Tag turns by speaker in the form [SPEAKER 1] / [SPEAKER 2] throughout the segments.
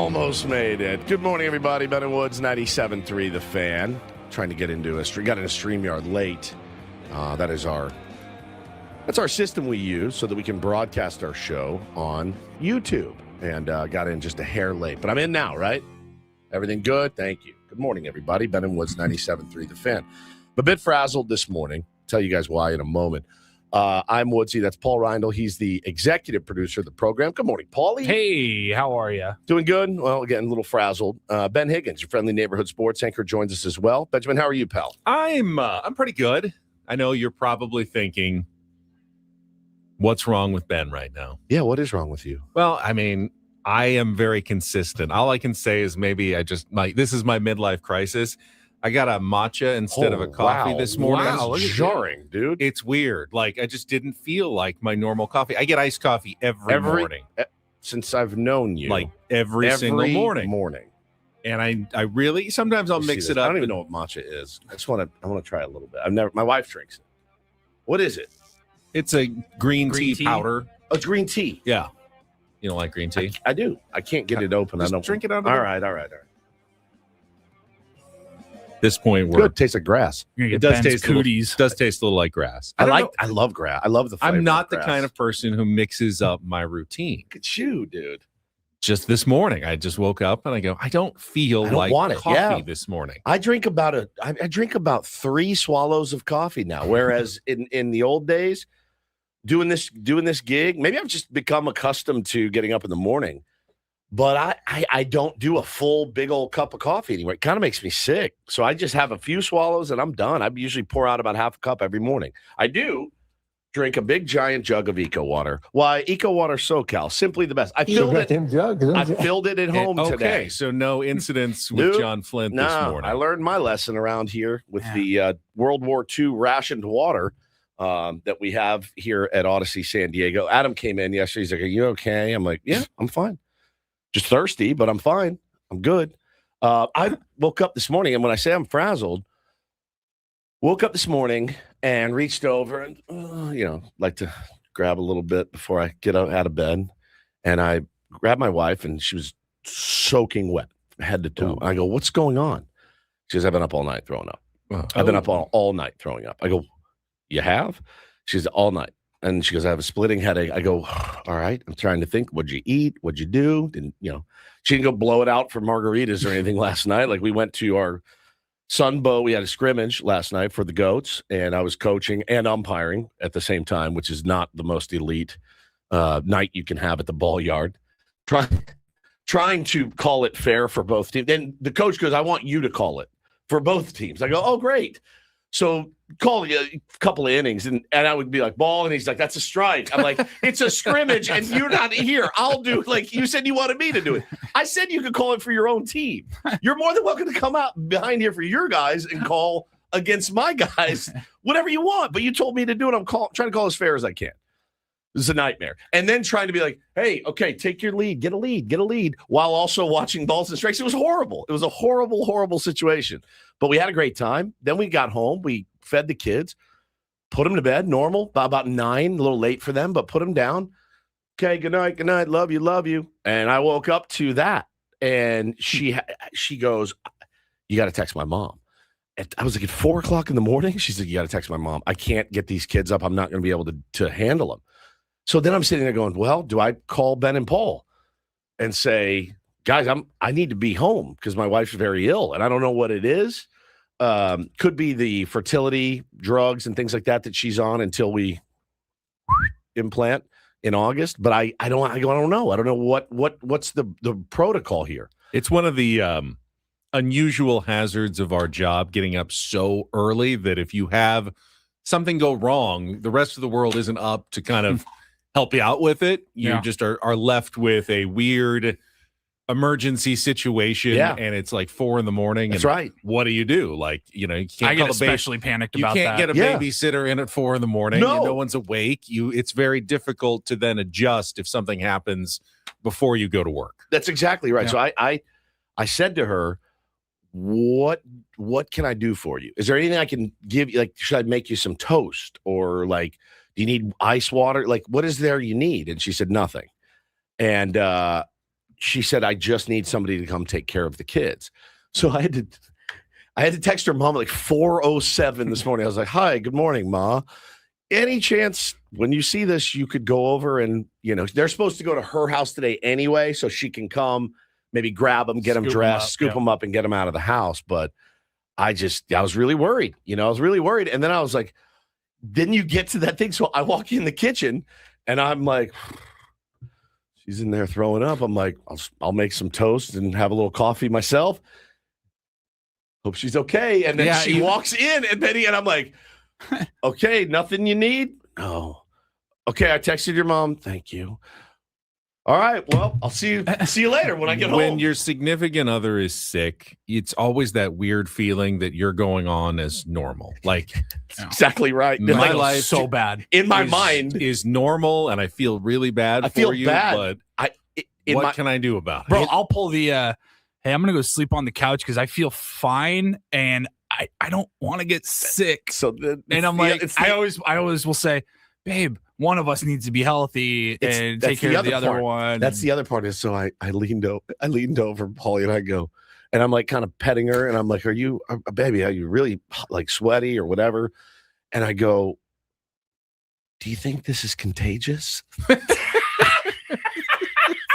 [SPEAKER 1] Almost made it. Good morning, everybody. Ben and Woods, 97.3 The Fan. Trying to get into got in a StreamYard late. That's our system we use so that we can broadcast our show on YouTube. And got in just a hair late. But I'm in now, right? Everything good? Thank you. Good morning, everybody. Ben and Woods, 97.3 The Fan. I'm a bit frazzled this morning. I'll tell you guys why in a moment. I'm Woodsy. That's Paul Reindl. He's the executive producer of the program. Good morning, Paulie.
[SPEAKER 2] Hey, how are you?
[SPEAKER 1] Doing good. Well, getting a little frazzled. Ben Higgins, your friendly neighborhood sports anchor, joins us as well. Benjamin, how are you, pal?
[SPEAKER 3] I'm pretty good. I know you're probably thinking, what's wrong with Ben right now?
[SPEAKER 1] Yeah, what is wrong with you?
[SPEAKER 3] Well, I mean, I am very consistent. All I can say is maybe this is my midlife crisis. I got a matcha instead of a coffee this morning.
[SPEAKER 1] Wow, that's jarring, dude.
[SPEAKER 3] It's weird. Like, I just didn't feel like my normal coffee. I get iced coffee every morning.
[SPEAKER 1] Since I've known you.
[SPEAKER 3] Like, every single morning. And I really, sometimes I'll mix it up.
[SPEAKER 1] I don't even know what matcha is. I want to try it a little bit. My wife drinks it. What is it?
[SPEAKER 3] It's a green tea powder.
[SPEAKER 1] Oh, it's green tea.
[SPEAKER 3] Yeah. You don't like green tea?
[SPEAKER 1] I do. I can't get it open.
[SPEAKER 3] Just
[SPEAKER 1] I don't
[SPEAKER 3] drink it out of
[SPEAKER 1] All right.
[SPEAKER 3] This point,
[SPEAKER 1] good. Tastes like grass.
[SPEAKER 3] It does taste cooties. Does taste a little like grass.
[SPEAKER 1] I love grass. I love the flavor.
[SPEAKER 3] I'm not the kind of person who mixes up my routine.
[SPEAKER 1] Look at you, dude.
[SPEAKER 3] Just this morning, I just woke up and I go, I don't feel like coffee this morning.
[SPEAKER 1] I drink about 3 swallows of coffee now, whereas in the old days, doing this gig, maybe I've just become accustomed to getting up in the morning. But I don't do a full big old cup of coffee anymore. It kind of makes me sick. So I just have a few swallows and I'm done. I usually pour out about half a cup every morning. I do drink a big giant jug of Eco Water. Why? Eco Water SoCal, simply the best. I filled it at home today.
[SPEAKER 3] Okay, so no incidents with John Flint this morning.
[SPEAKER 1] I learned my lesson around here with the World War II rationed water that we have here at Odyssey San Diego. Adam came in yesterday. He's like, "Are you okay?" I'm like, "Yeah, I'm fine. Just thirsty, but I'm fine. I'm good." I woke up this morning, and when I say I'm frazzled, woke up this morning and reached over and, like to grab a little bit before I get out of bed. And I grabbed my wife, and she was soaking wet from head to toe. And I go, "What's going on?" She goes, "I've been up all night throwing up." I've been up all night throwing up. I go, "You have?" She goes, "All night." And she goes, "I have a splitting headache." I go, "All right." I'm trying to think, what'd you eat? What'd you do? She didn't go blow it out for margaritas or anything last night. Like, we went to our Sunbow. We had a scrimmage last night for the Goats, and I was coaching and umpiring at the same time, which is not the most elite night you can have at the ball yard. Trying to call it fair for both teams. Then the coach goes, "I want you to call it for both teams." I go, "Oh, great." So call a couple of innings, and I would be like, "Ball," and he's like, "That's a strike." I'm like, "It's a scrimmage, and you're not here. I'll do, like you said you wanted me to do it." I said you could call it for your own team. You're more than welcome to come out behind here for your guys and call against my guys, whatever you want. But you told me to do it. I'm trying to call as fair as I can. This is a nightmare. And then trying to be like, "Hey, okay, take your lead, get a lead," while also watching balls and strikes. It was horrible. It was a horrible, horrible situation. But we had a great time. Then we got home. We fed the kids, put them to bed, normal, about 9, a little late for them, but put them down. "Okay, good night, love you. And I woke up to that. And she goes, "You got to text my mom." I was like, at 4 o'clock in the morning? She said, "You got to text my mom. I can't get these kids up. I'm not going to be able to handle them." So then I'm sitting there going, well, do I call Ben and Paul and say, "Guys, I need to be home because my wife's very ill and I don't know what it is." Could be the fertility drugs and things like that she's on until we implant in August. But I don't know. I don't know what's the protocol here.
[SPEAKER 3] It's one of the unusual hazards of our job, getting up so early that if you have something go wrong, the rest of the world isn't up to kind of help you out with it. You just are left with a weird emergency situation, and it's like 4 a.m.
[SPEAKER 1] That's right.
[SPEAKER 3] What do you do? Like, you can't.
[SPEAKER 2] I get especially panicked about that.
[SPEAKER 3] You can't get a babysitter in at 4 a.m. and no one's awake. It's very difficult to then adjust if something happens before you go to work.
[SPEAKER 1] That's exactly right. Yeah. So I said to her, what can I do for you? Is there anything I can give you? Like, should I make you some toast, or like, do you need ice water? Like, what is there you need? And she said nothing. And she said, I just need somebody to come take care of the kids. So I had to text her mom at like 4:07 this morning. I was like, hi, good morning, Ma. Any chance when you see this, you could go over and, they're supposed to go to her house today anyway, so she can come, maybe grab them, get them dressed, scoop them up and get them out of the house. But I was really worried. I was really worried. And then I was like, then you get to that thing. So I walk in the kitchen and I'm like, she's in there throwing up. I'm like, I'll make some toast and have a little coffee myself. Hope she's okay. And then she walks in and I'm like, okay, nothing you need? No. Okay, I texted your mom. Thank you. All right, well, I'll see you later when I get home.
[SPEAKER 3] When your significant other is sick, it's always that weird feeling that you're going on as normal. Like,
[SPEAKER 1] exactly right.
[SPEAKER 3] My life
[SPEAKER 2] so bad
[SPEAKER 1] in my mind
[SPEAKER 3] is normal, and I feel really bad for you. But what can I do about it?
[SPEAKER 2] Bro, I'll pull the hey, I'm gonna go sleep on the couch because I feel fine and I don't want to get sick. I'm like, I always will say, babe, one of us needs to be healthy and take care of the other one.
[SPEAKER 1] That's the other part is, so I leaned over Paulie and I go, and I'm like kind of petting her and I'm like, baby, are you really like sweaty or whatever? And I go, do you think this is contagious?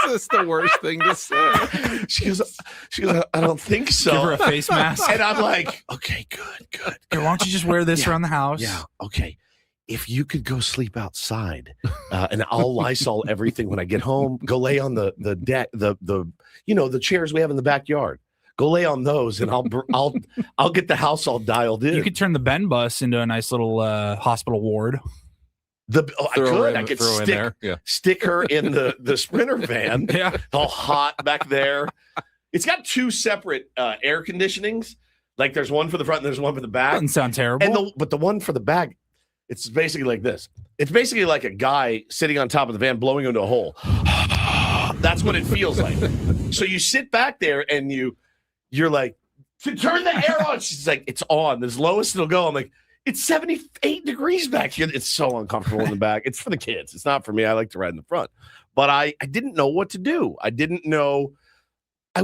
[SPEAKER 3] That's the worst thing to say.
[SPEAKER 1] She goes, I don't think so.
[SPEAKER 2] Give her a face mask.
[SPEAKER 1] And I'm like, okay, good.
[SPEAKER 2] Hey, why don't you just wear this around the house?
[SPEAKER 1] Yeah, okay. If you could go sleep outside, and I'll Lysol everything when I get home. Go lay on the deck, the chairs we have in the backyard. Go lay on those, and I'll get the house all dialed in.
[SPEAKER 2] You could turn the Ben bus into a nice little hospital ward.
[SPEAKER 1] I could stick her in the Sprinter van, all hot back there. It's got two separate air conditionings. Like there's one for the front and there's one for the back.
[SPEAKER 2] Doesn't sound terrible.
[SPEAKER 1] But the one for the back, it's basically like this. It's basically like a guy sitting on top of the van blowing into a hole. That's what it feels like. So you sit back there and you're like, to turn the air on. She's like, it's on. As low as it'll go. I'm like, it's 78 degrees back here. It's so uncomfortable in the back. It's for the kids. It's not for me. I like to ride in the front. But I didn't know what to do. I didn't know. I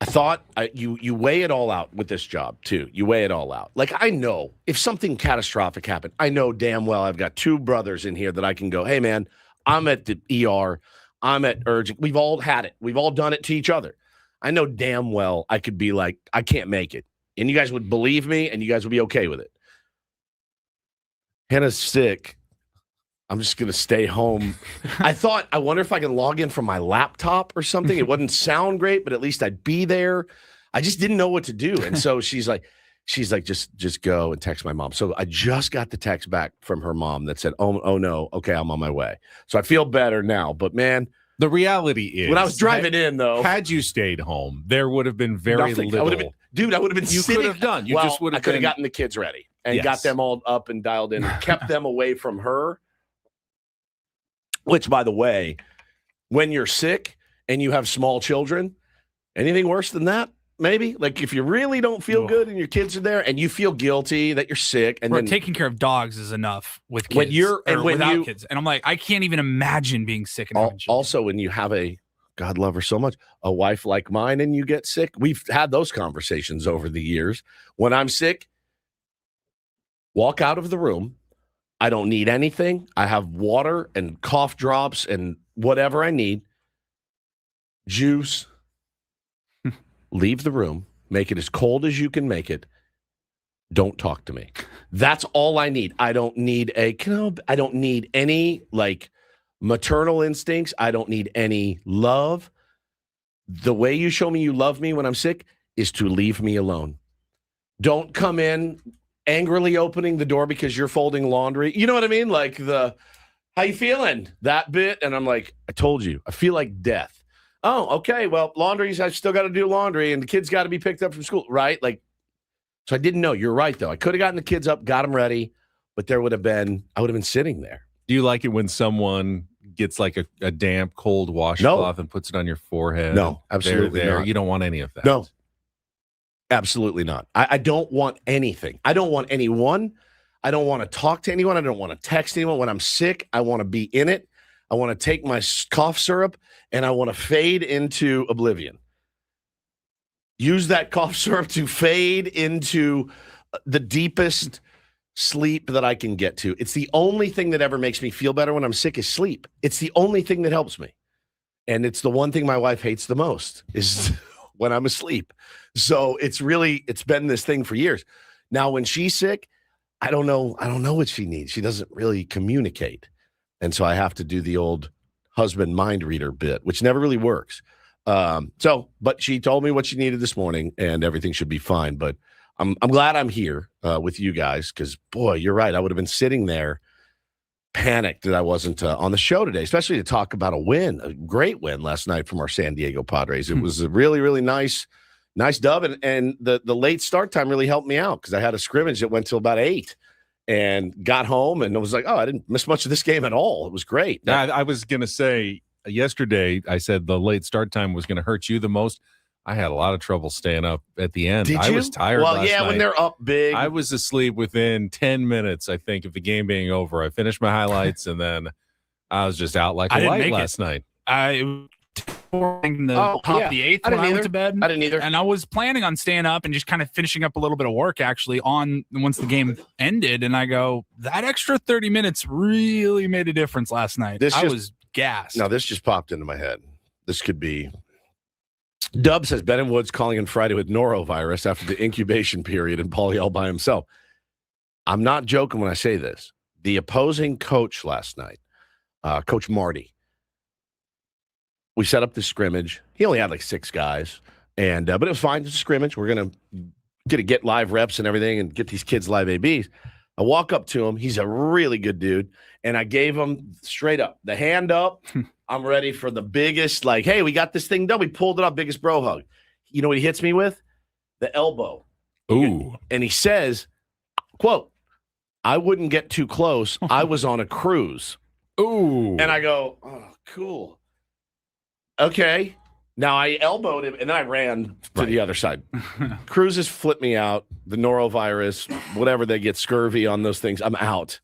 [SPEAKER 1] thought you weigh it all out with this job, too. You weigh it all out. Like, I know if something catastrophic happened, I know damn well I've got two brothers in here that I can go, hey, man, I'm at the ER. I'm at urgent. We've all had it. We've all done it to each other. I know damn well I could be like, I can't make it. And you guys would believe me, and you guys would be okay with it. Hannah's sick. I'm just going to stay home. I wonder if I can log in from my laptop or something. It wouldn't sound great, but at least I'd be there. I just didn't know what to do. And so she's like, just go and text my mom. So I just got the text back from her mom that said, oh no, okay, I'm on my way. So I feel better now. But man,
[SPEAKER 3] the reality is,
[SPEAKER 1] when I was driving in, though,
[SPEAKER 3] had you stayed home, there would have been very little.
[SPEAKER 1] I would have been. You
[SPEAKER 3] could have done. You just would have.
[SPEAKER 1] I could have gotten the kids ready and got them all up and dialed in, and kept them away from her. Which, by the way, when you're sick and you have small children, anything worse than that? Maybe, like if you really don't feel good and your kids are there and you feel guilty that you're sick, and then
[SPEAKER 2] taking care of dogs is enough with kids without kids. And I'm like, I can't even imagine being sick.
[SPEAKER 1] Also, when you have God love her so much, a wife like mine, and you get sick, we've had those conversations over the years. When I'm sick, walk out of the room. I don't need anything. I have water and cough drops and whatever I need. Juice. Leave the room. Make it as cold as you can make it. Don't talk to me. That's all I need. I don't need I don't need any like maternal instincts. I don't need any love. The way you show me you love me when I'm sick is to leave me alone. Don't come in angrily opening the door because you're folding laundry. You know what I mean? Like how you feeling? That bit. And I'm like, I told you, I feel like death. Oh, okay. Well, I've still got to do laundry and the kids got to be picked up from school, right? Like, so I didn't know. You're right, though. I could have gotten the kids up, got them ready, but I would have been sitting there.
[SPEAKER 3] Do you like it when someone gets like a damp, cold washcloth and puts it on your forehead?
[SPEAKER 1] No, absolutely not.
[SPEAKER 3] You don't want any of that.
[SPEAKER 1] No, absolutely not. I don't want anything. I don't want anyone. I don't want to talk to anyone. I don't want to text anyone. When I'm sick, I want to be in it. I want to take my cough syrup and I want to fade into oblivion. Use that cough syrup to fade into the deepest sleep that I can get to. It's the only thing that ever makes me feel better when I'm sick is sleep. It's the only thing that helps me. And it's the one thing my wife hates the most is when I'm asleep. So it's been this thing for years. Now, when she's sick, I don't know what she needs. She doesn't really communicate. And so I have to do the old husband mind reader bit, which never really works. But she told me what she needed this morning and everything should be fine. But I'm glad I'm here with you guys because, boy, you're right. I would have been sitting there panicked that I wasn't on the show today, especially to talk about a great win last night from our San Diego Padres. It was a really, really nice dub. And the late start time really helped me out because I had a scrimmage that went till about 8 and got home and I was like, oh, I didn't miss much of this game at all. It was great.
[SPEAKER 3] I was going to say yesterday, I said the late start time was going to hurt you the most. I had a lot of trouble staying up at the end.
[SPEAKER 1] Did you?
[SPEAKER 3] I was tired last night.
[SPEAKER 1] When they're up big.
[SPEAKER 3] I was asleep within 10 minutes, I think, of the game being over. I finished my highlights, and then I was just out like a light last night.
[SPEAKER 2] I top the 8th when I went to bed.
[SPEAKER 1] I didn't either.
[SPEAKER 2] And I was planning on staying up and just kind of finishing up a little bit of work, actually, once the game ended. And I go, that extra 30 minutes really made a difference last night. I was gassed.
[SPEAKER 1] No, this just popped into my head. This could be... Dub says Ben and Woods calling in Friday with norovirus after the incubation period and Paulie all by himself. I'm not joking when I say this. The opposing coach last night, Coach Marty, we set up this scrimmage. He only had like 6 guys, and but it was fine. It's a scrimmage. We're going to get live reps and everything and get these kids live ABs. I walk up to him. He's a really good dude, and I gave him straight up the hand up. I'm ready for the biggest, like, hey, we got this thing done. We pulled it up, biggest bro hug. You know what he hits me with? The elbow.
[SPEAKER 3] Ooh.
[SPEAKER 1] And he says, quote, I wouldn't get too close. I was on a cruise.
[SPEAKER 3] Ooh.
[SPEAKER 1] And I go, oh, cool. Okay. Now I elbowed him, and then I ran to the other side. Cruises flip me out. The norovirus, whatever they get, scurvy on those things, I'm out.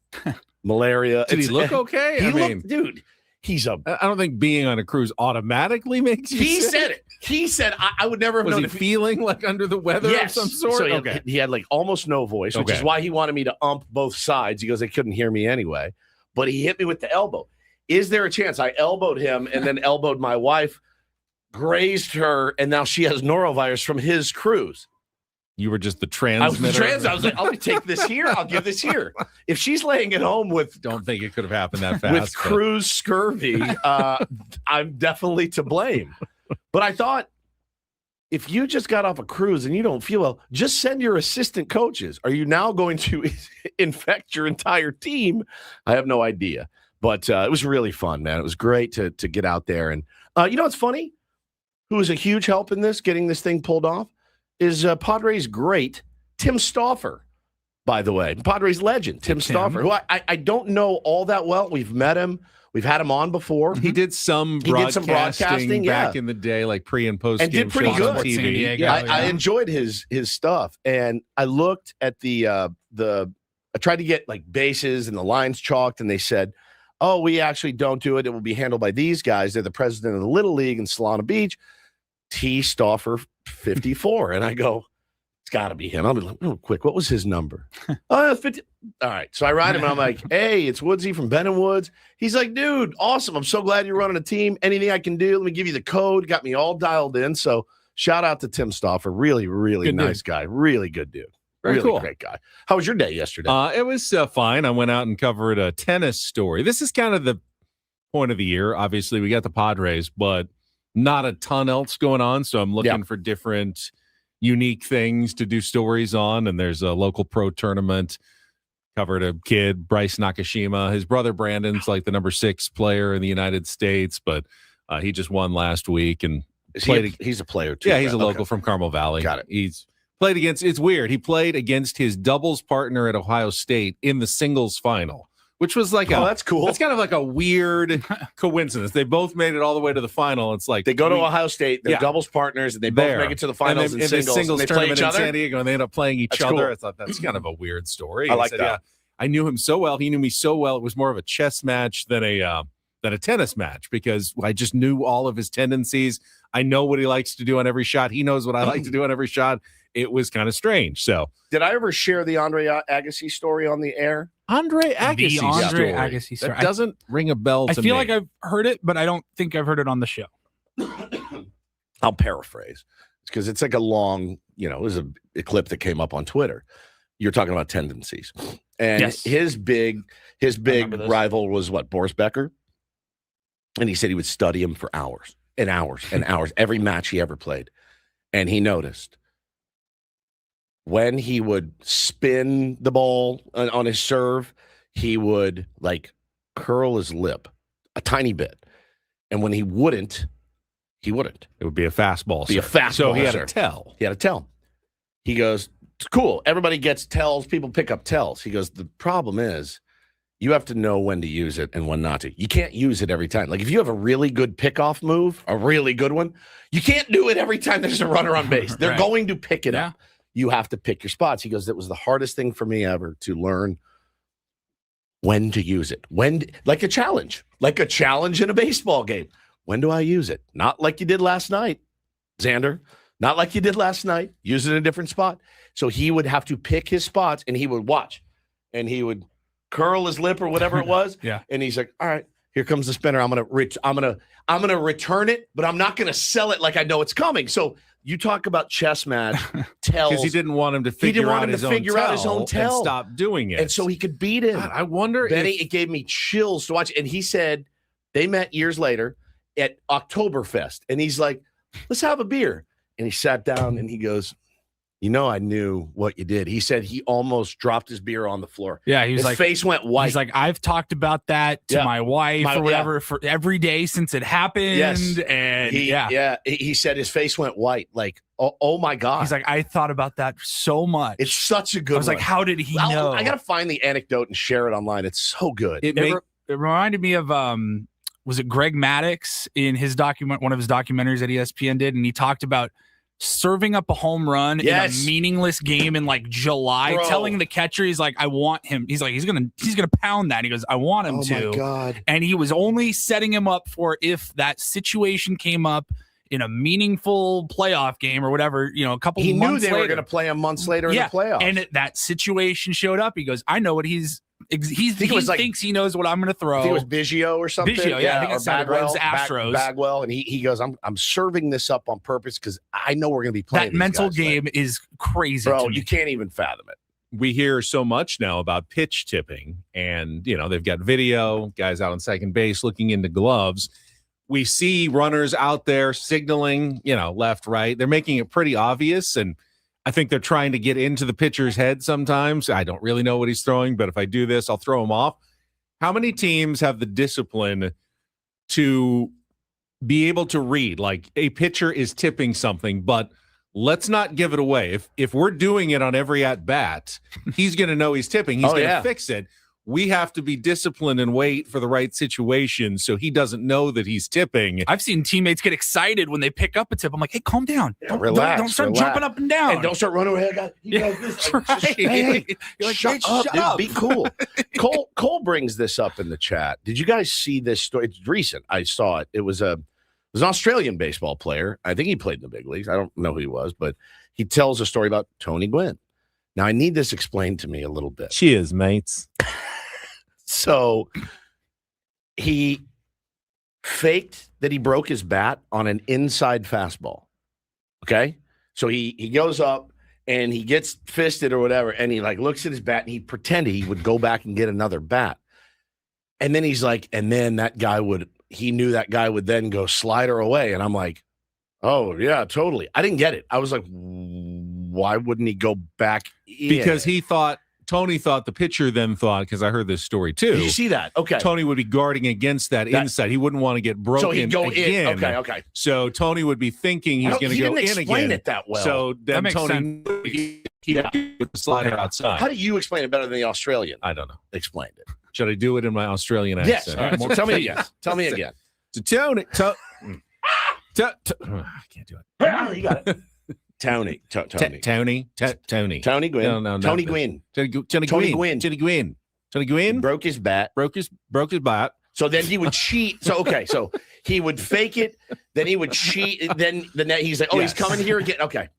[SPEAKER 1] Malaria.
[SPEAKER 3] Did he look okay?
[SPEAKER 1] Dude.
[SPEAKER 3] I don't think being on a cruise automatically makes you sick.
[SPEAKER 1] Said it. He said, I would never have known.
[SPEAKER 3] Was he feeling like under the weather of some sort?
[SPEAKER 1] So he had like almost no voice, which is why he wanted me to ump both sides. He goes, they couldn't hear me anyway. But he hit me with the elbow. Is there a chance I elbowed him and then elbowed my wife, grazed her, and now she has norovirus from his cruise?
[SPEAKER 3] You were just the transmitter.
[SPEAKER 1] I was like, I'll take this here. I'll give this here. If she's laying at home with...
[SPEAKER 3] Don't think it could have happened that fast.
[SPEAKER 1] With cruise scurvy, I'm definitely to blame. But I thought, if you just got off a cruise and you don't feel well, just send your assistant coaches. Are you now going to infect your entire team? I have no idea. But it was really fun, man. It was great to get out there. And you know what's funny? Who was a huge help in this, getting this thing pulled off? Is Padres great Tim Stauffer, by the way. Padres legend, Tim Stauffer, who I don't know all that well. We've met him. We've had him on before.
[SPEAKER 3] He did some broadcasting back in the day, like pre and post
[SPEAKER 1] and did pretty good.
[SPEAKER 3] TV.
[SPEAKER 1] I enjoyed his stuff. And I looked at I tried to get like bases and the lines chalked, and they said, oh, we actually don't do it. It will be handled by these guys. They're the president of the Little League in Solana Beach. T. Stauffer 54. And I go, it's got to be him. I'll be like, oh, quick, what was his number? 50. All right. So I write him and I'm like, hey, it's Woodsy from Ben and Woods. He's like, dude, awesome. I'm so glad you're running a team. Anything I can do, let me give you the code. Got me all dialed in. So shout out to Tim Stauffer. Really, really good nice guy. Really good dude. Really cool. Great guy. How was your day yesterday?
[SPEAKER 3] It was fine. I went out and covered a tennis story. This is kind of the point of the year. Obviously, we got the Padres, but not a ton else going on. So I'm looking for different unique things to do stories on. And there's a local pro tournament. Covered a kid, Bryce Nakashima. His brother Brandon's like the number 6 player in the United States, but he just won last week and
[SPEAKER 1] he's a player too.
[SPEAKER 3] Yeah, he's a local from Carmel Valley.
[SPEAKER 1] Got it.
[SPEAKER 3] He's played against, it's weird. He played against his doubles partner at Ohio State in the singles final, which was like,
[SPEAKER 1] that's cool.
[SPEAKER 3] That's kind of like a weird coincidence. They both made it all the way to the final. It's like
[SPEAKER 1] they go to Ohio State, they're doubles partners, and they both make it to the finals in singles.
[SPEAKER 3] They play each other in San Diego, and they end up playing each other.
[SPEAKER 1] Cool.
[SPEAKER 3] I thought that's kind of a weird story.
[SPEAKER 1] I like that.
[SPEAKER 3] Yeah, I knew him so well. He knew me so well. It was more of a chess match than a than a tennis match because I just knew all of his tendencies. I know what he likes to do on every shot. He knows what I like to do on every shot. It was kind of strange. So,
[SPEAKER 1] did I ever share the Andre Agassi story on the air?
[SPEAKER 3] Andre Agassi
[SPEAKER 2] story.
[SPEAKER 3] That doesn't ring a bell to me.
[SPEAKER 2] I feel like I've heard it, but I don't think I've heard it on the show.
[SPEAKER 1] I'll paraphrase because it's like a long, it was a clip that came up on Twitter. You're talking about tendencies, and
[SPEAKER 2] yes.
[SPEAKER 1] his big rival was what, Boris Becker, and he said he would study him for hours and hours and hours every match he ever played, and he noticed when he would spin the ball on his serve, he would like curl his lip a tiny bit, and when he wouldn't. It
[SPEAKER 3] would be a fastball.
[SPEAKER 1] So
[SPEAKER 3] he had a tell.
[SPEAKER 1] He had a tell. He goes, it's cool. Everybody gets tells. People pick up tells. He goes, the problem is you have to know when to use it and when not to. You can't use it every time. Like if you have a really good pickoff move, a really good one, you can't do it every time there's a runner on base. They're going to pick it up. You have to pick your spots. He goes, that was the hardest thing for me ever to learn when to use it. Like a challenge in a baseball game. When do I use it? Not like you did last night, Xander. Not like you did last night. Use it in a different spot. So he would have to pick his spots, and he would watch, and he would curl his lip or whatever it was.
[SPEAKER 2] Yeah.
[SPEAKER 1] And he's like, "All right, here comes the spinner. I'm gonna return it, but I'm not gonna sell it like I know it's coming." So you talk about chess match tells
[SPEAKER 3] because he didn't want him to figure out his own tell and stop doing it,
[SPEAKER 1] and so he could beat him.
[SPEAKER 3] God, I wonder.
[SPEAKER 1] Benny, it gave me chills to watch. And he said they met years later at Oktoberfest, and he's like, let's have a beer. And he sat down and he goes, I knew what you did. He said he almost dropped his beer on the floor.
[SPEAKER 2] Yeah, he was
[SPEAKER 1] his face went white.
[SPEAKER 2] He's like, I've talked about that to my wife or whatever for every day since it happened.
[SPEAKER 1] Yes.
[SPEAKER 2] And
[SPEAKER 1] he said his face went white. Like, oh my God.
[SPEAKER 2] He's like, I thought about that so much.
[SPEAKER 1] It's such a good one.
[SPEAKER 2] I was like, how did he know?
[SPEAKER 1] I got to find the anecdote and share it online. It's so good.
[SPEAKER 2] It reminded me of, was it Greg Maddux in his one of his documentaries that ESPN did, and he talked about serving up a home run in a meaningless game in like July, telling the catcher, he's like, I want him. He's like, he's gonna pound that. He goes, I want him to.
[SPEAKER 1] Oh my God.
[SPEAKER 2] And he was only setting him up for if that situation came up in a meaningful playoff game or whatever, a couple
[SPEAKER 1] he
[SPEAKER 2] months
[SPEAKER 1] knew they
[SPEAKER 2] later.
[SPEAKER 1] were going to play him months later in the playoffs.
[SPEAKER 2] And that situation showed up. He goes, I know what he thinks he knows what I'm going to throw.
[SPEAKER 1] I think it was Biggio or something.
[SPEAKER 2] I think it sounded right. It was Astros.
[SPEAKER 1] Bagwell, and he goes, I'm serving this up on purpose because I know we're going to be playing.
[SPEAKER 2] That mental game is crazy,
[SPEAKER 1] bro. You can't even fathom it.
[SPEAKER 3] We hear so much now about pitch tipping, and they've got video, guys out on second base looking into gloves. We see runners out there signaling, left, right. They're making it pretty obvious, and I think they're trying to get into the pitcher's head sometimes. I don't really know what he's throwing, but if I do this, I'll throw him off. How many teams have the discipline to be able to read, like a pitcher is tipping something, but let's not give it away. If we're doing it on every at-bat, he's going to know he's tipping. He's going to fix it. We have to be disciplined and wait for the right situation so he doesn't know that he's tipping.
[SPEAKER 2] I've seen teammates get excited when they pick up a tip. I'm like, hey, calm down.
[SPEAKER 1] Relax.
[SPEAKER 2] Don't start jumping up and down.
[SPEAKER 1] And don't start running ahead. Hey, shut up, dude. Be cool. Cole brings this up in the chat. Did you guys see this story? It's recent. I saw it. It was an Australian baseball player. I think he played in the big leagues. I don't know who he was, but he tells a story about Tony Gwynn. Now, I need this explained to me a little bit.
[SPEAKER 3] Cheers, mates.
[SPEAKER 1] So he faked that he broke his bat on an inside fastball. Okay. So he goes up and he gets fisted or whatever. And he looks at his bat and he pretended he would go back and get another bat. And then he's like, and then he knew that guy would then go slider away. And I'm like, oh yeah, totally. I didn't get it. I was like, why wouldn't he go back in?
[SPEAKER 3] Because Tony thought the pitcher then thought, because I heard this story too.
[SPEAKER 1] Did you see that? Okay.
[SPEAKER 3] Tony would be guarding against that inside. He wouldn't want to get broken.
[SPEAKER 1] So he'd go
[SPEAKER 3] again.
[SPEAKER 1] in. Okay.
[SPEAKER 3] So Tony would be thinking he's going to go in again. He didn't explain
[SPEAKER 1] it that well.
[SPEAKER 3] So then Tony he'd put the slider outside.
[SPEAKER 1] How do you explain it better than the Australian?
[SPEAKER 3] I don't know.
[SPEAKER 1] Explained it.
[SPEAKER 3] Should I do it in my Australian
[SPEAKER 1] yes.
[SPEAKER 3] accent?
[SPEAKER 1] Yes. Tell me again. Tell me again.
[SPEAKER 3] So Tony. I can't do it.
[SPEAKER 1] You got it. Tony Gwynn.
[SPEAKER 3] No.
[SPEAKER 1] Tony Gwynn.
[SPEAKER 3] Tony Gwynn. Broke his bat.
[SPEAKER 1] Broke his bat. So then he would cheat. So he would fake it, then he would cheat. Then the net, he's like, he's coming here again. Okay.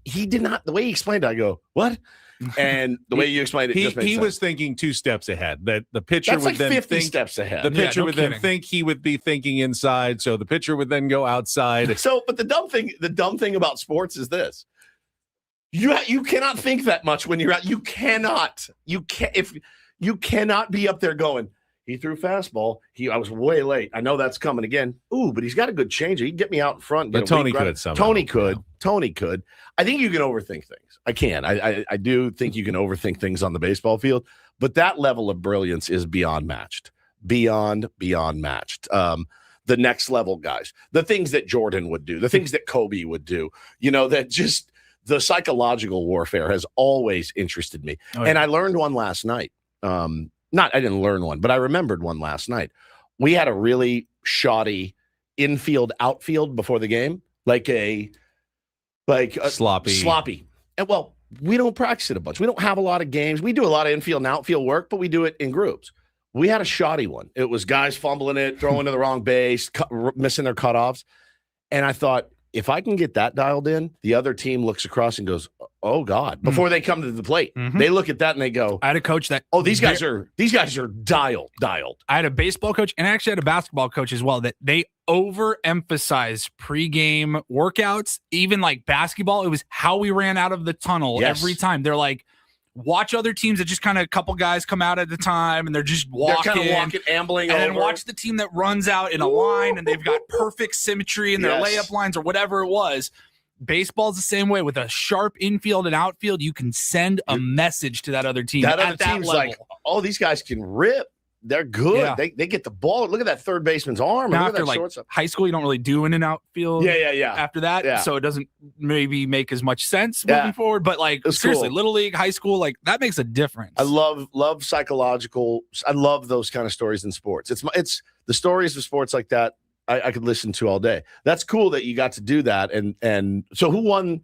[SPEAKER 1] He did not, the way he explained it, I go, what? And the way you explained it,
[SPEAKER 3] he was thinking 2 steps ahead. That the pitcher
[SPEAKER 1] That's
[SPEAKER 3] would
[SPEAKER 1] like
[SPEAKER 3] then
[SPEAKER 1] 50
[SPEAKER 3] think
[SPEAKER 1] steps ahead.
[SPEAKER 3] The pitcher would then think he would be thinking inside, so the pitcher would then go outside.
[SPEAKER 1] So, but the dumb thing about sports is this: you cannot think that much when you're out. You cannot be up there going, he threw fastball. I was way late. I know that's coming again. Ooh, but he's got a good changer. He can get me out in front.
[SPEAKER 3] But Tony could somehow.
[SPEAKER 1] Tony could. I think you can overthink things. I can. I do think you can overthink things on the baseball field, but that level of brilliance is beyond matched. Beyond matched. The next level guys, the things that Jordan would do, the things that Kobe would do, that just the psychological warfare has always interested me. Oh, yeah. And I learned one last night. I didn't learn one, but I remembered one last night. We had a really shoddy infield outfield before the game, like a sloppy. And we don't practice it a bunch. We don't have a lot of games. We do a lot of infield and outfield work, but we do it in groups. We had a shoddy one. It was guys fumbling it, throwing to the wrong base, missing their cutoffs. And I thought, if I can get that dialed in, the other team looks across and goes, oh God, before they come to the plate. Mm-hmm. They look at that and they go,
[SPEAKER 2] I had a coach that,
[SPEAKER 1] these guys are dialed.
[SPEAKER 2] I had a baseball coach and I actually had a basketball coach as well, that they overemphasize pregame workouts. Even like basketball, it was how we ran out of the tunnel every time. They're like, watch other teams that just kind of a couple guys come out at the time and they're just walking.
[SPEAKER 1] They're kind of walking, ambling
[SPEAKER 2] and
[SPEAKER 1] over.
[SPEAKER 2] then watch the team that runs out in a line and they've got perfect symmetry in their layup lines or whatever it was. Baseball's the same way. With a sharp infield and outfield, you can send a message to that other team.
[SPEAKER 1] That other team's like, these guys can rip. They're good. Yeah. They get the ball. Look at that third baseman's arm.
[SPEAKER 2] Now,
[SPEAKER 1] look at that
[SPEAKER 2] shortstop. High school, you don't really do in and outfield. After that, so it doesn't maybe make as much sense moving forward. But seriously, Little League, high school, that makes a difference.
[SPEAKER 1] I love psychological. I love those kind of stories in sports. It's the stories of sports like that. I could listen to all day. That's cool that you got to do that. And so who won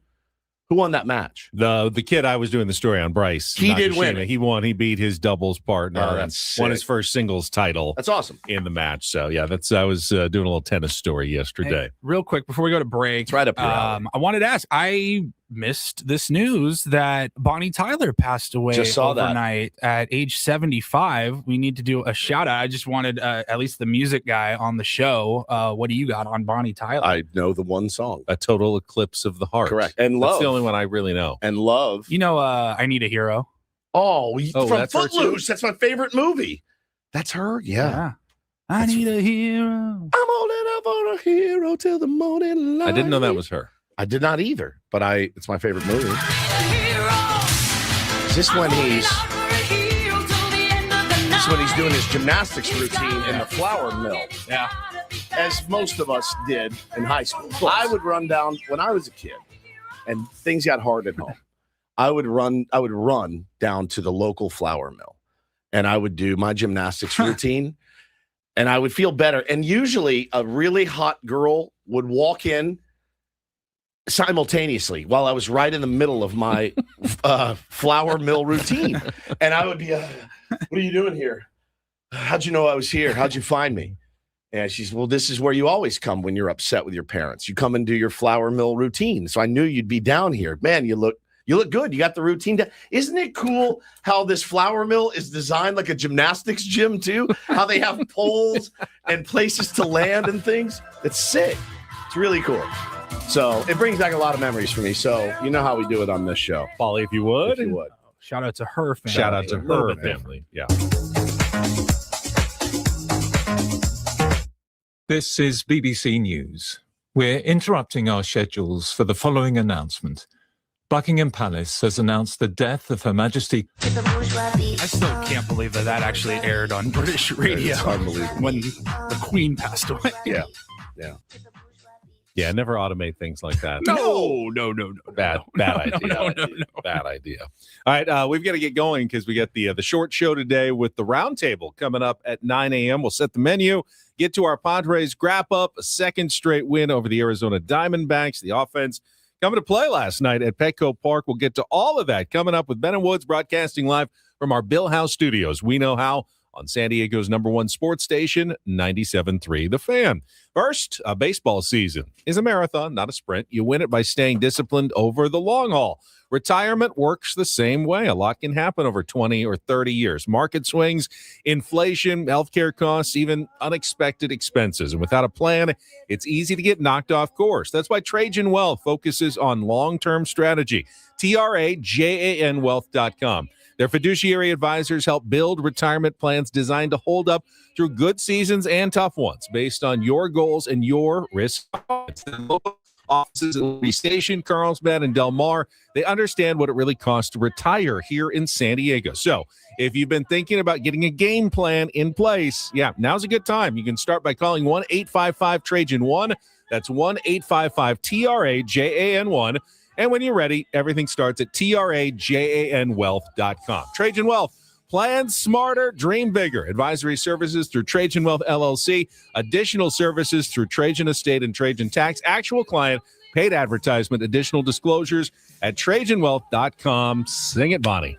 [SPEAKER 1] that match?
[SPEAKER 3] The kid I was doing the story on, Bryce.
[SPEAKER 1] He did win.
[SPEAKER 3] He won. He beat his doubles partner and won his first singles title.
[SPEAKER 1] That's awesome.
[SPEAKER 3] In the match. So I was doing a little tennis story yesterday.
[SPEAKER 2] Hey, real quick before we go to break,
[SPEAKER 1] it's right up here.
[SPEAKER 2] I wanted to ask. I missed this news that Bonnie Tyler passed away overnight at age 75. We need to do a shout out. I just wanted at least the music guy on the show. What do you got on Bonnie Tyler?
[SPEAKER 1] I know the one song,
[SPEAKER 3] A Total Eclipse of the Heart.
[SPEAKER 1] Correct. And Love.
[SPEAKER 3] That's the only one I really know.
[SPEAKER 1] And Love.
[SPEAKER 2] I Need a Hero.
[SPEAKER 1] From Footloose. That's my favorite movie. That's her. Yeah.
[SPEAKER 2] I need a hero.
[SPEAKER 1] I'm holding up on a hero till the morning light.
[SPEAKER 3] I didn't know that was her.
[SPEAKER 1] I did not either, but it's my favorite movie. Is this when he's doing his gymnastics routine in the flour mill?
[SPEAKER 2] Yeah.
[SPEAKER 1] As most of us did in high school. I would run down when I was a kid and things got hard at home. I would run down to the local flour mill and I would do my gymnastics routine and I would feel better. And usually a really hot girl would walk in simultaneously while I was right in the middle of my flour mill routine. And I would be, what are you doing here? How'd you know I was here? How'd you find me? And she's, well, this is where you always come when you're upset with your parents. You come and do your flour mill routine. So I knew you'd be down here. Man, you look good. You got the routine down. Isn't it cool how this flour mill is designed like a gymnastics gym too? How they have poles and places to land and things? It's sick. It's really cool. So it brings back a lot of memories for me. So you know how we do it on this show.
[SPEAKER 3] Polly, if you would.
[SPEAKER 2] Shout out to her family.
[SPEAKER 3] Shout out to her family. Yeah.
[SPEAKER 4] This is BBC News. We're interrupting our schedules for the following announcement. Buckingham Palace has announced the death of Her Majesty.
[SPEAKER 2] I still can't believe that actually aired on British radio.
[SPEAKER 1] It's unbelievable.
[SPEAKER 2] When the Queen passed away.
[SPEAKER 1] Yeah.
[SPEAKER 3] Yeah, never automate things like that.
[SPEAKER 2] No.
[SPEAKER 3] Bad idea. Bad idea. All right, we've got to get going because we got the short show today with the roundtable coming up at 9 a.m. We'll set the menu, get to our Padres Wrap-Up, a second straight win over the Arizona Diamondbacks. The offense coming to play last night at Petco Park. We'll get to all of that coming up with Ben and Woods broadcasting live from our Bill House studios. We know how on San Diego's #1 sports station, 97.3 The Fan. First, a baseball season is a marathon, not a sprint. You win it by staying disciplined over the long haul. Retirement works the same way. A lot can happen over 20 or 30 years. Market swings, inflation, healthcare costs, even unexpected expenses. And without a plan, it's easy to get knocked off course. That's why Trajan Wealth focuses on long-term strategy. TRAJANwealth.com. Their fiduciary advisors help build retirement plans designed to hold up through good seasons and tough ones based on your goals and your risk. Offices in Lee Station, Carlsbad, and Del Mar. They understand what it really costs to retire here in San Diego. So if you've been thinking about getting a game plan in place, now's a good time. You can start by calling 1-855-TRAJAN1. That's 1-855-TRAJAN1. And when you're ready, everything starts at TRAJANwealth.com. Trajan Wealth. Plan smarter, dream bigger. Advisory services through Trajan Wealth LLC. Additional services through Trajan Estate and Trajan Tax. Actual client, paid advertisement, additional disclosures at TrajanWealth.com. Sing it, Bonnie.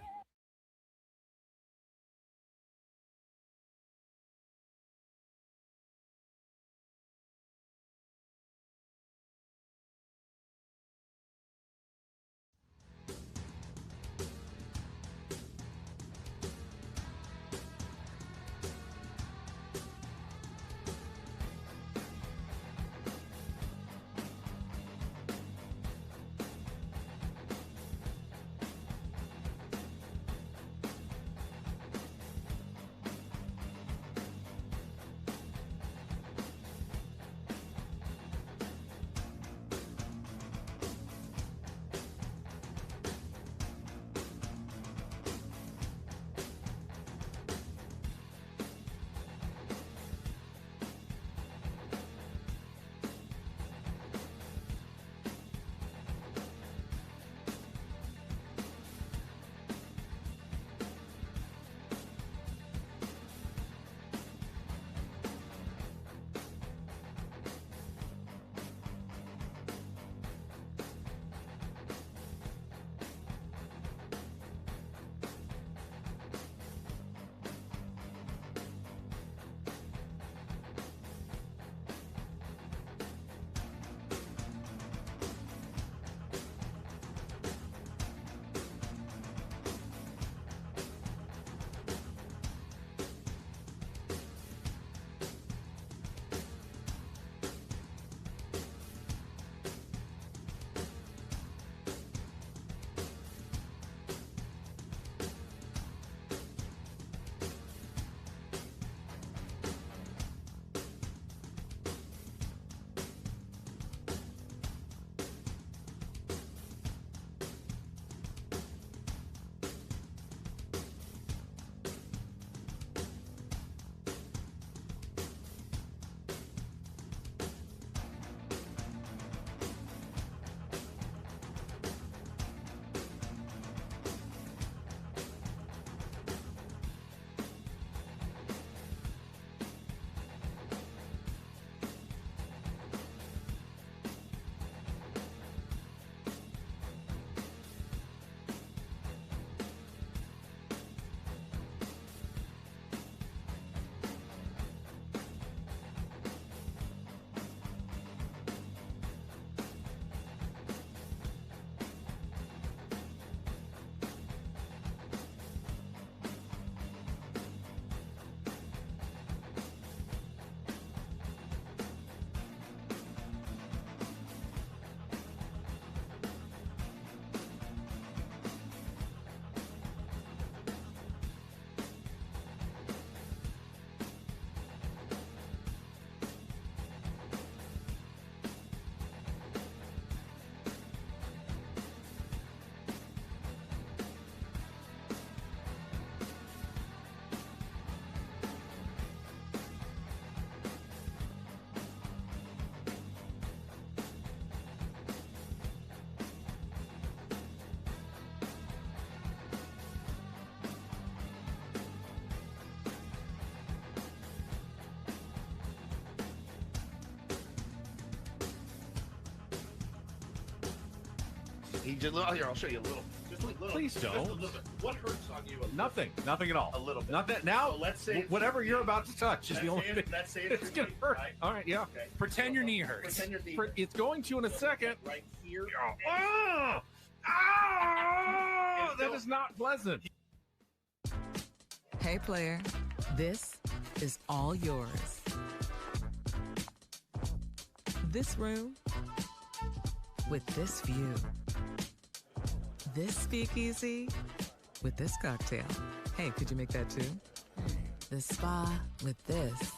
[SPEAKER 1] He did. Here, I'll show you a little. Just like
[SPEAKER 3] Please don't.
[SPEAKER 1] What hurts on you?
[SPEAKER 3] Nothing at all.
[SPEAKER 1] A little bit.
[SPEAKER 3] Not that now.
[SPEAKER 1] So let's say
[SPEAKER 3] whatever you're about to touch is the only thing.
[SPEAKER 1] Let's say
[SPEAKER 3] It's gonna hurt.
[SPEAKER 1] Right?
[SPEAKER 3] All right, yeah.
[SPEAKER 1] Okay.
[SPEAKER 2] Pretend your knee hurts.
[SPEAKER 1] Pretend your knee
[SPEAKER 3] It's going to in a second.
[SPEAKER 1] right here.
[SPEAKER 3] That is not pleasant.
[SPEAKER 5] Hey player, this is all yours. This room with this view. This speakeasy with this cocktail. Hey, could you make that too? This spa with this.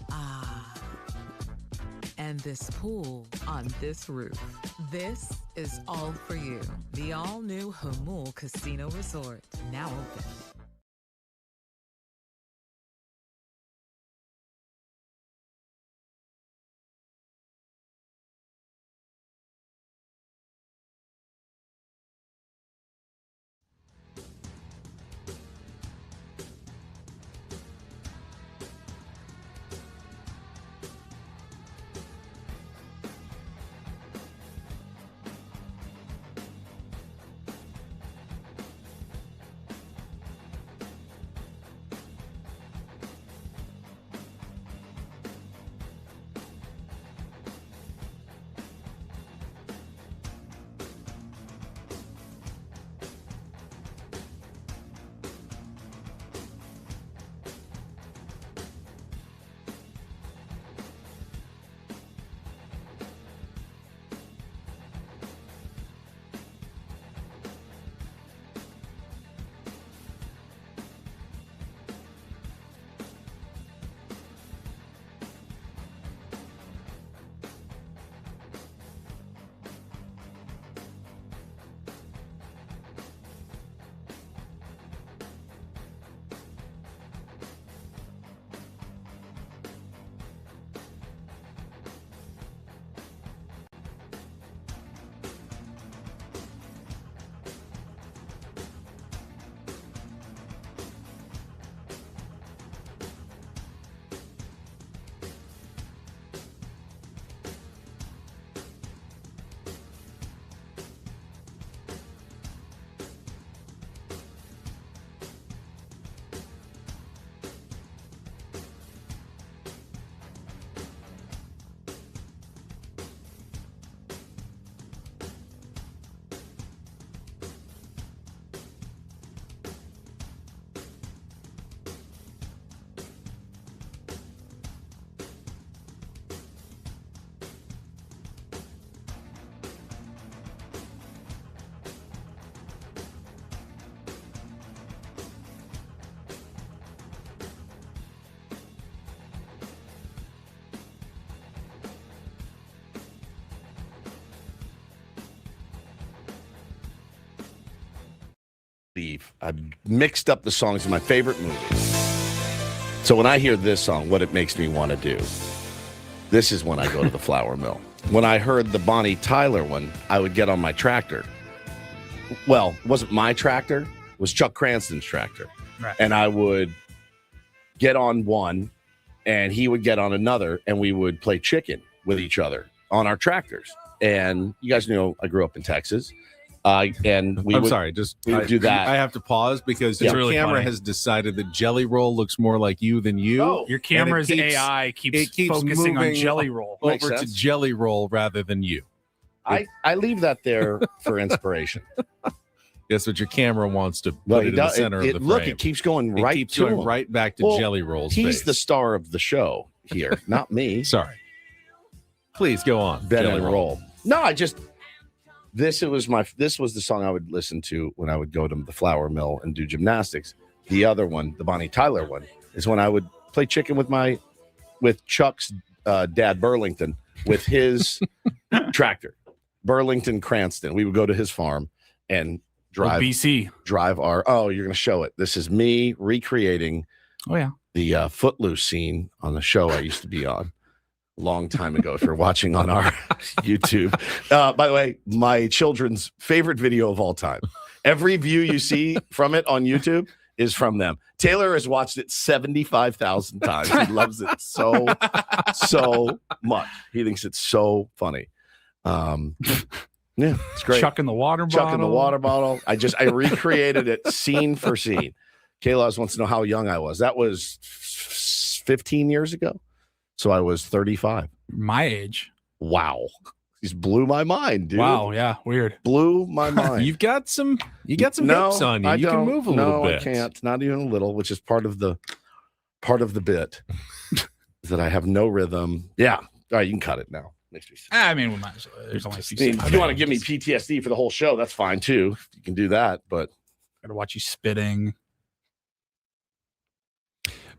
[SPEAKER 5] Ah. And this pool on this roof. This is all for you. The all-new Hamul Casino Resort, now open.
[SPEAKER 1] I mixed up the songs of my favorite movies. So when I hear this song, what it makes me want to do, this is when I go to the flour mill. When I heard the Bonnie Tyler one, I would get on my tractor. Well, it wasn't my tractor, it was Chuck Cranston's tractor.
[SPEAKER 2] Right.
[SPEAKER 1] And I would get on one and he would get on another and we would play chicken with each other on our tractors. And you guys know I grew up in Texas. And we
[SPEAKER 3] I'm
[SPEAKER 1] would,
[SPEAKER 3] sorry,
[SPEAKER 1] we would do that.
[SPEAKER 3] I have to pause because
[SPEAKER 2] It's
[SPEAKER 3] your
[SPEAKER 2] really
[SPEAKER 3] camera
[SPEAKER 2] funny.
[SPEAKER 3] has decided that Jelly Roll looks more like you than you.
[SPEAKER 1] Oh,
[SPEAKER 2] Your camera's AI keeps focusing on
[SPEAKER 3] moving
[SPEAKER 2] Jelly Roll.
[SPEAKER 1] Makes
[SPEAKER 3] over to
[SPEAKER 1] sense.
[SPEAKER 3] Jelly Roll rather than you.
[SPEAKER 1] I leave that there for inspiration.
[SPEAKER 3] That's what your camera wants to
[SPEAKER 1] Well,
[SPEAKER 3] put it in the center of the frame.
[SPEAKER 1] Look, it keeps going right
[SPEAKER 3] It keeps
[SPEAKER 1] to
[SPEAKER 3] going
[SPEAKER 1] him.
[SPEAKER 3] right back to
[SPEAKER 1] Well,
[SPEAKER 3] Jelly Roll's
[SPEAKER 1] He's
[SPEAKER 3] face.
[SPEAKER 1] the star of the show here, not me.
[SPEAKER 3] Sorry. Please go on.
[SPEAKER 1] Ben
[SPEAKER 3] Jelly
[SPEAKER 1] and Roll. No, this was the song I would listen to when I would go to the flour mill and do gymnastics. The other one, the Bonnie Tyler one, is when I would play chicken with Chuck's dad Burlington with his tractor, Burlington Cranston. We would go to his farm and drive our. Oh, you're going to show it. This is me recreating.
[SPEAKER 2] Oh yeah,
[SPEAKER 1] the Footloose scene on the show I used to be on a long time ago. If you're watching on our YouTube, by the way, my children's favorite video of all time. Every view you see from it on YouTube is from them. Taylor has watched it 75,000 times. He loves it so much. He thinks it's so funny. Yeah, it's great.
[SPEAKER 2] Chucking the water bottle.
[SPEAKER 1] I recreated it scene for scene. Kayla wants to know how young I was. That was 15 years ago. So I was 35.
[SPEAKER 2] My age.
[SPEAKER 1] Wow. He's blew my mind, dude.
[SPEAKER 2] Wow, yeah, weird.
[SPEAKER 1] Blew my mind.
[SPEAKER 3] You got some hips on you. You can move a little bit.
[SPEAKER 1] No, I can't. Not even a little, which is part of the bit. Is that I have no rhythm. Yeah. All right, you can cut it now. Makes me sick.
[SPEAKER 2] I mean, we might as well. There's only a few
[SPEAKER 1] if you want to give me PTSD for the whole show, that's fine too. You can do that, but
[SPEAKER 2] gotta watch you spitting.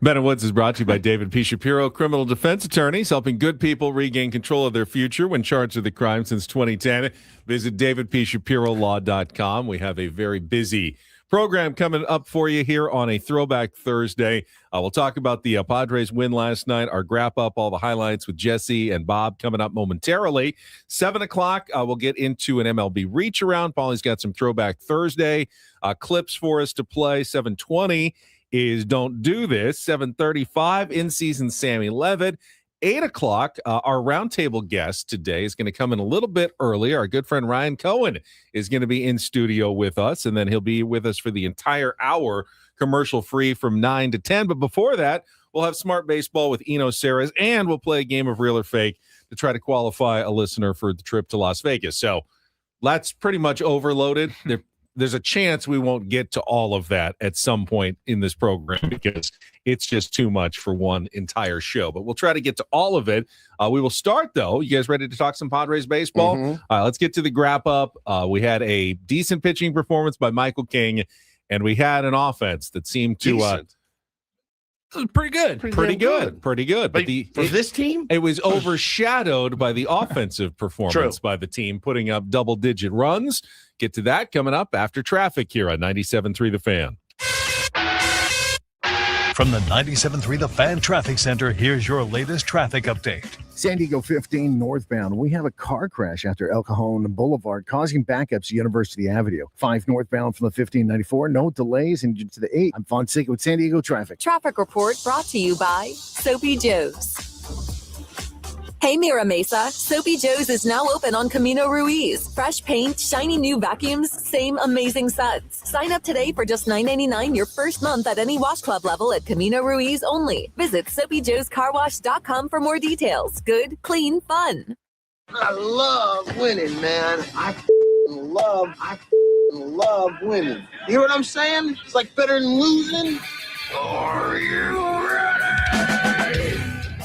[SPEAKER 3] Ben and Woods is brought to you by David P. Shapiro, criminal defense attorneys, helping good people regain control of their future when charged with a crime since 2010. Visit davidpshapirolaw.com. We have a very busy program coming up for you here on a Throwback Thursday. We'll talk about the Padres win last night, our wrap-up, all the highlights with Jesse and Bob coming up momentarily. 7 o'clock, we'll get into an MLB Reacharound. Paulie's got some Throwback Thursday clips for us to play. 7:20 is Don't Do This. 7:35, in-season Sammy Levitt. 8 o'clock, our roundtable guest today is going to come in a little bit early. Our good friend Ryan Cohen is going to be in studio with us, and then he'll be with us for the entire hour, commercial-free from 9 to 10. But before that, we'll have Smart Baseball with Eno Sarris, and we'll play a game of Real or Fake to try to qualify a listener for the trip to Las Vegas. So that's pretty much overloaded. There's a chance we won't get to all of that at some point in this program because it's just too much for one entire show. But we'll try to get to all of it. We will start, though. You guys ready to talk some Padres baseball?
[SPEAKER 1] Mm-hmm.
[SPEAKER 3] All right, let's get to the wrap-up. We had a decent pitching performance by Michael King, and we had an offense that seemed to
[SPEAKER 2] it was pretty good.
[SPEAKER 3] Pretty good. But
[SPEAKER 1] for this team,
[SPEAKER 3] it was overshadowed by the offensive performance by the team, putting up double-digit runs. Get to that coming up after traffic here on 97.3 The Fan.
[SPEAKER 6] From the 97.3 The Fan Traffic Center, here's your latest traffic update.
[SPEAKER 7] San Diego 15 northbound. We have a car crash after El Cajon Boulevard causing backups to University Avenue. 5 northbound from the 1594. No delays into the 8. I'm Fonseca with San Diego Traffic.
[SPEAKER 8] Traffic report brought to you by Soapy Joe's. Hey, Mira Mesa. Soapy Joe's is now open on Camino Ruiz. Fresh paint, shiny new vacuums, same amazing suds. Sign up today for just $9.99 your first month at any wash club level at Camino Ruiz only. Visit SoapyJoesCarWash.com for more details. Good, clean, fun.
[SPEAKER 9] I love winning, man. I love winning. You hear what I'm saying? It's like better than losing. Are you ready?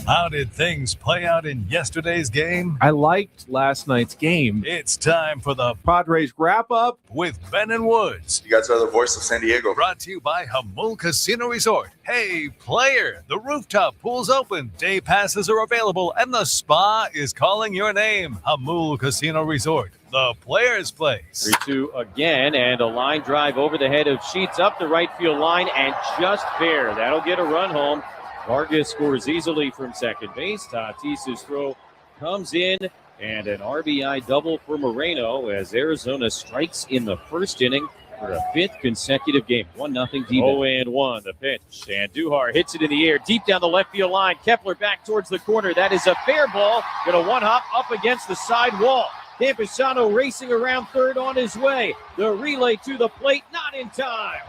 [SPEAKER 6] How did things play out in yesterday's game?
[SPEAKER 3] I liked last night's game.
[SPEAKER 6] It's time for the
[SPEAKER 3] Padres wrap-up
[SPEAKER 6] with Ben and Woods.
[SPEAKER 10] You guys are the voice of San Diego.
[SPEAKER 6] Brought to you by Hamul Casino Resort. Hey, player, the rooftop pool's open. Day passes are available, and the spa is calling your name. Hamul Casino Resort, the player's place.
[SPEAKER 11] 3-2 again, and a line drive over the head of Sheets up the right field line, and just fair. That'll get a run home. Vargas scores easily from second base. Tatis's throw comes in, and an RBI double for Moreno as Arizona strikes in the first inning for a 5th consecutive game. 1-0 D-backs. 0-1 the pitch, and Duhar hits it in the air deep down the left field line. Kepler back towards the corner. That is a fair ball. Going to one-hop up against the side wall. Campusano racing around third on his way. The relay to the plate, not in time.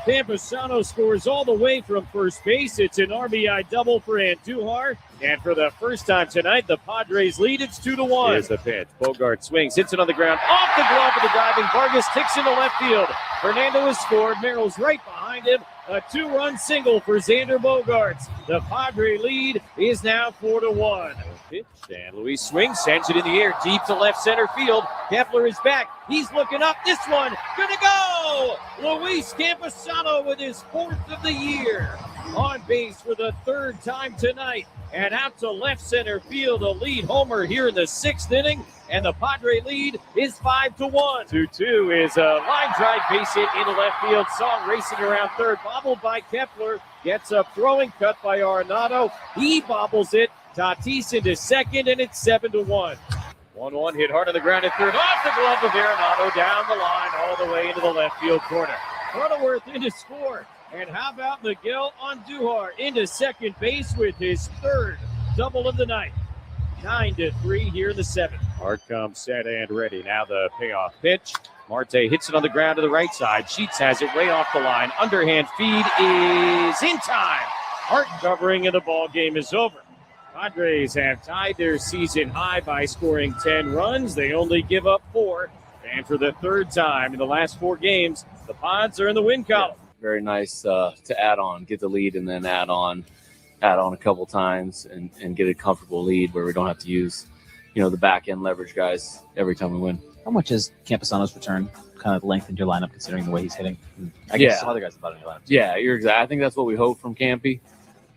[SPEAKER 11] Campusano scores all the way from first base. It's an RBI double for Andujar. And for the first time tonight, the Padres lead. It's 2-1. Here's the pitch. Bogart swings, hits it on the ground. Off the glove of the diving. Vargas ticks into left field. Fernando has scored. Merrill's right behind him. A 2-run single for Xander Bogaerts. The Padre lead is now 4-1. Pitch, and Luis swings, sends it in the air deep to left center field. Kepler is back. He's looking up. This one gonna go. Luis Campusano with his 4th of the year. On base for the 3rd time tonight. And out to left center field, a lead homer here in the 6th inning. And the Padre lead is 5-1. 2-2 is a line drive base hit into left field. Song racing around third, bobbled by Kepler. Gets a throwing cut by Arenado. He bobbles it. Tatis into second, and it's 7-1. 1-1 hit hard on the ground at third. Off the glove of Arenado, down the line, all the way into the left field corner. Cronenworth into score. And how about Miguel Andujar into second base with his 3rd double of the night. 9-3 here in the 7th. Hard comes, set, and ready. Now the payoff pitch. Marte hits it on the ground to the right side. Sheets has it way off the line. Underhand feed is in time. Hart covering, and the ball game is over. Padres have tied their season high by scoring 10 runs. They only give up 4. And for the third time in the last 4 games, the Pods are in the win column.
[SPEAKER 10] Very nice to add on, get the lead, and then add on a couple times and get a comfortable lead where we don't have to use, the back end leverage guys every time we win.
[SPEAKER 12] How much has Campusano's return kind of lengthened your lineup, considering the way he's hitting? I guess some other guys have in your lineup.
[SPEAKER 10] Yeah, you're exactly. I think that's what we hope from Campy.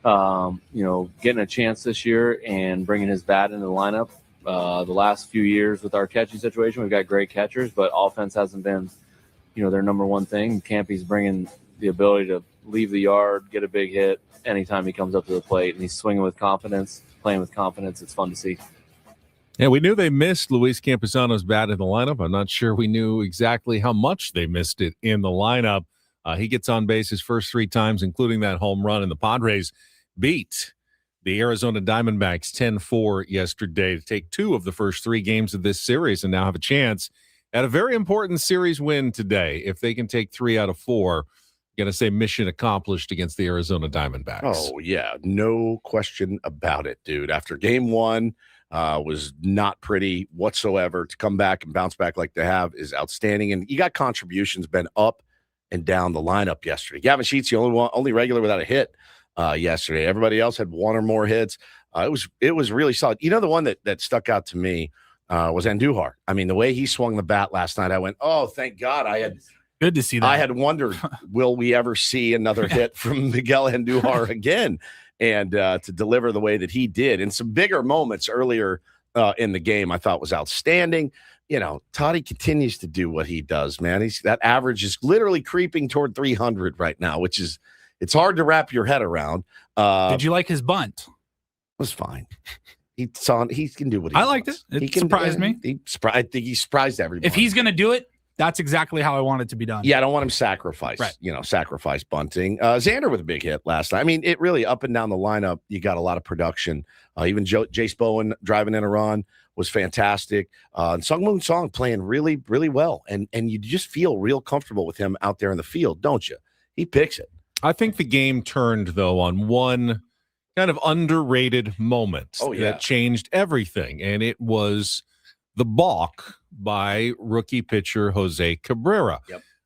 [SPEAKER 10] Getting a chance this year and bringing his bat into the lineup. The last few years with our catching situation, we've got great catchers, but offense hasn't been, their number one thing. Campy's bringing the ability to leave the yard, get a big hit anytime he comes up to the plate, and he's swinging with confidence, playing with confidence. It's fun to see.
[SPEAKER 3] Yeah, we knew they missed Luis Campusano's bat in the lineup. I'm not sure we knew exactly how much they missed it in the lineup. He gets on base his first 3 times, including that home run, and the Padres beat the Arizona Diamondbacks 10-4 yesterday to take 2 of the first 3 games of this series and now have a chance at a very important series win today. If they can take 3 out of 4, going to say mission accomplished against the Arizona Diamondbacks.
[SPEAKER 1] Oh, yeah. No question about it, dude. After game 1, was not pretty whatsoever. To come back and bounce back like they have is outstanding. And you got contributions been up and down the lineup yesterday. Gavin Sheets, the only regular without a hit yesterday. Everybody else had 1 or more hits. It was really solid. The one that stuck out to me was Andujar. I mean, the way he swung the bat last night, I went, oh, thank God.
[SPEAKER 2] Good to see that.
[SPEAKER 1] I had wondered, will we ever see another hit from Miguel Andujar again? And to deliver the way that he did in some bigger moments earlier in the game, I thought was outstanding. Toddy continues to do what he does, man. That average is literally creeping toward 300 right now, which is it's hard to wrap your head around.
[SPEAKER 2] Did you like his bunt?
[SPEAKER 1] It was fine. He can do what he wants.
[SPEAKER 2] Liked it. It surprised me.
[SPEAKER 1] I think he surprised everybody.
[SPEAKER 2] If he's going to do it, that's exactly how I want it to be done.
[SPEAKER 1] Yeah, I don't want him sacrifice, sacrifice bunting. Xander with a big hit last night. I mean, it really up and down the lineup, you got a lot of production. Even Jace Bowen driving in a run was fantastic. And Sungmoon Song playing really, really well. And you just feel real comfortable with him out there in the field, don't you? He picks it.
[SPEAKER 3] I think the game turned, though, on one kind of underrated moment that changed everything, and it was the balk by rookie pitcher Jose Cabrera,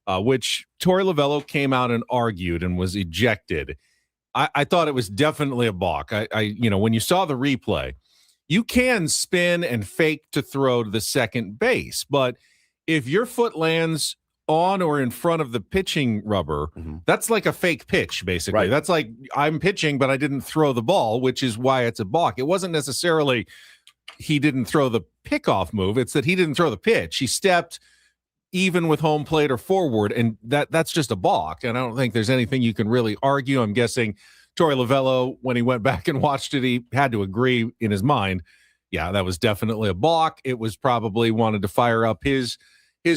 [SPEAKER 3] which Torey Lovello came out and argued and was ejected. I thought it was definitely a balk. When you saw the replay, you can spin and fake to throw to the second base, but if your foot lands on or in front of the pitching rubber, that's like a fake pitch, basically.
[SPEAKER 1] Right.
[SPEAKER 3] That's like I'm pitching, but I didn't throw the ball, which is why it's a balk. It wasn't necessarily he didn't throw the pickoff move. It's that he didn't throw the pitch. He stepped even with home plate or forward, and that's just a balk. And I don't think there's anything you can really argue. I'm guessing Torey Lovello, when he went back and watched it, he had to agree in his mind, yeah, that was definitely a balk. It was probably wanted to fire up his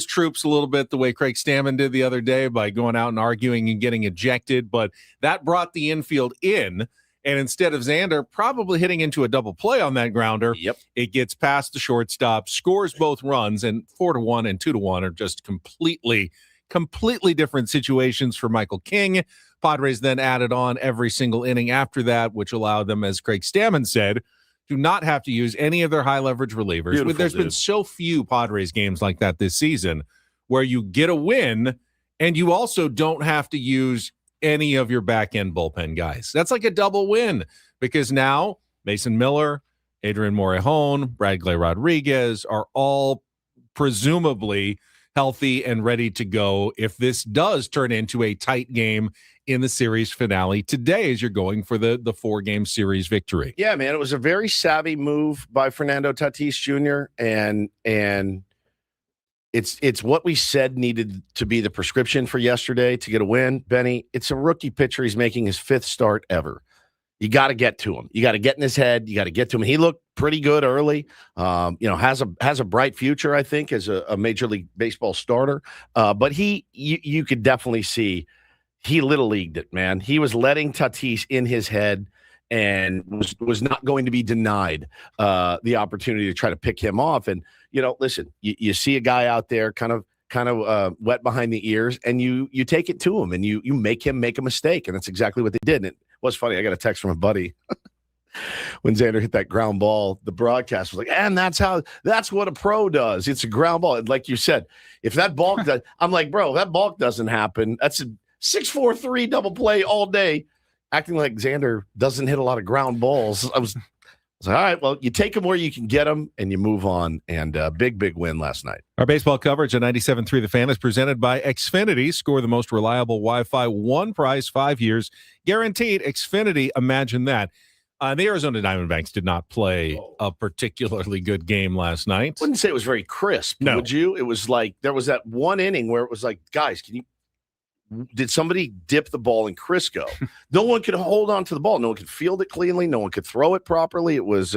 [SPEAKER 3] troops a little bit the way Craig Stammen did the other day by going out and arguing and getting ejected. But that brought the infield in. And instead of Xander probably hitting into a double play on that grounder, it gets past the shortstop, scores both runs, and 4-1 and 2-1 are just completely different situations for Michael King. Padres then added on every single inning after that, which allowed them, as Craig Stammen said, to not have to use any of their high leverage relievers.
[SPEAKER 1] Beautiful,
[SPEAKER 3] There's been so few Padres games like that this season where you get a win and you also don't have to use any of your back end bullpen guys. That's like a double win because now Mason Miller, Adrian Morejon, Bradley Rodriguez are all presumably healthy and ready to go if this does turn into a tight game in the series finale today as you're going for the 4-game series victory.
[SPEAKER 1] Yeah, man, it was a very savvy move by Fernando Tatis Jr. and it's what we said needed to be the prescription for yesterday to get a win. Benny, it's a rookie pitcher. He's making his 5th start ever. You got to get to him. You got to get in his head. You got to get to him. He looked pretty good early. Has a bright future, I think, as a Major League Baseball starter. But you could definitely see he little leagued it, man. He was letting Tatis in his head, and was not going to be denied the opportunity to try to pick him off. And, listen, you see a guy out there kind of wet behind the ears, and you take it to him, and you make him make a mistake. And that's exactly what they did. And it was funny. I got a text from a buddy when Xander hit that ground ball. The broadcast was like, and that's what a pro does. It's a ground ball. And like you said, if that balk does, I'm like, bro, that balk doesn't happen. That's a 6-4-3 double play all day. Acting like Xander doesn't hit a lot of ground balls. I was like, all right, well, you take them where you can get them, and you move on. And big win last night.
[SPEAKER 3] Our baseball coverage on 97.3 The Fan is presented by Xfinity. Score the most reliable Wi-Fi, one price, 5 years, guaranteed. Xfinity, imagine that. The Arizona Diamondbacks did not play a particularly good game last night.
[SPEAKER 1] I wouldn't say it was very crisp,
[SPEAKER 3] no.
[SPEAKER 1] Would you? It was like there was that one inning where it was like, guys, did somebody dip the ball in Crisco? No one could hold on to the ball. No one could field it cleanly. No one could throw it properly. It was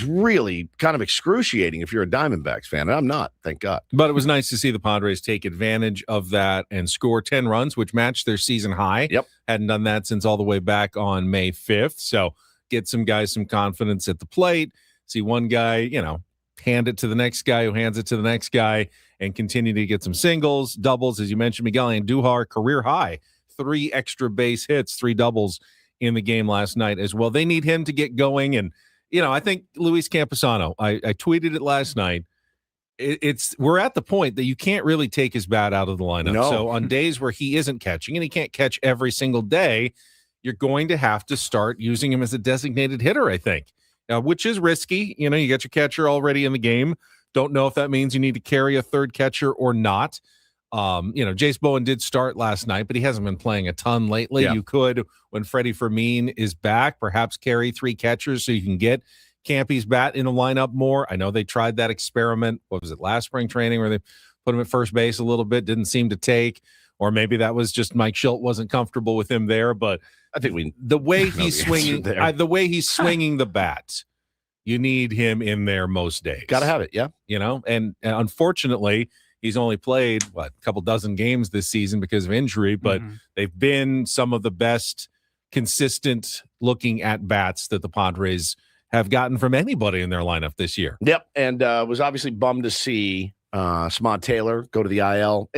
[SPEAKER 1] really kind of excruciating if you're a Diamondbacks fan. And I'm not, thank God.
[SPEAKER 3] But it was nice to see the Padres take advantage of that and score 10 runs, which matched their season high.
[SPEAKER 1] Yep.
[SPEAKER 3] Hadn't done that since all the way back on May 5th. So get some guys some confidence at the plate. See one guy, hand it to the next guy who hands it to the next guy, and continue to get some singles, doubles. As you mentioned, Miguel Andujar, career high, 3 extra base hits, 3 doubles in the game last night as well. They need him to get going. And, I think Luis Camposano, I tweeted it last night. We're at the point that you can't really take his bat out of the lineup.
[SPEAKER 1] No.
[SPEAKER 3] So on days where he isn't catching, and he can't catch every single day, you're going to have to start using him as a designated hitter, I think, which is risky. You got your catcher already in the game. Don't know if that means you need to carry a third catcher or not. Jace Bowen did start last night, but he hasn't been playing a ton lately.
[SPEAKER 1] Yeah.
[SPEAKER 3] You could, when Freddie Fermin is back, perhaps carry 3 catchers so you can get Campy's bat in the lineup more. I know they tried that experiment. What was it, last spring training, where they put him at first base a little bit, didn't seem to take, or maybe that was just Mike Schilt wasn't comfortable with him there. But
[SPEAKER 1] I think
[SPEAKER 3] the way he's swinging the bat, you need him in there most days.
[SPEAKER 1] Got to have it, yeah.
[SPEAKER 3] And unfortunately, he's only played, a couple dozen games this season because of injury, but they've been some of the best consistent looking at bats that the Padres have gotten from anybody in their lineup this year.
[SPEAKER 1] Yep, and was obviously bummed to see Samad Taylor go to the IL.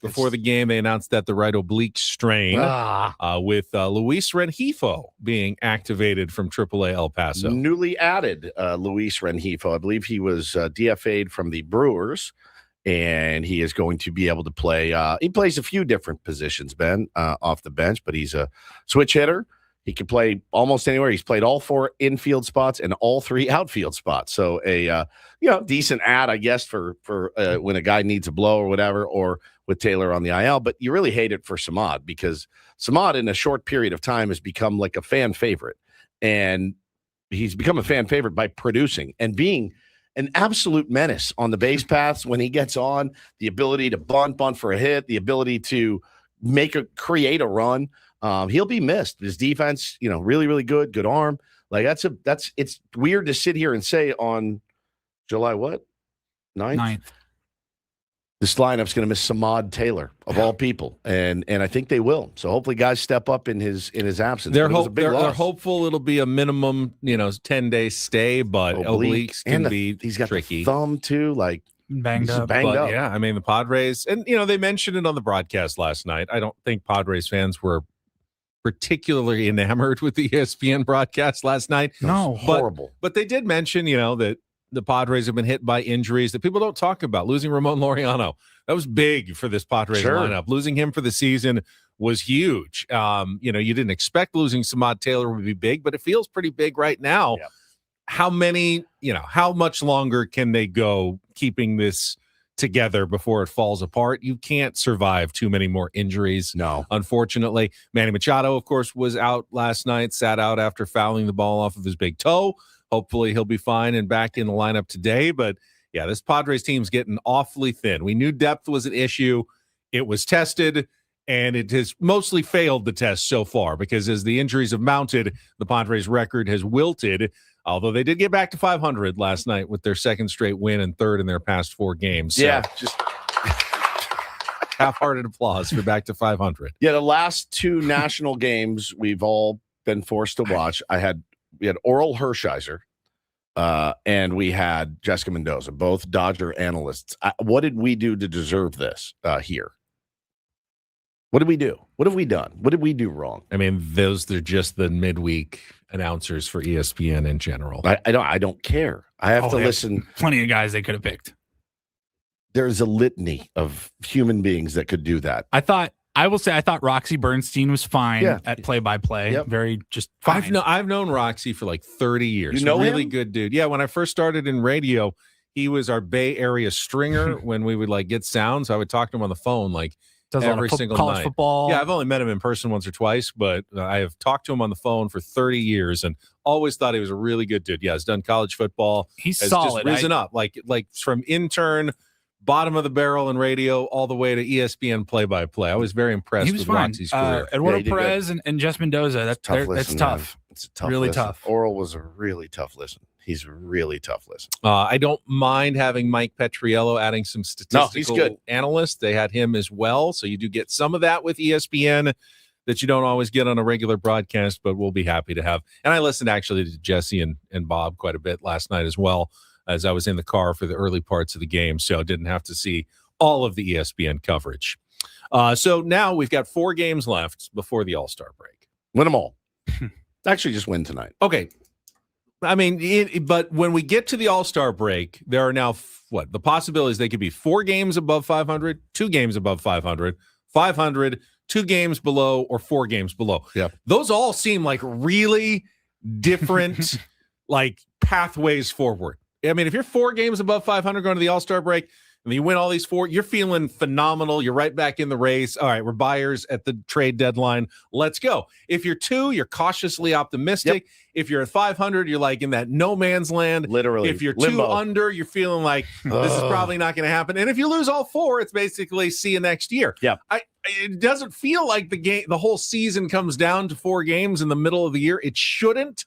[SPEAKER 3] Before the game, they announced that the right oblique strain with Luis Rengifo being activated from AAA El Paso.
[SPEAKER 1] Newly added Luis Rengifo. I believe he was DFA'd from the Brewers, and he is going to be able to play. He plays a few different positions, Ben, off the bench, but he's a switch hitter. He can play almost anywhere. He's played all 4 infield spots and all 3 outfield spots. So a decent ad, I guess, for when a guy needs a blow or whatever, or with Taylor on the IL. But you really hate it for Samad, because Samad in a short period of time has become like a fan favorite, and he's become a fan favorite by producing and being an absolute menace on the base paths when he gets on. The ability to bunt for a hit, the ability to create a run. He'll be missed. His defense, really, really good arm. Like it's weird to sit here and say on July 9th? This lineup's going to miss Samad Taylor of all people, and I think they will. So hopefully, guys step up in his absence.
[SPEAKER 3] They're hopeful it'll be a minimum, 10-day stay, but obliques can be
[SPEAKER 1] he's got
[SPEAKER 3] tricky.
[SPEAKER 1] The thumb too, like
[SPEAKER 2] banged up.
[SPEAKER 3] Yeah, I mean the Padres, and they mentioned it on the broadcast last night. I don't think Padres fans were particularly enamored with the ESPN broadcast last night.
[SPEAKER 2] No,
[SPEAKER 1] horrible.
[SPEAKER 3] But they did mention, that the Padres have been hit by injuries that people don't talk about. Losing Ramon Laureano, that was big for this Padres lineup. Losing him for the season was huge. You didn't expect losing Samad Taylor would be big, but it feels pretty big right now.
[SPEAKER 1] Yep.
[SPEAKER 3] How much longer can they go keeping this together before it falls apart? You can't survive too many more injuries.
[SPEAKER 1] No,
[SPEAKER 3] unfortunately. Manny Machado, of course, was out last night, sat out after fouling the ball off of his big toe. Hopefully he'll be fine and back in the lineup today. But yeah, this Padres team's getting awfully thin. We knew depth was an issue. It was tested, and it has mostly failed the test so far, because as the injuries have mounted, the Padres record has wilted. Although they did get back to 500 last night with their second straight win and third in their past 4 games. So,
[SPEAKER 1] just
[SPEAKER 3] half-hearted applause for back to 500.
[SPEAKER 1] Yeah, the last 2 national games, we've all been forced to watch. We had Oral Hershiser, and we had Jessica Mendoza, both Dodger analysts. What did we do to deserve this here? What did we do? What have we done? What did we do wrong?
[SPEAKER 3] I mean, they're just the midweek announcers for ESPN in general.
[SPEAKER 1] I don't care. I have to listen.
[SPEAKER 2] Plenty of guys they could have picked.
[SPEAKER 1] There's a litany of human beings that could do that.
[SPEAKER 2] I thought Roxy Bernstein was fine at play-by-play.
[SPEAKER 1] Yep.
[SPEAKER 2] Very just fine.
[SPEAKER 3] I've known Roxy for like 30 years.
[SPEAKER 1] You know
[SPEAKER 3] really
[SPEAKER 1] him?
[SPEAKER 3] good dude. Yeah, when I first started in radio, he was our Bay Area stringer when we would like get sounds. I would talk to him on the phone like
[SPEAKER 2] Does
[SPEAKER 3] every single
[SPEAKER 2] college
[SPEAKER 3] night.
[SPEAKER 2] football.
[SPEAKER 3] Yeah, I've only met him in person once or twice, but I have talked to him on the phone for 30 years and always thought he was a really good dude. Yeah, he's done college football.
[SPEAKER 2] He's
[SPEAKER 3] has
[SPEAKER 2] solid.
[SPEAKER 3] Just risen up like from intern, bottom of the barrel in radio, all the way to ESPN play-by-play. I was very impressed with
[SPEAKER 2] fine.
[SPEAKER 3] Roxy's career.
[SPEAKER 2] Eduardo Perez and Jess Mendoza. That's tough. That's tough.
[SPEAKER 1] It's a tough
[SPEAKER 2] Really
[SPEAKER 1] listen.
[SPEAKER 2] tough.
[SPEAKER 1] Oral was a really tough listen. He's a really tough listen.
[SPEAKER 3] I don't mind having Mike Petriello adding some statistical
[SPEAKER 1] he's good.
[SPEAKER 3] analysts. They had him as well. So you do get some of that with ESPN that you don't always get on a regular broadcast, but we'll be happy to have. And I listened actually to Jesse and Bob quite a bit last night as well, as I was in the car for the early parts of the game. So I didn't have to see all of the ESPN coverage. So now we've got 4 games left before the All-Star break.
[SPEAKER 1] Win them all. Actually, just win tonight.
[SPEAKER 3] Okay. I mean, but when we get to the All-Star break, there are now the possibilities they could be 4 games above 500, 2 games above 500, 500, 2 games below, or 4 games below.
[SPEAKER 1] Yeah.
[SPEAKER 3] Those all seem like really different like pathways forward. I mean, if you're 4 games above 500 going to the All-Star break, and you win all these 4, you're feeling phenomenal. You're right back in the race. All right, we're buyers at the trade deadline. Let's go. If you're 2, you're cautiously optimistic. Yep. If you're at 500, you're like in that no man's land.
[SPEAKER 1] Literally.
[SPEAKER 3] If you're
[SPEAKER 1] limbo.
[SPEAKER 3] 2 under, you're feeling like this is probably not going to happen. And if you lose all 4, it's basically see you next year.
[SPEAKER 1] Yeah.
[SPEAKER 3] It doesn't feel like the whole season comes down to 4 games in the middle of the year. It shouldn't.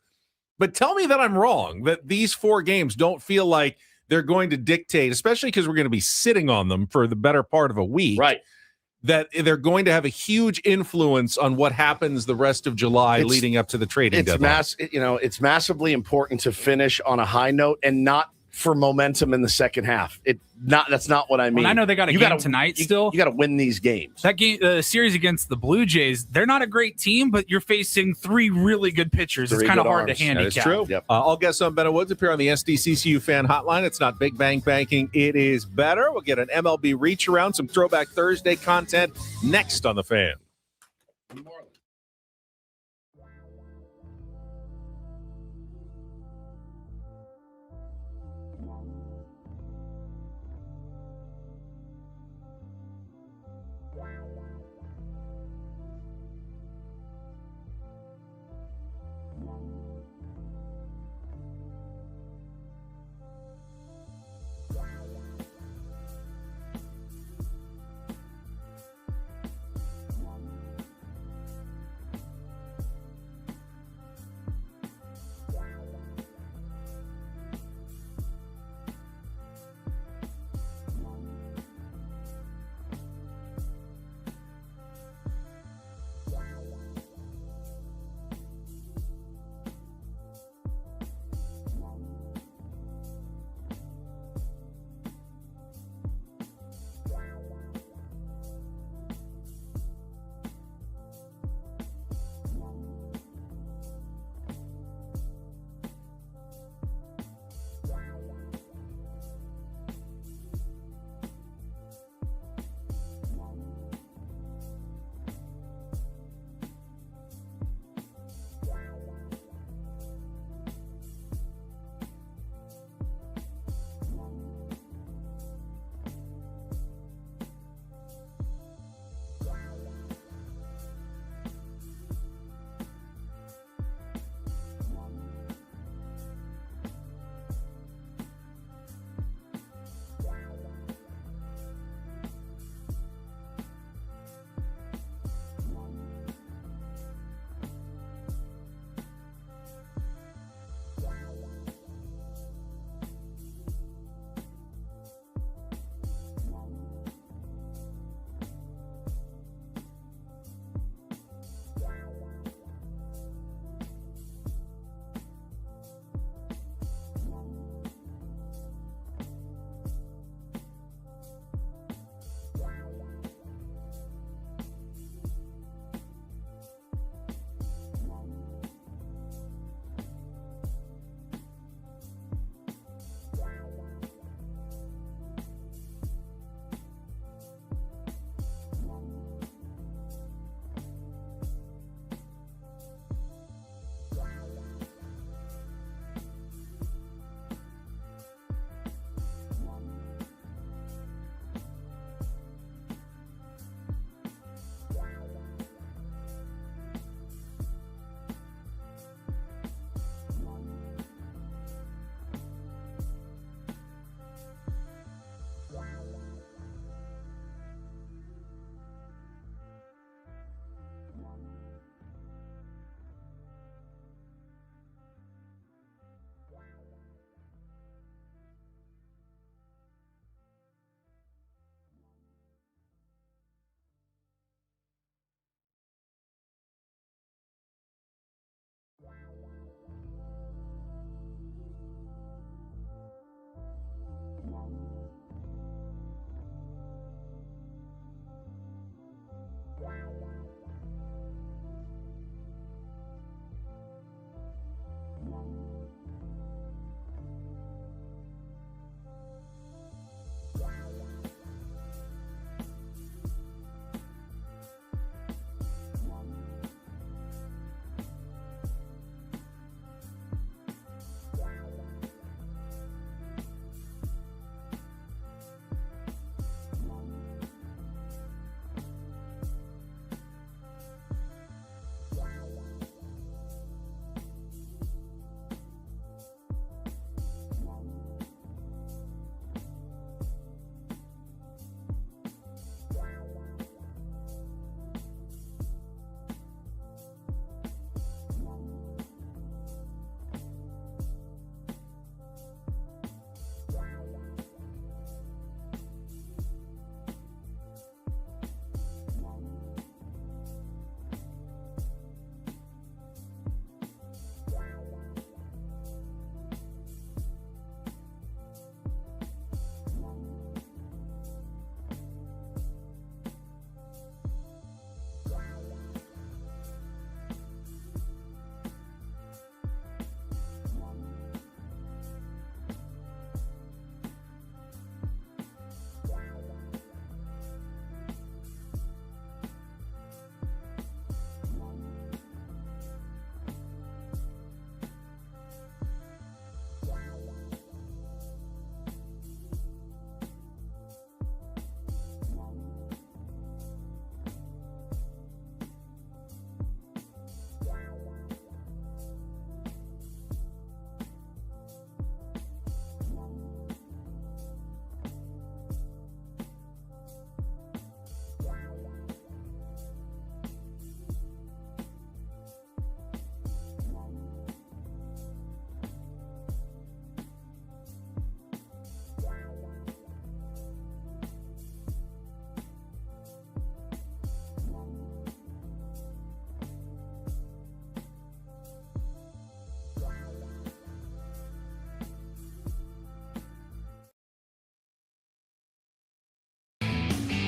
[SPEAKER 3] But tell me that I'm wrong, that these 4 games don't feel like they're going to dictate, especially because we're going to be sitting on them for the better part of a week.
[SPEAKER 1] Right.
[SPEAKER 3] That they're going to have a huge influence on what happens the rest of July leading up to the trading deadline.
[SPEAKER 1] It's massively important to finish on a high note and not for momentum in the second half. That's not what I mean.
[SPEAKER 2] Well, I know they got a game tonight still.
[SPEAKER 1] You got to win these games.
[SPEAKER 2] That game, the series against the Blue Jays, they're not a great team, but you're facing 3 really good pitchers. It's kind of hard to handicap.
[SPEAKER 3] That is true.
[SPEAKER 1] Yep.
[SPEAKER 3] All guests on Benno Woods appear on the SDCCU fan hotline. It's not Big Bang Banking. It is better. We'll get an MLB reach around, some Throwback Thursday content next on the Fan.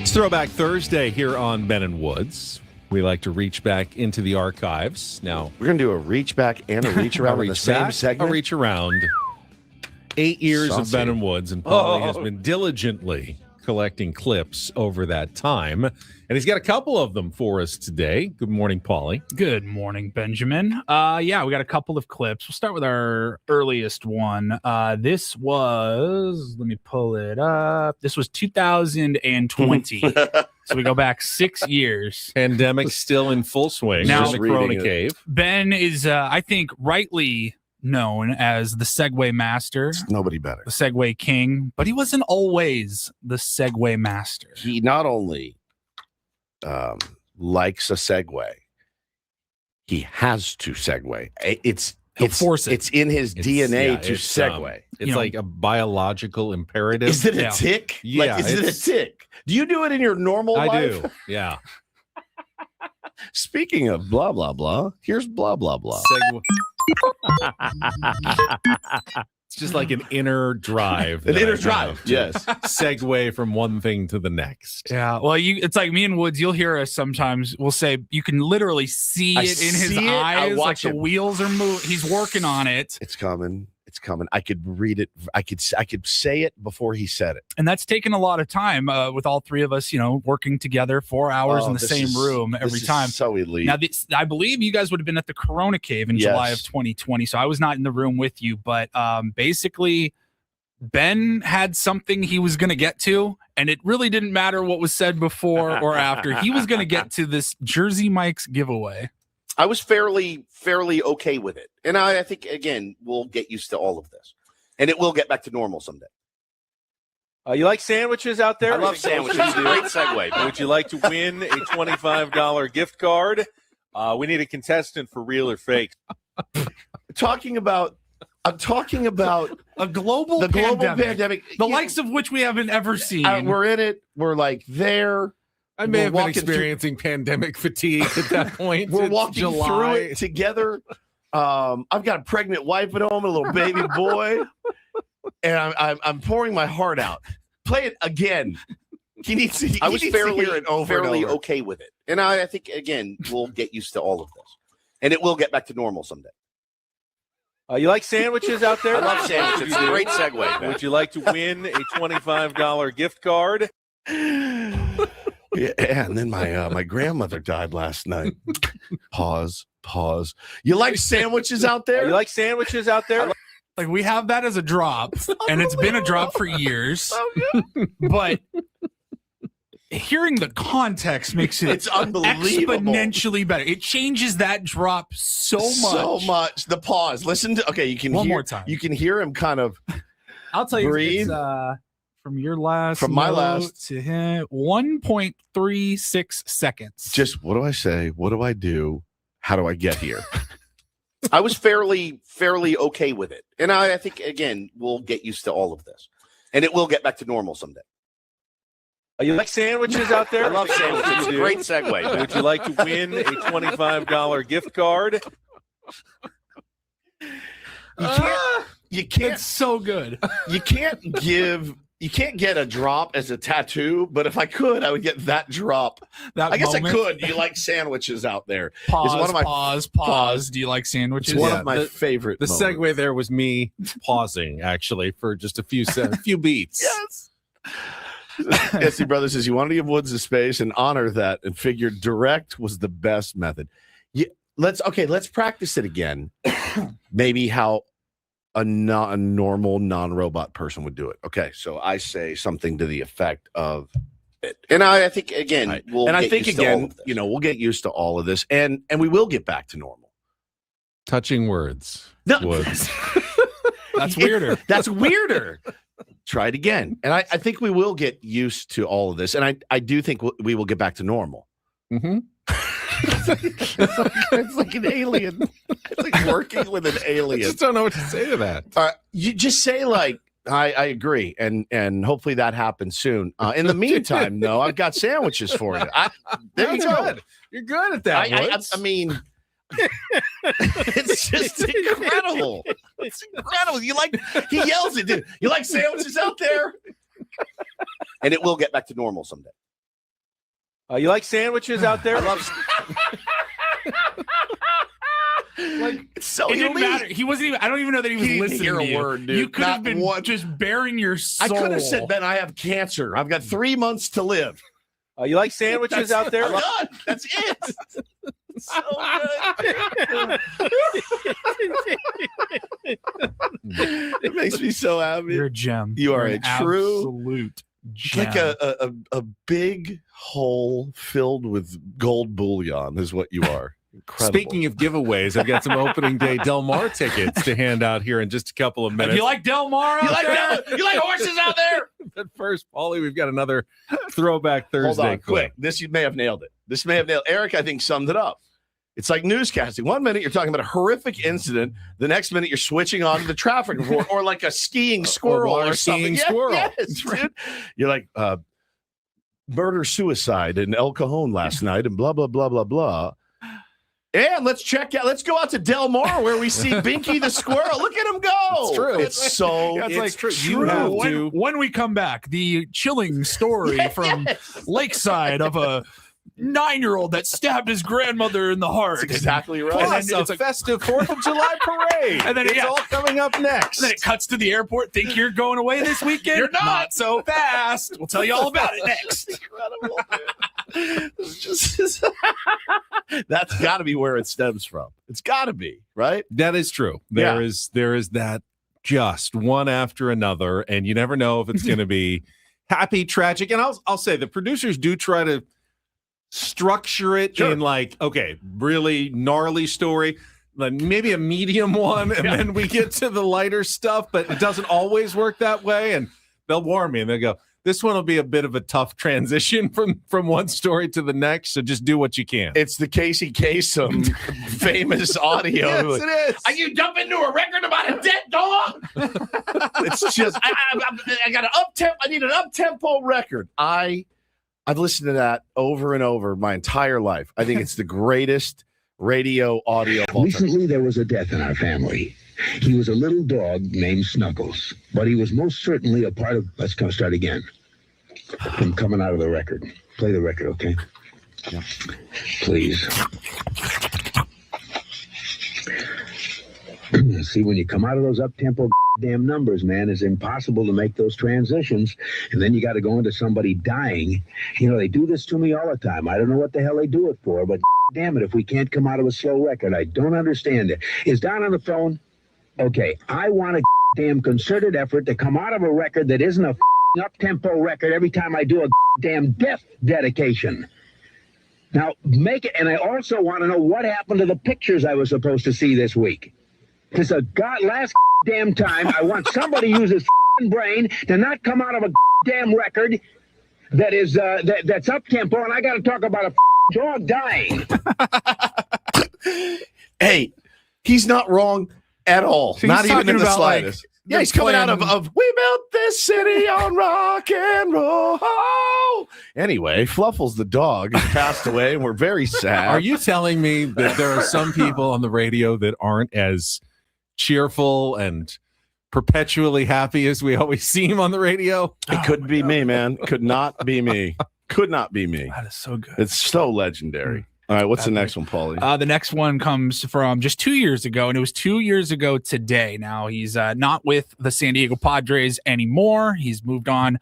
[SPEAKER 3] It's Throwback Thursday here on Ben and Woods. We like to reach back into the archives. Now,
[SPEAKER 1] we're going to do a reach back and a reach around in the same segment.
[SPEAKER 3] A reach around. 8 years of Ben and Woods, and Paulie has been diligently collecting clips over that time. And he's got a couple of them for us today. Good morning, Paulie.
[SPEAKER 2] Good morning, Benjamin. Yeah, we got a couple of clips. We'll start with our earliest one. This was, let me pull it up. This was 2020. So we go back 6 years.
[SPEAKER 3] Pandemic still in full swing.
[SPEAKER 2] Now,
[SPEAKER 3] in the Corona Cave.
[SPEAKER 2] Ben is, I think, rightly known as the Segway Master.
[SPEAKER 1] It's nobody better.
[SPEAKER 2] The Segway King. But he wasn't always the Segway Master.
[SPEAKER 1] He not only likes a Segway, he has to Segway. It's in his DNA to Segway.
[SPEAKER 3] It's like a biological imperative.
[SPEAKER 1] Is it a tick?
[SPEAKER 3] Yeah.
[SPEAKER 1] Like, is it a tick? Do you do it in your normal life?
[SPEAKER 3] I do. Yeah.
[SPEAKER 1] Speaking of blah, blah, blah, here's blah, blah, blah.
[SPEAKER 3] It's just like an inner drive.
[SPEAKER 1] An inner drive, yes.
[SPEAKER 3] Segue from one thing to the next.
[SPEAKER 2] Yeah, well, it's like me and Woods. You'll hear us sometimes. We'll say you can literally see it in his eyes. Like the wheels are moving. He's working on it.
[SPEAKER 1] It's coming. It's coming. I could read it. I could say it before he said it.
[SPEAKER 2] And that's taken a lot of time with all three of us, working together 4 hours in the same room every time.
[SPEAKER 1] So elite.
[SPEAKER 2] Now, I believe you guys would have been at the Corona Cave in July of 2020. So I was not in the room with you, but basically Ben had something he was going to get to, and it really didn't matter what was said before or after. He was going to get to this Jersey Mike's giveaway.
[SPEAKER 1] I was fairly okay with it. And I think, again, we'll get used to all of this. And it will get back to normal someday.
[SPEAKER 3] You like sandwiches out there?
[SPEAKER 1] I love sandwiches. Great segue. Man.
[SPEAKER 3] Would you like to win a $25 gift card? We need a contestant for real or fake.
[SPEAKER 1] I'm talking about
[SPEAKER 2] a global pandemic, the likes of which we haven't ever seen.
[SPEAKER 1] We're in it. We're like there.
[SPEAKER 3] I may have been experiencing pandemic fatigue at that point.
[SPEAKER 1] We're walking through it together. I've got a pregnant wife at home, and a little baby boy, and I'm pouring my heart out. Play it again. I was fairly okay with it, and I think, again, we'll get used to all of this, and it will get back to normal someday.
[SPEAKER 3] You like sandwiches out there?
[SPEAKER 1] I love sandwiches. It's a great segue. Man.
[SPEAKER 3] Would you like to win a $25 gift card?
[SPEAKER 1] Yeah, and then my grandmother died last night. Pause. You like sandwiches out there?
[SPEAKER 3] You like sandwiches out there?
[SPEAKER 2] Like, we have that as a drop, and it's been a drop for years. But hearing the context makes
[SPEAKER 1] it's unbelievable,
[SPEAKER 2] exponentially better. It changes that drop so much.
[SPEAKER 1] The pause. Listen to you can
[SPEAKER 2] one
[SPEAKER 1] hear,
[SPEAKER 2] more time.
[SPEAKER 1] You can hear him kind of.
[SPEAKER 2] I'll tell you.
[SPEAKER 1] Breathe.
[SPEAKER 2] It's, from your last,
[SPEAKER 1] from my last
[SPEAKER 2] to him, 1.36 seconds.
[SPEAKER 1] Just what do I say? What do I do? How do I get here? I was fairly okay with it, and I think, again, we'll get used to all of this, and it will get back to normal someday.
[SPEAKER 3] You like sandwiches out there?
[SPEAKER 1] I love sandwiches. It's a great segue. Man.
[SPEAKER 3] Would you like to win a $25 gift card?
[SPEAKER 1] You can't.
[SPEAKER 2] It's so good.
[SPEAKER 1] You can't get a drop as a tattoo, but if I could, I would get that drop. I guess I could. Do you like sandwiches out there?
[SPEAKER 2] Pause. Do you like sandwiches?
[SPEAKER 1] It's one of my favorite.
[SPEAKER 3] The segue there was me pausing, actually, for just a few beats.
[SPEAKER 1] Yes. SC Brother says you wanted to give Woods a space and honor that, and figured direct was the best method. Let's practice it again. Maybe how a normal non-robot person would do it. Okay, so I say something to the effect of it, and I think, again, we'll get used to all of this, and we will get back to normal.
[SPEAKER 3] Touching words.
[SPEAKER 1] No.
[SPEAKER 3] Woods.
[SPEAKER 2] That's weirder.
[SPEAKER 1] That's weirder. Try it again, and I think we will get used to all of this, and I do think we will get back to normal.
[SPEAKER 3] Mm-hmm.
[SPEAKER 1] It's like an alien. It's like working with an alien.
[SPEAKER 3] I just don't know what to say to that.
[SPEAKER 1] You just say, like, I agree, and hopefully that happens soon. In the meantime, though, I've got sandwiches for you. There you go.
[SPEAKER 3] You're good at that.
[SPEAKER 1] I mean, it's just incredible. It's incredible. He yells it, dude. You like sandwiches out there? And it will get back to normal someday.
[SPEAKER 3] You like sandwiches out there?
[SPEAKER 1] I love. Like, so
[SPEAKER 2] it didn't matter. He wasn't even. I don't even know that he was listening
[SPEAKER 1] hear
[SPEAKER 2] to
[SPEAKER 1] a
[SPEAKER 2] you.
[SPEAKER 1] word, dude.
[SPEAKER 2] You could have been just bearing your soul.
[SPEAKER 1] I could have said, Ben, I have cancer. I've got 3 months to live.
[SPEAKER 3] You like sandwiches out there?
[SPEAKER 1] Done. That's it. So good. It makes me so happy.
[SPEAKER 2] You're a gem.
[SPEAKER 1] You are
[SPEAKER 2] You're
[SPEAKER 1] a true
[SPEAKER 2] absolute gem.
[SPEAKER 1] Like a big hole filled with gold bullion is what you are. Incredible.
[SPEAKER 3] Speaking of giveaways, I've got some opening day Del Mar tickets to hand out here in just a couple of minutes.
[SPEAKER 2] You like Del Mar?
[SPEAKER 1] You like horses out there?
[SPEAKER 3] But first, Paulie, we've got another Throwback Thursday.
[SPEAKER 1] Hold on, quick. This, you may have nailed it. This may have nailed it. Eric, I think, summed it up. It's like newscasting. 1 minute you're talking about a horrific incident. The next minute you're switching on to the traffic report, or like a skiing squirrel or something.
[SPEAKER 3] Squirrel.
[SPEAKER 1] Yes, dude. You're like murder-suicide in El Cajon last night and blah, blah, blah, blah, blah. And let's go out to Del Mar where we see Binky the squirrel. Look at him go.
[SPEAKER 3] It's true.
[SPEAKER 1] It's so
[SPEAKER 3] it's true.
[SPEAKER 1] true.
[SPEAKER 3] You have to.
[SPEAKER 2] When we come back, the chilling story from Lakeside of a 9-year-old that stabbed his grandmother in the heart.
[SPEAKER 1] That's exactly right.
[SPEAKER 3] Plus, it's a festive 4th of July parade.
[SPEAKER 2] And then
[SPEAKER 3] it's all coming up next.
[SPEAKER 2] And then it cuts to the airport. Think you're going away this weekend? You're not so fast. We'll tell you all about it next.
[SPEAKER 1] Incredible, dude. It's just that's got to be where it stems from. It's got to be, right?
[SPEAKER 3] That is true. There is that just one after another, and you never know if it's going to be happy, tragic. And I'll say the producers do try to structure it in like, okay, really gnarly story, like maybe a medium one, and then we get to the lighter stuff, but it doesn't always work that way. And they'll warn me and they'll go, this one will be a bit of a tough transition from one story to the next, so just do what you can.
[SPEAKER 1] It's the Casey Kasem famous audio.
[SPEAKER 3] Yes, it is.
[SPEAKER 1] Are you jumping into a record about a dead dog? It's just I got an up-tempo. I need an up-tempo record. I've listened to that over and over my entire life. I think it's the greatest radio audio.
[SPEAKER 13] Recently, there was a death in our family. He was a little dog named Snuggles, but he was most certainly a part of... Let's start again. From coming out of the record. Play the record, okay? Yeah. Please. See, when you come out of those up-tempo damn numbers, man, it's impossible to make those transitions. And then you got to go into somebody dying. You know, they do this to me all the time. I don't know what the hell they do it for, but damn it, if we can't come out of a slow record, I don't understand it. Is Don on the phone? Okay, I want a damn concerted effort to come out of a record that isn't a up-tempo record every time I do a damn death dedication. Now, make it, and I also want to know what happened to the pictures I was supposed to see this week. Because last damn time, I want somebody to use his brain to not come out of a damn record that is that's up-tempo, and I got to talk about a dog dying.
[SPEAKER 1] Hey, he's not wrong at all.
[SPEAKER 2] So
[SPEAKER 1] not even in the slightest.
[SPEAKER 2] Like,
[SPEAKER 1] he's coming out of we built this city on rock and roll. Anyway, Fluffles the dog has passed away, and we're very sad.
[SPEAKER 3] Are you telling me that there are some people on the radio that aren't as cheerful and perpetually happy as we always seem on the radio?
[SPEAKER 1] It could be me, man. Could not be me. Could not be me.
[SPEAKER 2] That is so good.
[SPEAKER 1] It's so legendary. All right, what's the next one, Paulie?
[SPEAKER 2] The next one comes from just 2 years ago, and it was 2 years ago today. Now, he's not with the San Diego Padres anymore. He's moved on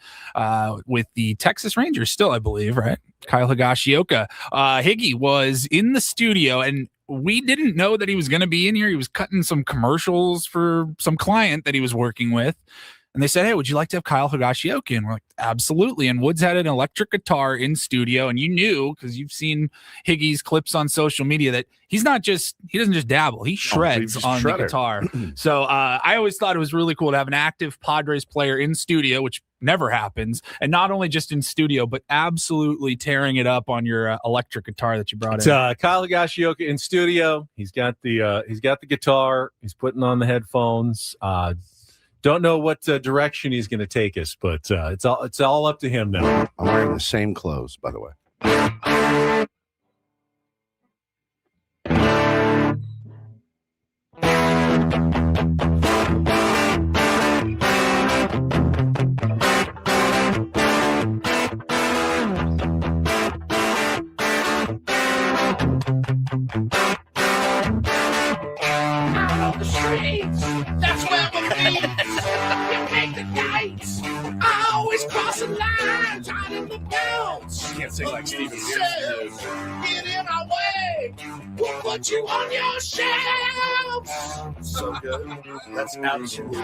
[SPEAKER 2] with the Texas Rangers still, I believe, right? Kyle Higashioka. Higgy was in the studio, and we didn't know that he was going to be in here. He was cutting some commercials for some client that he was working with. And they said, hey, would you like to have Kyle Higashioka? And we're like, absolutely. And Woods had an electric guitar in studio. And you knew, because you've seen Higgy's clips on social media, that he doesn't just dabble. He shreds on the guitar. So I always thought it was really cool to have an active Padres player in studio, which never happens. And not only just in studio, but absolutely tearing it up on your electric guitar that you brought in.
[SPEAKER 3] Kyle Higashioka in studio. He's got the guitar. He's putting on the headphones. Don't know what direction he's going to take us, but it's all up to him now.
[SPEAKER 1] I'm wearing the same clothes, by the way.
[SPEAKER 9] Out on the streets, that's where we meet. You make the dates. I always cross the line, trying to look bounce.
[SPEAKER 1] Can't sing like Steven
[SPEAKER 9] Pierce. Get in our way. We'll put you on your shelves.
[SPEAKER 1] So good. That's absolutely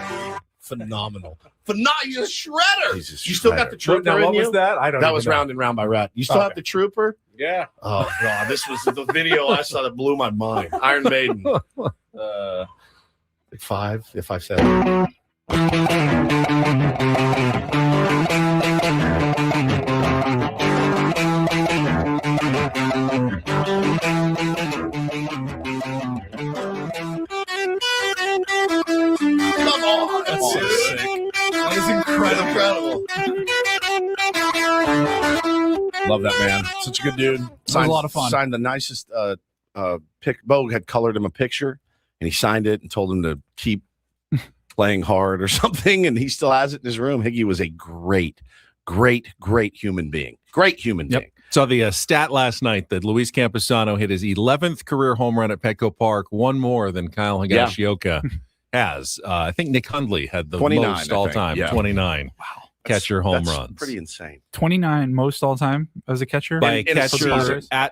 [SPEAKER 1] phenomenal. You're a shredder. You still got the trooper
[SPEAKER 3] Now,
[SPEAKER 1] in
[SPEAKER 3] what
[SPEAKER 1] you?
[SPEAKER 3] was that? I don't
[SPEAKER 1] That
[SPEAKER 3] even
[SPEAKER 1] was
[SPEAKER 3] know.
[SPEAKER 1] Round and Round by Rat. You still have the trooper?
[SPEAKER 3] Yeah.
[SPEAKER 1] Oh, God. This was the video I saw that blew my mind. Iron Maiden. 5, if I said it. Come on.
[SPEAKER 2] That's so sick. That is incredible.
[SPEAKER 1] Love that man. Such a good dude.
[SPEAKER 2] was a lot of fun.
[SPEAKER 1] Signed the nicest pick. Bo had colored him a picture, and he signed it and told him to keep playing hard or something, and he still has it in his room. Higgy was a great human being. Great human being.
[SPEAKER 3] So the stat last night that Luis Camposano hit his 11th career home run at Petco Park, one more than Kyle Higashioka has. I think Nick Hundley had the
[SPEAKER 1] 29,
[SPEAKER 3] most all time, 29 catcher home
[SPEAKER 1] That's
[SPEAKER 3] runs.
[SPEAKER 1] pretty insane.
[SPEAKER 2] 29 most all time as a catcher?
[SPEAKER 3] By a
[SPEAKER 1] In a
[SPEAKER 3] catcher
[SPEAKER 1] season.
[SPEAKER 3] at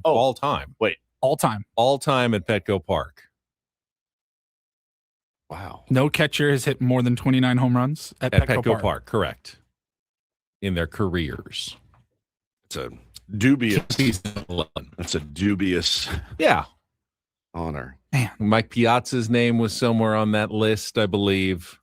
[SPEAKER 3] all time.
[SPEAKER 1] Wait,
[SPEAKER 2] all time.
[SPEAKER 3] All time at Petco Park.
[SPEAKER 1] Wow.
[SPEAKER 2] No catcher has hit more than 29 home runs at Petco Park.
[SPEAKER 3] Correct. In their careers.
[SPEAKER 1] It's a dubious. That's a dubious honor.
[SPEAKER 2] Man.
[SPEAKER 3] Mike Piazza's name was somewhere on that list, I believe.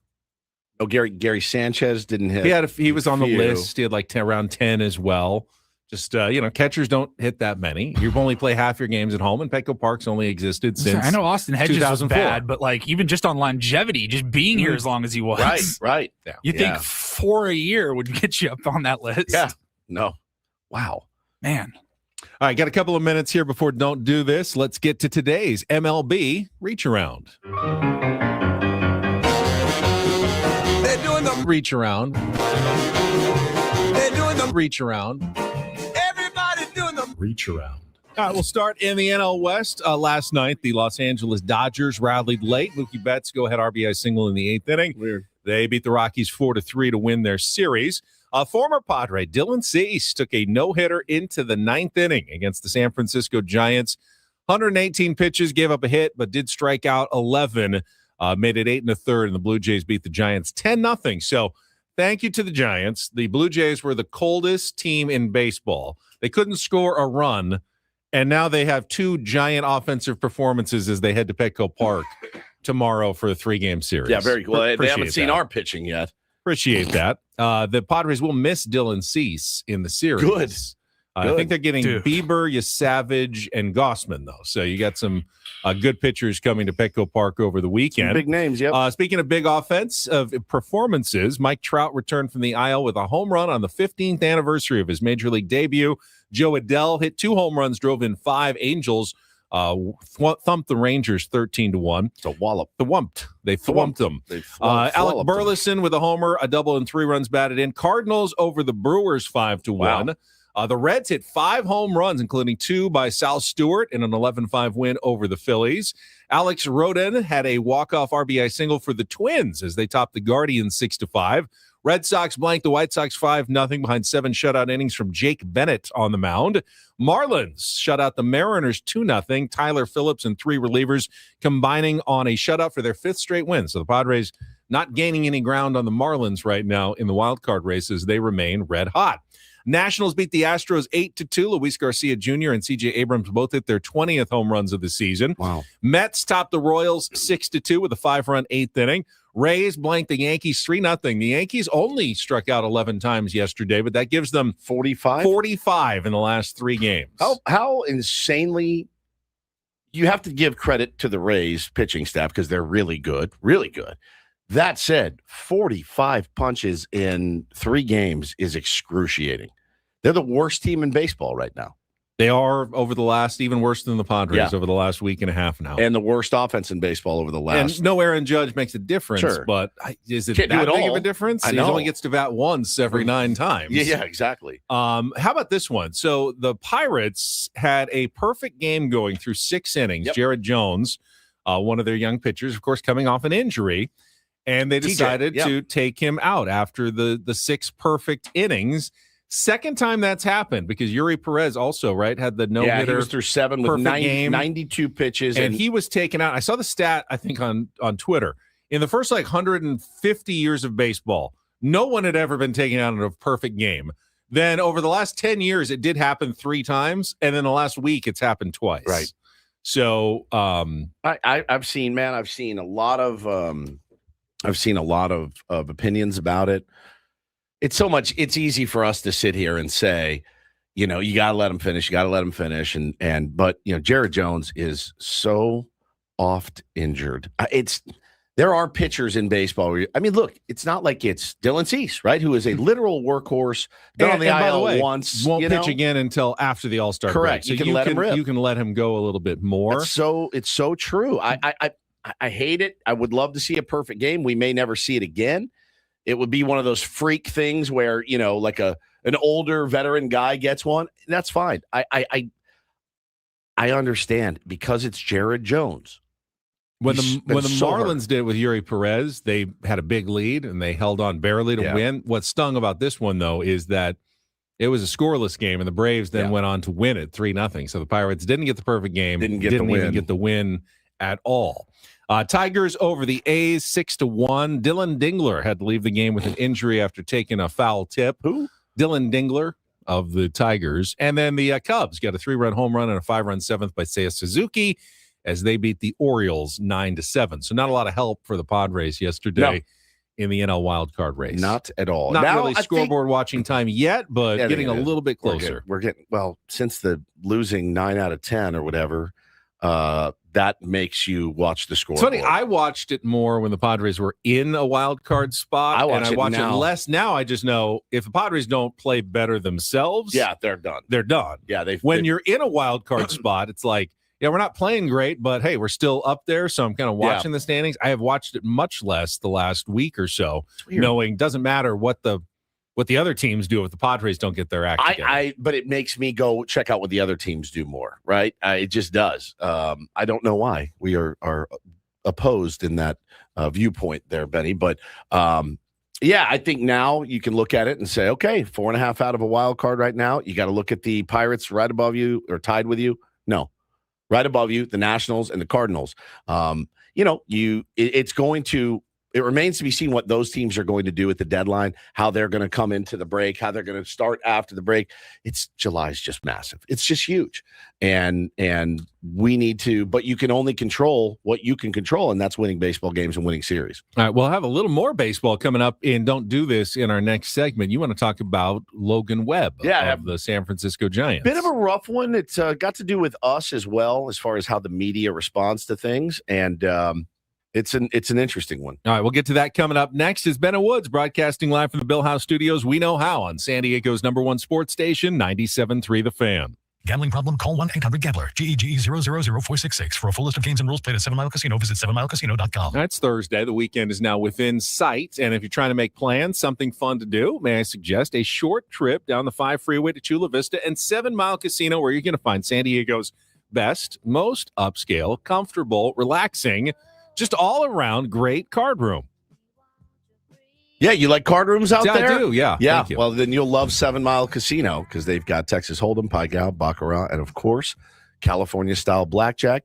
[SPEAKER 1] Oh, Gary Sanchez didn't hit.
[SPEAKER 3] He was on the
[SPEAKER 1] few.
[SPEAKER 3] list. He had like around 10 as well. Just catchers don't hit that many. You only play half your games at home, and Petco Park's only existed since
[SPEAKER 2] I know Austin Hedges was
[SPEAKER 3] 2004.
[SPEAKER 2] bad, but like even just on longevity, just being here as long as he was.
[SPEAKER 1] Right.
[SPEAKER 2] You think 4 a year would get you up on that list?
[SPEAKER 1] Yeah. No. Wow.
[SPEAKER 2] Man.
[SPEAKER 3] All right, got a couple of minutes here before Don't Do This. Let's get to today's MLB Reach Around. They're doing the Reach Around. They're doing the Reach Around. Everybody's doing the Reach Around. All right, we'll start in the NL West. Last night, the Los Angeles Dodgers rallied late. Mookie Betts go-ahead RBI single in the 8th inning.
[SPEAKER 1] Weird.
[SPEAKER 3] They beat the Rockies 4-3 to win their series. Former Padre Dylan Cease took a no-hitter into the 9th inning against the San Francisco Giants. 118 pitches, gave up a hit, but did strike out 11. Made it 8 1/3, and the Blue Jays beat the Giants 10-0. So thank you to the Giants. The Blue Jays were the coldest team in baseball. They couldn't score a run, and now they have 2 giant offensive performances as they head to Petco Park tomorrow for a 3-game series.
[SPEAKER 1] Yeah, very cool. They haven't
[SPEAKER 3] Appreciate
[SPEAKER 1] seen
[SPEAKER 3] that.
[SPEAKER 1] our pitching yet.
[SPEAKER 3] Appreciate that. The Padres will miss Dylan Cease in the series.
[SPEAKER 1] Good.
[SPEAKER 3] I think they're getting Bieber, Yasavage, and Gossman, though. So you got some good pitchers coming to Petco Park over the weekend.
[SPEAKER 1] Some big names, yep.
[SPEAKER 3] Speaking of big offense of performances, Mike Trout returned from the IL with a home run on the 15th anniversary of his Major League debut. Joe Adell hit 2 home runs, drove in 5. Angels thumped the Rangers 13-1.
[SPEAKER 1] It's a wallop.
[SPEAKER 3] They thwumped them. Alec Burleson with a homer, a double, and 3 runs batted in. Cardinals over the Brewers 5-1.
[SPEAKER 1] Wow.
[SPEAKER 3] The Reds hit 5 home runs, including 2 by Sal Stewart in an 11-5 win over the Phillies. Alex Rodin had a walk-off RBI single for the Twins as they topped the Guardians 6-5. Red Sox blanked the White Sox 5-0 behind 7 shutout innings from Jake Bennett on the mound. Marlins shut out the Mariners 2-0. Tyler Phillips and 3 relievers combining on a shutout for their 5th straight win. So the Padres not gaining any ground on the Marlins right now in the wild card races. They remain red hot. Nationals beat the Astros 8-2. Luis Garcia Jr. and C.J. Abrams both hit their 20th home runs of the season.
[SPEAKER 1] Wow.
[SPEAKER 3] Mets topped the Royals 6-2 with a 5-run 8th inning. Rays blanked the Yankees 3-0. The Yankees only struck out 11 times yesterday, but that gives them 45 in the last 3 games.
[SPEAKER 1] How insanely you have to give credit to the Rays pitching staff because they're really good, really good. That said, 45 punches in 3 games is excruciating. They're the worst team in baseball right now.
[SPEAKER 3] They are over the last, even worse than the Padres over the last week and a half now.
[SPEAKER 1] And the worst offense in baseball over the last.
[SPEAKER 3] And no Aaron Judge makes a difference, but is it that big of a difference? He only gets to bat once every 9 times.
[SPEAKER 1] Yeah, exactly.
[SPEAKER 3] How about this one? So the Pirates had a perfect game going through 6 innings. Jared Jones, one of their young pitchers, of course, coming off an injury, and they decided to take him out after the 6 perfect innings. Second time that's happened, because Yuri Perez also, had the no-hitter.
[SPEAKER 1] Yeah, he was through 7 with 92 pitches.
[SPEAKER 3] And he was taken out. I saw the stat, I think, on Twitter. In the first, 150 years of baseball, no one had ever been taken out in a perfect game. Then over the last 10 years, it did happen 3 times. And then the last week, it's happened twice.
[SPEAKER 1] Right.
[SPEAKER 3] So
[SPEAKER 1] I've seen a lot of opinions about it. It's it's easy for us to sit here and say, you got to let him finish. You got to let him finish. But Jared Jones is so oft injured. There are pitchers in baseball. Look, it's not like it's Dylan Cease, right? Who is a literal workworse. Been on the IL once.
[SPEAKER 3] Won't pitch again until after the All-Star break.
[SPEAKER 1] Correct.
[SPEAKER 3] So
[SPEAKER 1] you can let him rip.
[SPEAKER 3] You can let him go a little bit more.
[SPEAKER 1] It's so true. I hate it. I would love to see a perfect game. We may never see it again. It would be one of those freak things where, like an older veteran guy gets one. That's fine. I understand because it's Jared Jones.
[SPEAKER 3] When the Marlins did it with Yuri Perez, they had a big lead and they held on barely to win. What stung about this one, though, is that it was a scoreless game, and the Braves then went on to win it 3-0. So the Pirates didn't get the perfect game, didn't even get the win at all. Tigers over the A's 6-1. Dylan Dingler had to leave the game with an injury after taking a foul tip.
[SPEAKER 1] Who?
[SPEAKER 3] Dylan Dingler of the Tigers. And then the Cubs got a 3-run home run and a 5-run 7th by Seiya Suzuki as they beat the Orioles 9-7. So not a lot of help for the Padres yesterday in the NL wildcard race.
[SPEAKER 1] Not at all.
[SPEAKER 3] Not really scoreboard watching time yet, but getting a little bit closer.
[SPEAKER 1] We're getting since the losing 9 out of 10 or whatever, that makes you watch the scoreboard.
[SPEAKER 3] It's funny, I watched it more when the Padres were in a wild card spot. I watch it less now. I just know if the Padres don't play better themselves,
[SPEAKER 1] they're done.
[SPEAKER 3] They're done.
[SPEAKER 1] Yeah,
[SPEAKER 3] when you're in a wild card spot, it's like, we're not playing great, but hey, we're still up there. So I'm kind of watching the standings. I have watched it much less the last week or so, knowing doesn't matter what the other teams do if the Padres don't get their act together.
[SPEAKER 1] But it makes me go check out what the other teams do more, right? It just does. I don't know why we are opposed in that viewpoint there, Benny. But I think now you can look at it and say, okay, 4.5 out of a wild card right now. You got to look at the Pirates right above you or tied with you. No, right above you, the Nationals and the Cardinals. It remains to be seen what those teams are going to do at the deadline, how they're going to come into the break, how they're going to start after the break. July's just massive. It's just huge. And we need to, but you can only control what you can control, and that's winning baseball games and winning series.
[SPEAKER 3] All right, we'll have a little more baseball coming up in Don't Do This in our next segment. You want to talk about Logan Webb of the San Francisco Giants.
[SPEAKER 1] Bit of a rough one. It's got to do with us as well, as far as how the media responds to things. And, it's an interesting one.
[SPEAKER 3] All right, we'll get to that coming up next. Is Bennett Woods broadcasting live from the Bill House Studios. We know how on San Diego's #1 sports station, 97.3 The Fan.
[SPEAKER 14] Gambling problem? Call 1-800-GAMBLER. GEGE 000-466. For a full list of games and rules, played at 7 Mile Casino. Visit 7milecasino.com.
[SPEAKER 3] It's Thursday. The weekend is now within sight. And if you're trying to make plans, something fun to do, may I suggest a short trip down the 5 freeway to Chula Vista and 7 Mile Casino, where you're going to find San Diego's best, most upscale, comfortable, relaxing, just all around great card room.
[SPEAKER 1] Yeah, you like card rooms out there?
[SPEAKER 3] I do, yeah.
[SPEAKER 1] Yeah, well, then you'll love 7 Mile Casino because they've got Texas Hold'em, Pai Gow, Baccarat, and, of course, California-style blackjack.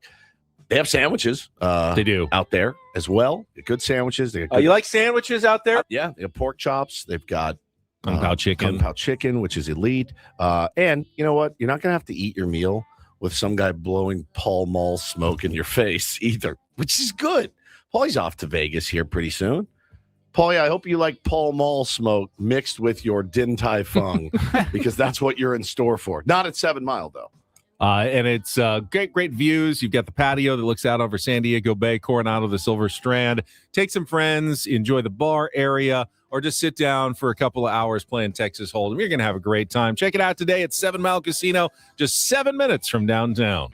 [SPEAKER 1] They have sandwiches.
[SPEAKER 3] They do.
[SPEAKER 1] Out there as well. Good sandwiches. They got
[SPEAKER 3] you like sandwiches out there?
[SPEAKER 1] Yeah, they have pork chops. They've got
[SPEAKER 3] Kung Pao chicken.
[SPEAKER 1] Kung Pao chicken, which is elite. And you know what? You're not going to have to eat your meal with some guy blowing Pall Mall smoke in your face either, which is good. Paulie's off to Vegas here pretty soon. Paulie, I hope you like Pall Mall smoke mixed with your Din Tai Fung because that's what you're in store for. Not at 7 Mile, though.
[SPEAKER 3] And it's great views. You've got the patio that looks out over San Diego Bay, Coronado, the Silver Strand. Take some friends, enjoy the bar area, or just sit down for a couple of hours playing Texas Hold'em. You're going to have a great time. Check it out today at 7 Mile Casino, just 7 minutes from downtown.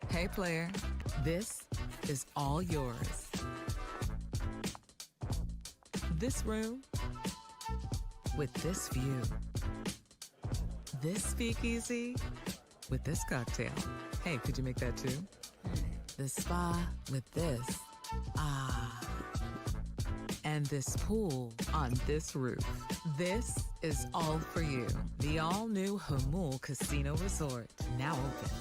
[SPEAKER 5] Hey player, this is all yours. This room with this view. This speakeasy with this cocktail. Hey, could you make that too? The spa with this. Ah. And this pool on this roof. This is all for you. The all-new Hamul Casino Resort, now open.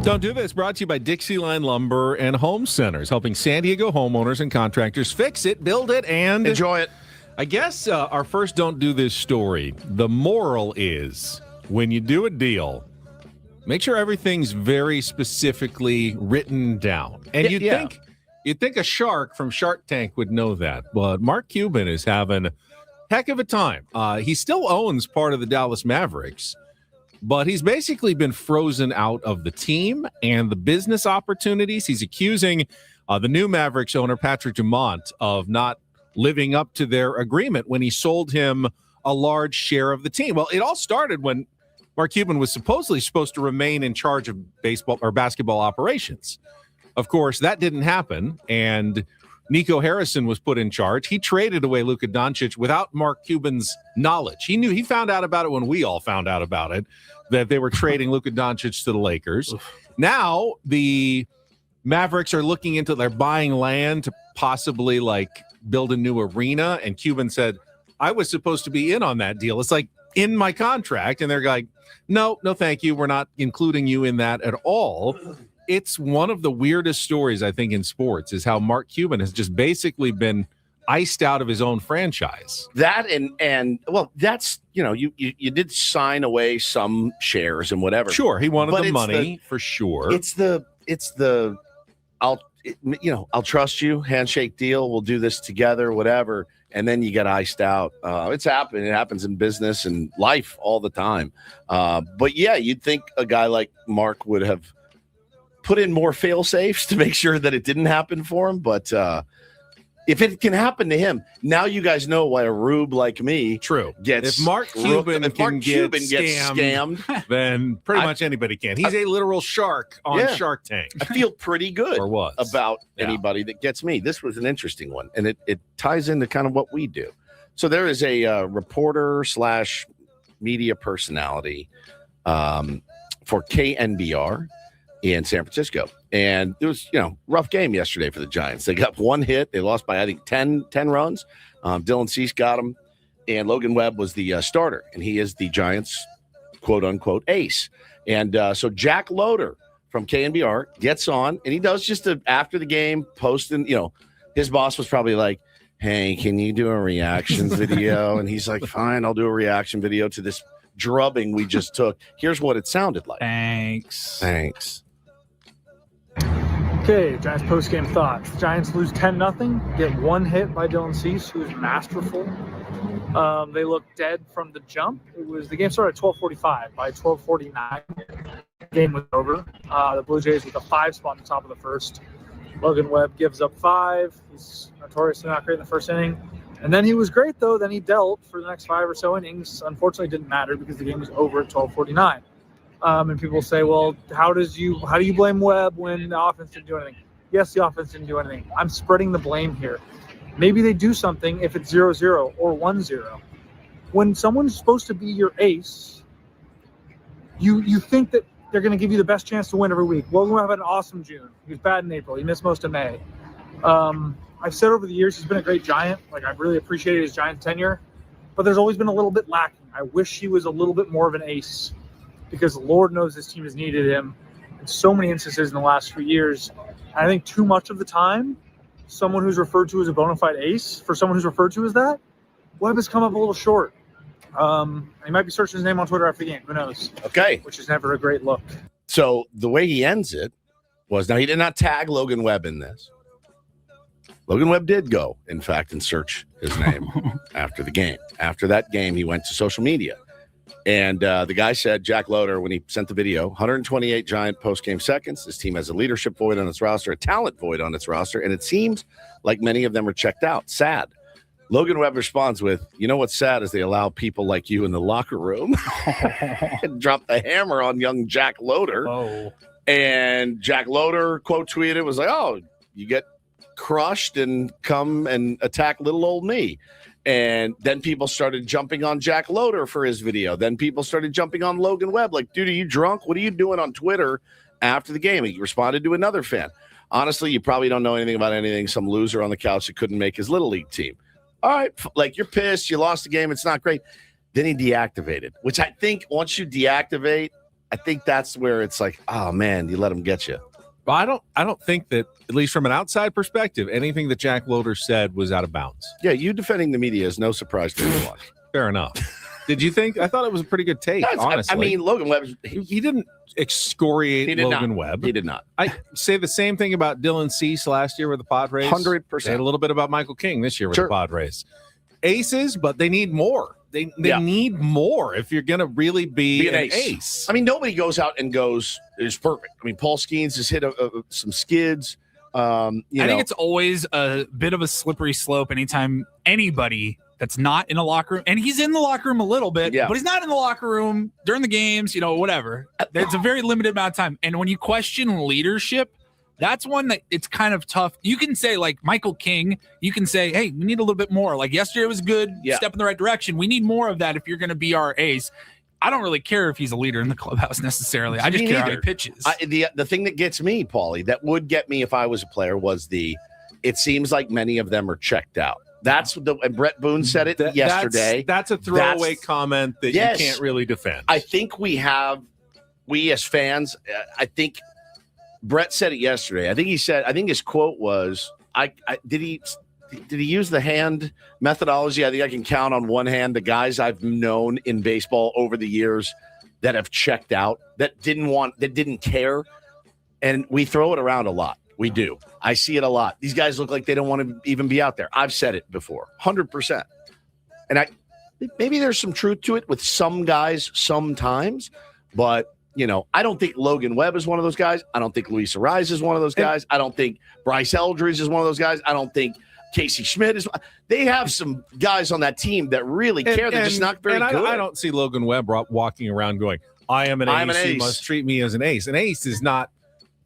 [SPEAKER 3] Don't Do This brought to you by Dixieline Lumber and Home Centers, helping San Diego homeowners and contractors fix it, build it, and
[SPEAKER 1] enjoy it.
[SPEAKER 3] I guess our first Don't Do This story, the moral is when you do a deal, make sure everything's very specifically written down. And you'd think a shark from Shark Tank would know that, but Mark Cuban is having a heck of a time. He still owns part of the Dallas Mavericks, but he's basically been frozen out of the team and the business opportunities. He's accusing the new Mavericks owner, Patrick Dumont, of not living up to their agreement when he sold him a large share of the team. Well, it all started when Mark Cuban was supposed to remain in charge of baseball or basketball operations. Of course, that didn't happen, and Nico Harrison was put in charge. He traded away Luka Doncic without Mark Cuban's knowledge. He found out about it when we all found out about it, that they were trading Luka Doncic to the Lakers. Now the Mavericks are looking into, they're buying land to possibly build a new arena, and Cuban said, I was supposed to be in on that deal. It's in my contract, and they're like, no, thank you. We're not including you in that at all. It's one of the weirdest stories, I think, in sports, is how Mark Cuban has just basically been iced out of his own franchise.
[SPEAKER 1] That and that's, you did sign away some shares and whatever.
[SPEAKER 3] Sure, he wanted the money for sure.
[SPEAKER 1] It's the I'll trust you, handshake deal, we'll do this together, whatever, and then you get iced out. It's happening. It happens in business and life all the time. But yeah, you'd think a guy like Mark would have put in more fail safes to make sure that it didn't happen for him. But if it can happen to him, now you guys know why a rube like me gets.
[SPEAKER 3] If Mark Cuban gets scammed, then pretty much anybody can. He's a literal shark on Shark Tank.
[SPEAKER 1] I feel pretty good about anybody that gets me. This was an interesting one, and it ties into kind of what we do. So there is a reporter / media personality for KNBR in San Francisco. And it was, rough game yesterday for the Giants. They got one hit. They lost by, I think, 10 runs. Dylan Cease got him. And Logan Webb was the starter. And he is the Giants' quote-unquote ace. And so Jack Loader from KNBR gets on. And he does just after the game, posting, his boss was probably like, hey, can you do a reactions video? And he's like, fine, I'll do a reaction video to this drubbing we just took. Here's what it sounded like.
[SPEAKER 2] Thanks.
[SPEAKER 15] Okay, Giants post-game thoughts. Giants lose 10-0, get one hit by Dylan Cease, who is masterful. They looked dead from the jump. The game started at 12:45. By 12:49, the game was over. The Blue Jays with a 5 spot at the top of the first. Logan Webb gives up 5. He's notoriously not great in the first inning. And then he was great, though. Then he dealt for the next 5 or so innings. Unfortunately, it didn't matter because the game was over at 12:49. And people say, well, how do you blame Webb when the offense didn't do anything? Yes, the offense didn't do anything. I'm spreading the blame here. Maybe they do something if it's 0-0 or 1-0. When someone's supposed to be your ace, you think that they're going to give you the best chance to win every week. Logan Webb had an awesome June. He was bad in April. He missed most of May. I've said over the years he's been a great Giant. I've really appreciated his Giant tenure, but there's always been a little bit lacking. I wish he was a little bit more of an ace, because Lord knows this team has needed him in so many instances in the last few years. I think too much of the time, someone who's referred to as a bona fide ace, for someone who's referred to as that, Webb has come up a little short. He might be searching his name on Twitter after the game. Who knows?
[SPEAKER 1] Okay.
[SPEAKER 15] Which is never a great look.
[SPEAKER 1] So the way he ends it was, now he did not tag Logan Webb in this. Logan Webb did go, in fact, and search his name after the game. After that game, he went to social media. And the guy said, Jack Loader, when he sent the video, 128 Giant post-game seconds. This team has a leadership void on its roster, a talent void on its roster, and it seems like many of them are checked out. Sad. Logan Webb responds with, you know what's sad is they allow people like you in the locker room. And drop the hammer on young Jack Loader.
[SPEAKER 2] Oh.
[SPEAKER 1] And Jack Loader, quote tweeted, was like, oh, you get crushed and come and attack little old me. And then people started jumping on Jack Loader for his video. Then people started jumping on Logan Webb. Like, dude, are you drunk? What are you doing on Twitter after the game? He responded to another fan. Honestly, you probably don't know anything about anything. Some loser on the couch that couldn't make his Little League team. All right, like, you're pissed. You lost the game. It's not great. Then he deactivated, which I think once you deactivate, I think that's where it's like, oh man, you let them get you.
[SPEAKER 3] But I don't think that, at least from an outside perspective, anything that Jack Loader said was out of bounds.
[SPEAKER 1] Yeah, you defending the media is no surprise to anyone.
[SPEAKER 3] Fair enough. Did you think? I thought it was a pretty good take, honestly.
[SPEAKER 1] I mean, Logan Webb,
[SPEAKER 3] he didn't excoriate Logan Webb.
[SPEAKER 1] He did not.
[SPEAKER 3] I say the same thing about Dylan Cease last year with the Padres.
[SPEAKER 1] 100%.
[SPEAKER 3] And a little bit about Michael King this year with the Padres. Aces, but they need more. They need more if you're going to really be an ace.
[SPEAKER 1] I mean, nobody goes out and is perfect. I mean, Paul Skeens has hit some skids. I
[SPEAKER 2] think it's always a bit of a slippery slope anytime anybody that's not in a locker room, and he's in the locker room a little bit, but he's not in the locker room during the games, whatever. There's a very limited amount of time. And when you question leadership, that's one that it's kind of tough. You can say, like Michael King, you can say, hey, we need a little bit more. Like yesterday was good, step in the right direction. We need more of that if you're going to be our ace. I don't really care if he's a leader in the clubhouse necessarily. I just care how he pitches.
[SPEAKER 1] The thing that gets me, Paulie, that would get me if I was a player was it seems like many of them are checked out. That's and Brett Boone said it yesterday.
[SPEAKER 3] That's a throwaway comment that you can't really defend.
[SPEAKER 1] I think we as fans, I think Brett said it yesterday. I think his quote was, did he use the hand methodology? I think I can count on one hand the guys I've known in baseball over the years that have checked out, that didn't care. And we throw it around a lot. We do. I see it a lot. These guys look like they don't want to even be out there. I've said it before, 100%. And maybe there's some truth to it with some guys sometimes, but I don't think Logan Webb is one of those guys. I don't think Luis Ariz is one of those guys. I don't think Bryce Eldridge is one of those guys. I don't think Casey Schmidt is. They have some guys on that team that really care. They're just not very good.
[SPEAKER 3] I don't see Logan Webb walking around going, I am an ace. You must treat me as an ace. An ace is not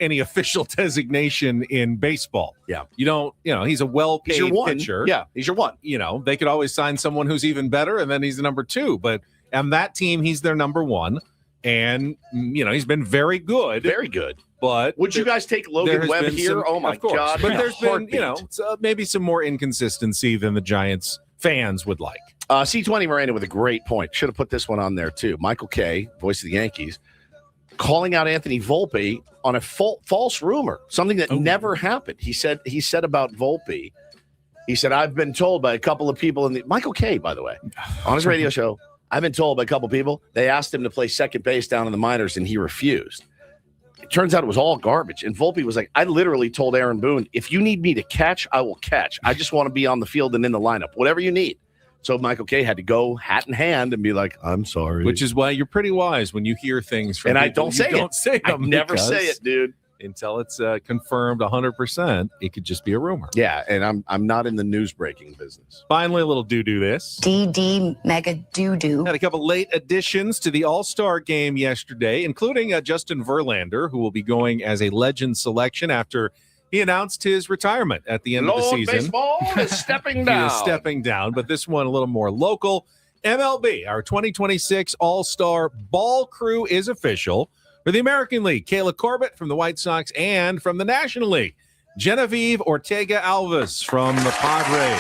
[SPEAKER 3] any official designation in baseball.
[SPEAKER 1] Yeah.
[SPEAKER 3] You don't, he's a well-paid pitcher.
[SPEAKER 1] Yeah, he's your one.
[SPEAKER 3] They could always sign someone who's even better, and then he's the number two. But on that team, he's their number one. And, he's been very good.
[SPEAKER 1] Very good.
[SPEAKER 3] But
[SPEAKER 1] would you guys take Logan Webb here? Oh, my God.
[SPEAKER 3] But there's been, maybe some more inconsistency than the Giants fans would like.
[SPEAKER 1] C20 Miranda with a great point. Should have put this one on there, too. Michael Kay, voice of the Yankees, calling out Anthony Volpe on a false rumor, something that never happened. He said about Volpe, he said, I've been told by a couple of people Michael Kay, by the way, on his radio show, I've been told by a couple people, they asked him to play second base down in the minors, and he refused. It turns out it was all garbage. And Volpe was like, I literally told Aaron Boone, if you need me to catch, I will catch. I just want to be on the field and in the lineup, whatever you need. So Michael Kay had to go hat in hand and be like, I'm sorry.
[SPEAKER 3] Which is why you're pretty wise when you hear things from
[SPEAKER 1] and
[SPEAKER 3] people.
[SPEAKER 1] I don't say it. I never say it, dude.
[SPEAKER 3] Until it's confirmed 100%, it could just be a rumor.
[SPEAKER 1] Yeah, and I'm not in the news breaking business.
[SPEAKER 3] Finally, a little do this.
[SPEAKER 16] DD Mega Doo-Doo.
[SPEAKER 3] Had a couple late additions to the All-Star game yesterday, including Justin Verlander, who will be going as a legend selection after he announced his retirement at the end of the season.
[SPEAKER 1] Baseball is stepping down.
[SPEAKER 3] He is stepping down, but this one a little more local. MLB, our 2026 All-Star Ball Crew is official. For the American League, Kayla Corbett from the White Sox, and from the National League, Genevieve Ortega-Alves from the Padres.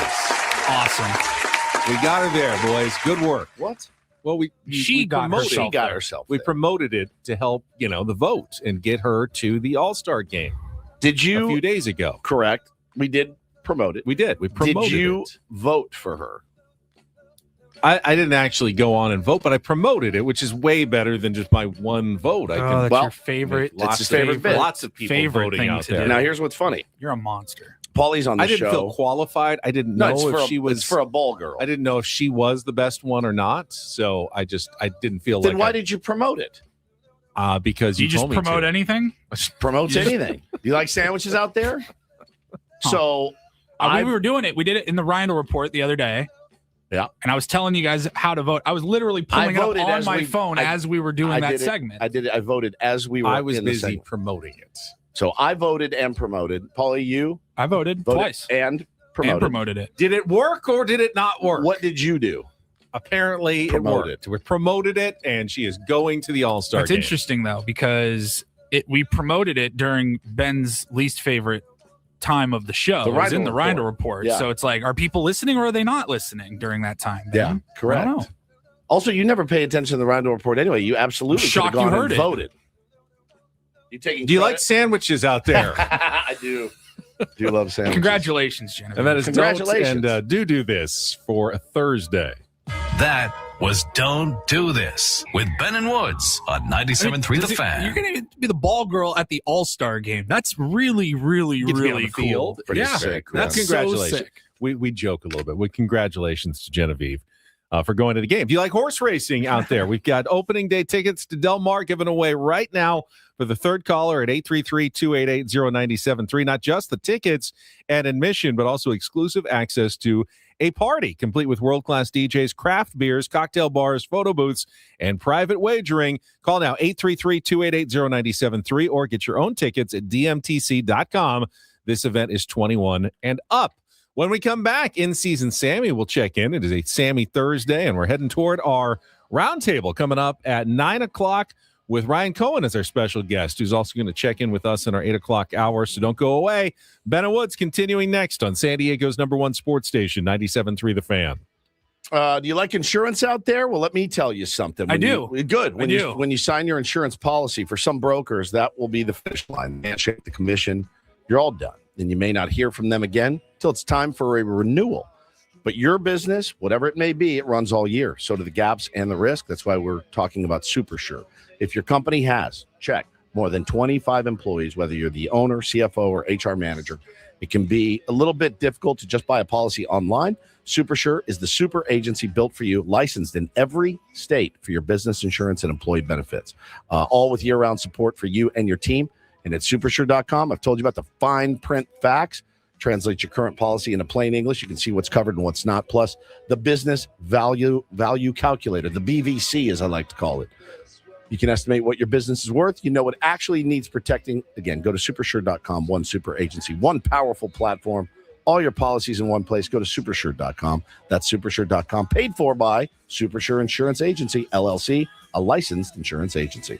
[SPEAKER 2] Awesome.
[SPEAKER 3] We got her there, boys. Good work.
[SPEAKER 1] What?
[SPEAKER 3] Well,
[SPEAKER 2] she got herself.
[SPEAKER 3] We promoted it to help, the vote and get her to the All-Star game.
[SPEAKER 1] Did you?
[SPEAKER 3] A few days ago.
[SPEAKER 1] Correct. We did promote it.
[SPEAKER 3] We did. We promoted it.
[SPEAKER 1] Did you vote for her?
[SPEAKER 3] I didn't actually go on and vote, but I promoted it, which is way better than just my one vote.
[SPEAKER 2] That's your favorite.
[SPEAKER 1] That's his favorite bit.
[SPEAKER 3] Lots of people voting out there.
[SPEAKER 1] Now, here's what's funny.
[SPEAKER 2] You're a monster.
[SPEAKER 1] Paulie's on the show.
[SPEAKER 3] I didn't feel qualified. I didn't know if she was.
[SPEAKER 1] It's for a ball girl.
[SPEAKER 3] I didn't know if she was the best one or not. So I didn't feel
[SPEAKER 1] then why did you promote it?
[SPEAKER 3] Because you
[SPEAKER 2] just
[SPEAKER 3] told me
[SPEAKER 2] promote
[SPEAKER 3] to.
[SPEAKER 2] anything?
[SPEAKER 1] Promotes anything. Do you like sandwiches out there? So
[SPEAKER 2] we were doing it. We did it in the Rhino report the other day.
[SPEAKER 1] Yeah.
[SPEAKER 2] And I was telling you guys how to vote. I was literally pulling it up on my phone as we were doing that segment.
[SPEAKER 1] I did it. I voted as we were.
[SPEAKER 3] I was busy promoting it.
[SPEAKER 1] So I voted and promoted. Paulie, you?
[SPEAKER 2] I voted twice.
[SPEAKER 1] And promoted
[SPEAKER 2] it.
[SPEAKER 3] Did it work or did it not work?
[SPEAKER 1] What did you do?
[SPEAKER 3] Apparently it worked. We promoted it, and she is going to the All-Star game.
[SPEAKER 2] It's interesting, though, because we promoted it during Ben's least favorite time of the show. It was in the Rhino report.
[SPEAKER 1] Yeah.
[SPEAKER 2] So it's like, are people listening or are they not listening during that time?
[SPEAKER 1] Yeah, correct.
[SPEAKER 2] I don't know.
[SPEAKER 1] Also, you never pay attention to the Round Report anyway. You absolutely could have gone and voted. You taking?
[SPEAKER 3] Do you like sandwiches out there?
[SPEAKER 1] I do. Do love sandwiches.
[SPEAKER 2] Congratulations, Jennifer.
[SPEAKER 3] And that is
[SPEAKER 1] Congratulations.
[SPEAKER 3] Don't and do this for a Thursday.
[SPEAKER 14] That was Don't Do This with Ben and Woods on 97.3 The Fan.
[SPEAKER 2] You're going to be the ball girl at the All-Star game. That's really, really,
[SPEAKER 3] Get to be on
[SPEAKER 2] really
[SPEAKER 3] the
[SPEAKER 2] cool.
[SPEAKER 3] field.
[SPEAKER 1] Pretty
[SPEAKER 2] Yeah,
[SPEAKER 1] sick.
[SPEAKER 2] that's
[SPEAKER 3] Congratulations.
[SPEAKER 2] so sick.
[SPEAKER 3] We joke a little bit. Well, congratulations to Genevieve for going to the game. Do you like horse racing out there? We've got opening day tickets to Del Mar given away right now for the third caller at 833-288-0973. Not just the tickets and admission, but also exclusive access to a party complete with world-class DJs, craft beers, cocktail bars, photo booths, and private wagering. Call now 833-288-0973 or get your own tickets at dmtc.com. This event is 21 and up. When we come back, in-season Sammy will check in. It is a Sammy Thursday, and we're heading toward our roundtable coming up at 9 o'clock with Ryan Cohen as our special guest, who's also going to check in with us in our 8 o'clock hour. So don't go away. Ben and Woods continuing next on San Diego's #1 sports station, 97.3 The Fan.
[SPEAKER 1] Do you like insurance out there? Well, let me tell you something.
[SPEAKER 2] I do.
[SPEAKER 1] Good. When you sign your insurance policy, for some brokers, that will be the finish line. Handshake, the commission, you're all done. And you may not hear from them again till it's time for a renewal. But your business, whatever it may be, it runs all year. So do the gaps and the risk. That's why we're talking about SuperSure. If your company has, more than 25 employees, whether you're the owner, CFO, or HR manager, it can be a little bit difficult to just buy a policy online. SuperSure is the super agency built for you, licensed in every state for your business insurance and employee benefits, all with year-round support for you and your team. And at supersure.com, I've told you about the fine print facts. Translate your current policy into plain English. You can see what's covered and what's not. Plus, the business value calculator, the BVC, as I like to call it. You can estimate what your business is worth. You know what actually needs protecting. Again, go to supersure.com. One super agency, one powerful platform. All your policies in one place. Go to supersure.com. That's supersure.com. Paid for by Supersure Insurance Agency, LLC, a licensed insurance agency.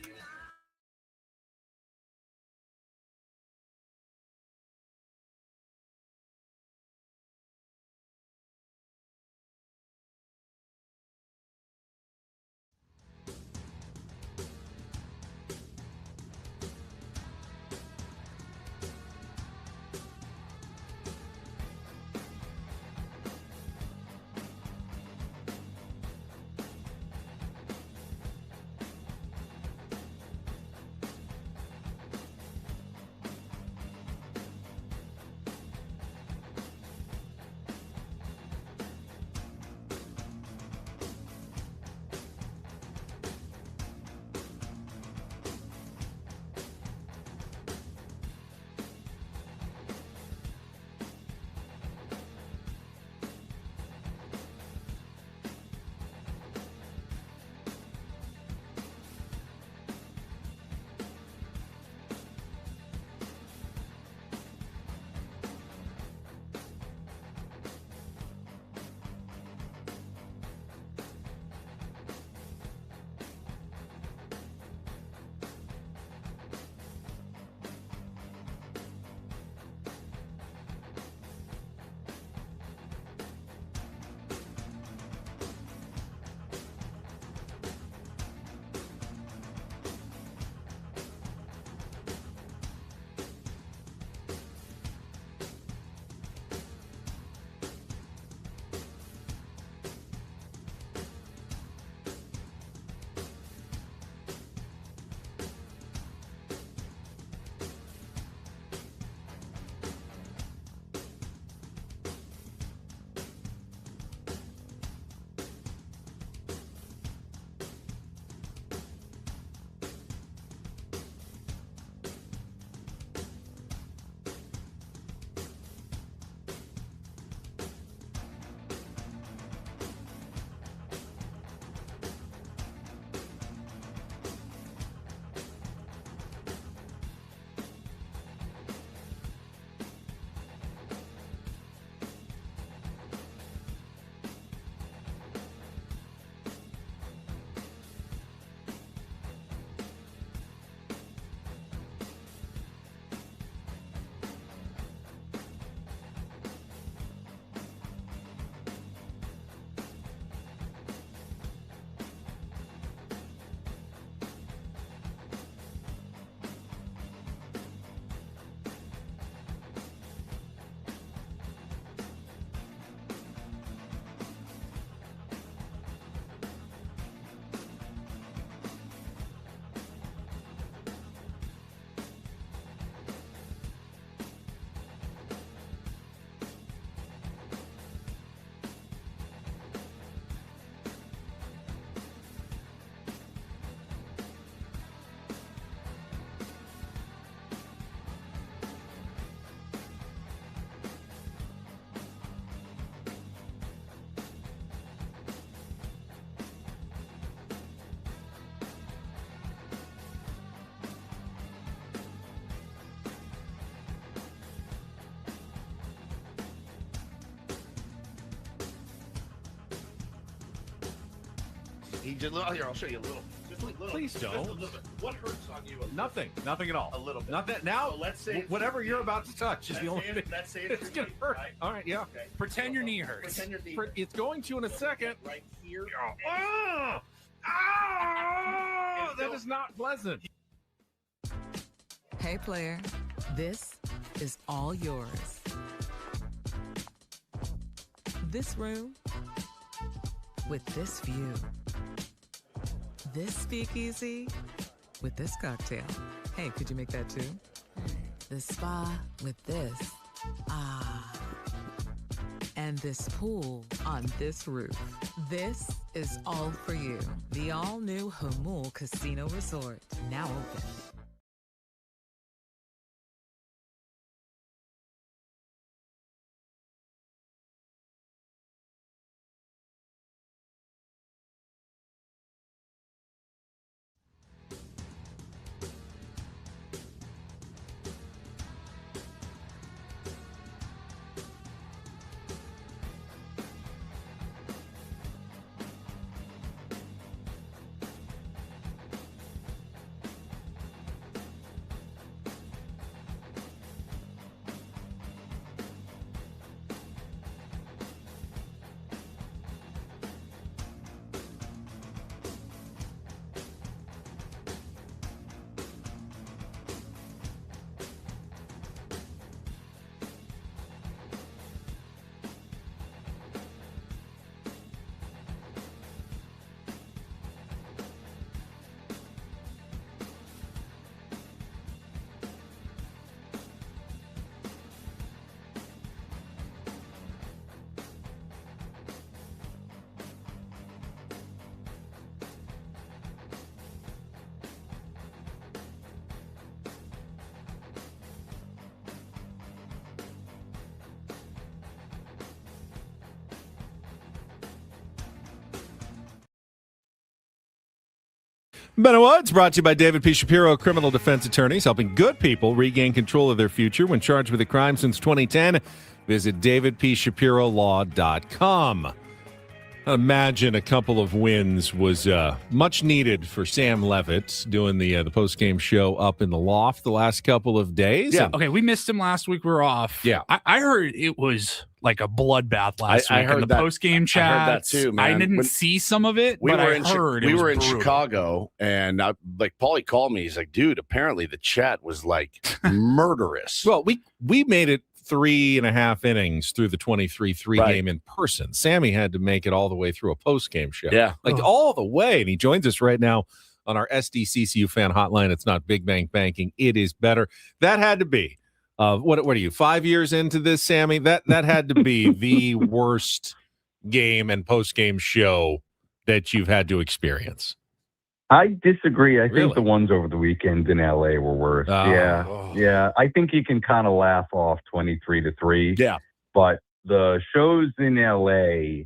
[SPEAKER 1] He just here. I'll show you a little. Just a little.
[SPEAKER 3] Please don't.
[SPEAKER 1] Just a little bit. What hurts on you?
[SPEAKER 3] Nothing at all.
[SPEAKER 1] A little bit.
[SPEAKER 3] Nothing. Now,
[SPEAKER 1] so let's say
[SPEAKER 3] whatever you're about to touch is the only thing.
[SPEAKER 1] Let's say
[SPEAKER 3] it's gonna hurt.
[SPEAKER 1] Right?
[SPEAKER 3] All right, yeah.
[SPEAKER 1] Okay.
[SPEAKER 2] Pretend your knee hurts.
[SPEAKER 1] Pretend your knee hurts.
[SPEAKER 3] It's going to in a second.
[SPEAKER 1] Right here.
[SPEAKER 3] Oh, that is not pleasant.
[SPEAKER 5] Hey, player, this is all yours. This room with this view. This speakeasy with this cocktail. Hey, could you make that too? The spa with this. Ah. And this pool on this roof. This is all for you. The all-new Hamul Casino Resort, now open.
[SPEAKER 3] Ben Woods, brought to you by David P. Shapiro, criminal defense attorneys, helping good people regain control of their future when charged with a crime since 2010. Visit davidpshapirolaw.com. Imagine a couple of wins was much needed for Sam Levitt doing the post-game show up in the loft the last couple of days.
[SPEAKER 2] Yeah. Okay, we missed him last week. We were off.
[SPEAKER 3] Yeah.
[SPEAKER 2] I heard it was like a bloodbath last week.
[SPEAKER 1] I heard
[SPEAKER 2] in the
[SPEAKER 1] that.
[SPEAKER 2] post-game chat.
[SPEAKER 1] I heard that too, man.
[SPEAKER 2] I didn't see some of it,
[SPEAKER 1] We
[SPEAKER 2] but
[SPEAKER 1] were
[SPEAKER 2] I heard it
[SPEAKER 1] we
[SPEAKER 2] was
[SPEAKER 1] were in
[SPEAKER 2] brutal.
[SPEAKER 1] Chicago, and Paulie called me. He's like, dude, apparently the chat was like murderous.
[SPEAKER 3] Well, we made it 3.5 innings through the 23-3 game in person. Sammy had to make it all the way through a post-game show.
[SPEAKER 1] Yeah.
[SPEAKER 3] All the way. And he joins us right now on our SDCCU fan hotline. It's not Big Bank Banking. It is better. That had to be, what are you, 5 years into this, Sammy? That had to be the worst game and post-game show that you've had to experience.
[SPEAKER 17] I disagree. I
[SPEAKER 3] Really?
[SPEAKER 17] think the ones over the weekend in LA were worse. Yeah. I think you can kind of laugh off 23-3.
[SPEAKER 1] Yeah.
[SPEAKER 17] But the shows in LA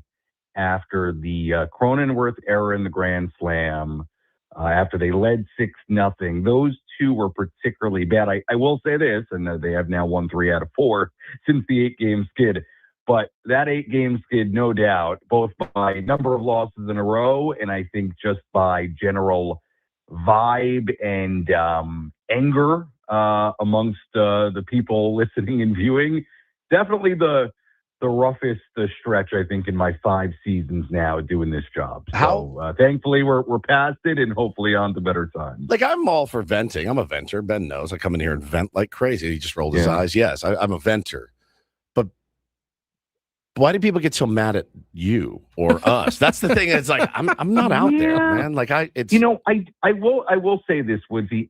[SPEAKER 17] after the Cronenworth error in the Grand Slam, after they led 6-0, those two were particularly bad. I will say this, and they have now won 3 out of 4 since the 8-game skid. But that 8-game skid, no doubt, both by number of losses in a row and I think just by general vibe and anger amongst the people listening and viewing, definitely the roughest stretch, I think, in my 5 seasons now doing this job. So thankfully we're past it and hopefully on to better times.
[SPEAKER 1] Like, I'm all for venting. I'm a venter. Ben knows I come in here and vent like crazy. He just rolled his eyes. Yes, I'm a venter. Why do people get so mad at you or us? That's the thing. It's like I'm not out there, man. Like I
[SPEAKER 17] will say this, Woodsy.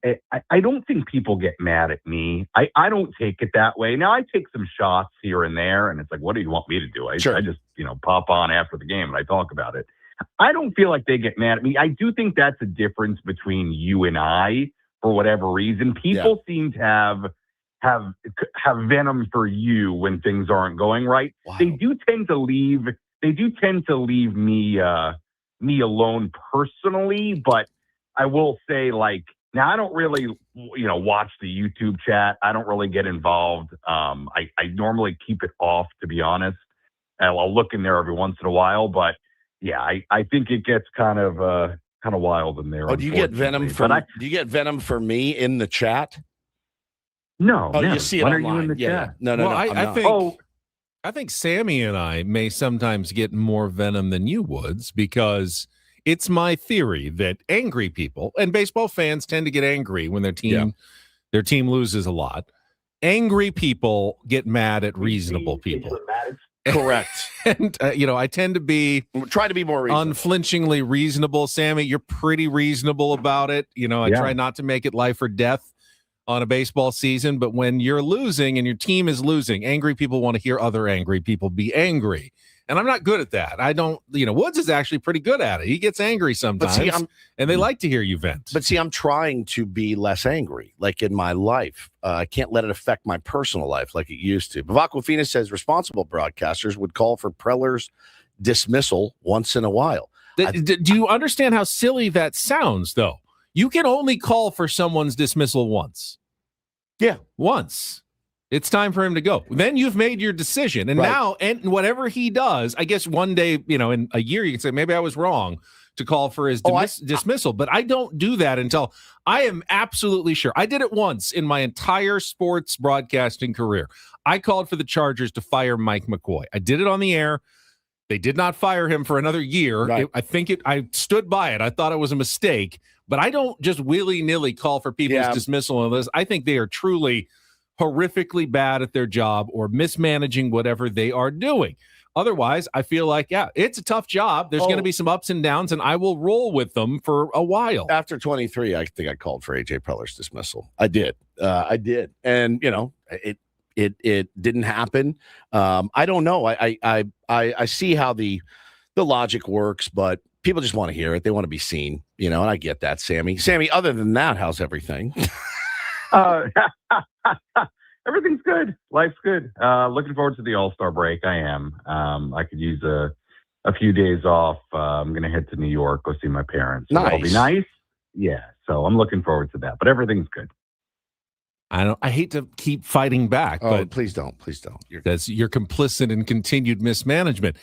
[SPEAKER 17] I don't think people get mad at me. I don't take it that way. Now I take some shots here and there, and it's like, what do you want me to do? I just pop on after the game and I talk about it. I don't feel like they get mad at me. I do think that's a difference between you and I for whatever reason. People seem to have venom for you when things aren't going right. Wow. They do tend to leave me alone personally, but I will say, like, now I don't really watch the YouTube chat. I don't really get involved. I normally keep it off, to be honest. I'll look in there every once in a while, but yeah, I think it gets kind of wild in there.
[SPEAKER 1] Oh, do you get venom for me in the chat?
[SPEAKER 17] No.
[SPEAKER 1] Oh,
[SPEAKER 17] never.
[SPEAKER 1] you see it
[SPEAKER 17] when
[SPEAKER 1] online.
[SPEAKER 17] are you in the chat?
[SPEAKER 1] No.
[SPEAKER 3] I think Sammy and I may sometimes get more venom than you would, because it's my theory that angry people, and baseball fans tend to get angry when their team loses a lot. Angry people get mad at reasonable people.
[SPEAKER 1] Correct.
[SPEAKER 3] And I tend to
[SPEAKER 1] try to be more reasonable.
[SPEAKER 3] Unflinchingly reasonable. Sammy, you're pretty reasonable about it. I try not to make it life or death on a baseball season, but when you're losing and your team is losing, angry people want to hear other angry people be angry. And I'm not good at that. I don't, Woods is actually pretty good at it. He gets angry sometimes, and they like to hear you vent.
[SPEAKER 1] But see, I'm trying to be less angry, like in my life. I can't let it affect my personal life like it used to. Bavacquafina says responsible broadcasters would call for Preller's dismissal once in a while.
[SPEAKER 3] Do you understand how silly that sounds, though? You can only call for someone's dismissal once.
[SPEAKER 1] Yeah.
[SPEAKER 3] Once. It's time for him to go. Then you've made your decision. And now, and whatever he does, I guess one day, in a year, you can say, maybe I was wrong to call for his dismissal. But I don't do that until I am absolutely sure. I did it once in my entire sports broadcasting career. I called for the Chargers to fire Mike McCoy. I did it on the air. They did not fire him for another year.
[SPEAKER 1] Right.
[SPEAKER 3] I stood by it. I thought it was a mistake. But I don't just willy-nilly call for people's dismissal on this. I think they are truly horrifically bad at their job or mismanaging whatever they are doing. Otherwise, I feel like, it's a tough job. There's going to be some ups and downs, and I will roll with them for a while.
[SPEAKER 1] After 23, I think I called for AJ Preller's dismissal. I did. And, it didn't happen. I don't know. I see how the logic works, but people just want to hear it. They want to be seen, and I get that, Sammy. Sammy, other than that, how's everything?
[SPEAKER 17] Everything's good. Life's good. Looking forward to the All-Star break. I am. I could use a few days off. I'm going to head to New York, go see my parents. So
[SPEAKER 1] nice.
[SPEAKER 17] It'll be nice. Yeah. So I'm looking forward to that, but everything's good.
[SPEAKER 3] I hate to keep fighting back, but
[SPEAKER 1] please don't.
[SPEAKER 3] You're complicit in continued mismanagement.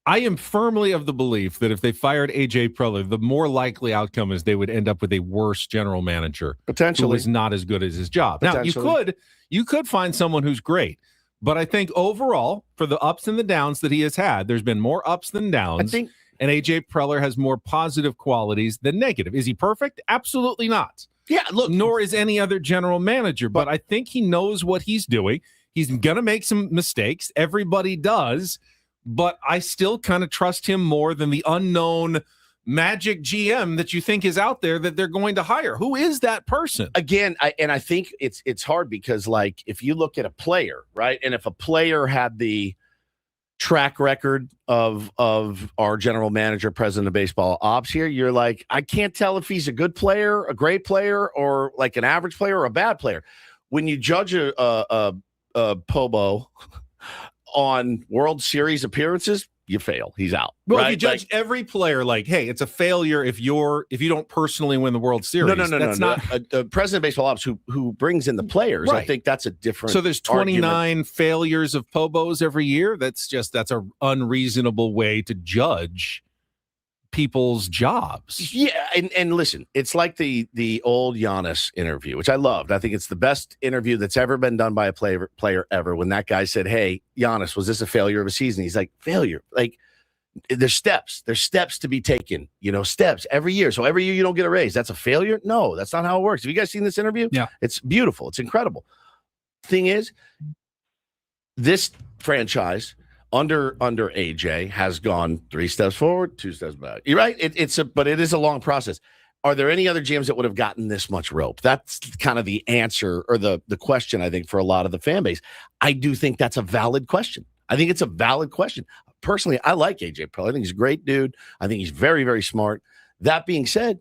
[SPEAKER 3] I am firmly of the belief that if they fired AJ Preller, the more likely outcome is they would end up with a worse general manager,
[SPEAKER 1] potentially,
[SPEAKER 3] who is not as good as his job. Now, you could find someone who's great, but I think overall, for the ups and the downs that he has had, there's been more ups than downs. And AJ Preller has more positive qualities than negative. Is he perfect? Absolutely not.
[SPEAKER 1] Yeah, look,
[SPEAKER 3] nor is any other general manager, but I think he knows what he's doing. He's going to make some mistakes. Everybody does. But I still kind of trust him more than the unknown magic GM that you think is out there that they're going to hire. Who is that person?
[SPEAKER 1] Again, I think it's hard because, like, if you look at a player, right, and if a player had the track record of our general manager, president of baseball ops here, you're like, I can't tell if he's a good player, a great player, or like an average player or a bad player. When you judge a Pobo on World Series appearances, you fail. He's out.
[SPEAKER 3] Well,
[SPEAKER 1] right?
[SPEAKER 3] if you judge every player like, hey, it's a failure if you don't personally win the World Series.
[SPEAKER 1] No. That's not a president of baseball ops who brings in the players. Right. I think that's a different.
[SPEAKER 3] So there's 29
[SPEAKER 1] argument.
[SPEAKER 3] failures of Pobos every year. That's an unreasonable way to judge people's jobs.
[SPEAKER 1] Yeah, and listen, it's like the old Giannis interview, which I loved. I think it's the best interview that's ever been done by a player ever. When that guy said, "Hey, Giannis, was this a failure of a season?" He's like, "Failure? Like, there's steps. There's steps to be taken. Steps every year. So every year you don't get a raise. That's a failure? No, that's not how it works." Have you guys seen this interview?
[SPEAKER 2] Yeah,
[SPEAKER 1] it's beautiful. It's incredible. Thing is, this franchise under AJ has gone 3 steps forward, 2 steps back. You're right. But it is a long process. Are there any other GMs that would have gotten this much rope? That's kind of the answer or the question, I think, for a lot of the fan base. I do think that's a valid question. I think it's a valid question. Personally, I like AJ Preller. I think he's a great dude. I think he's very, very smart. That being said,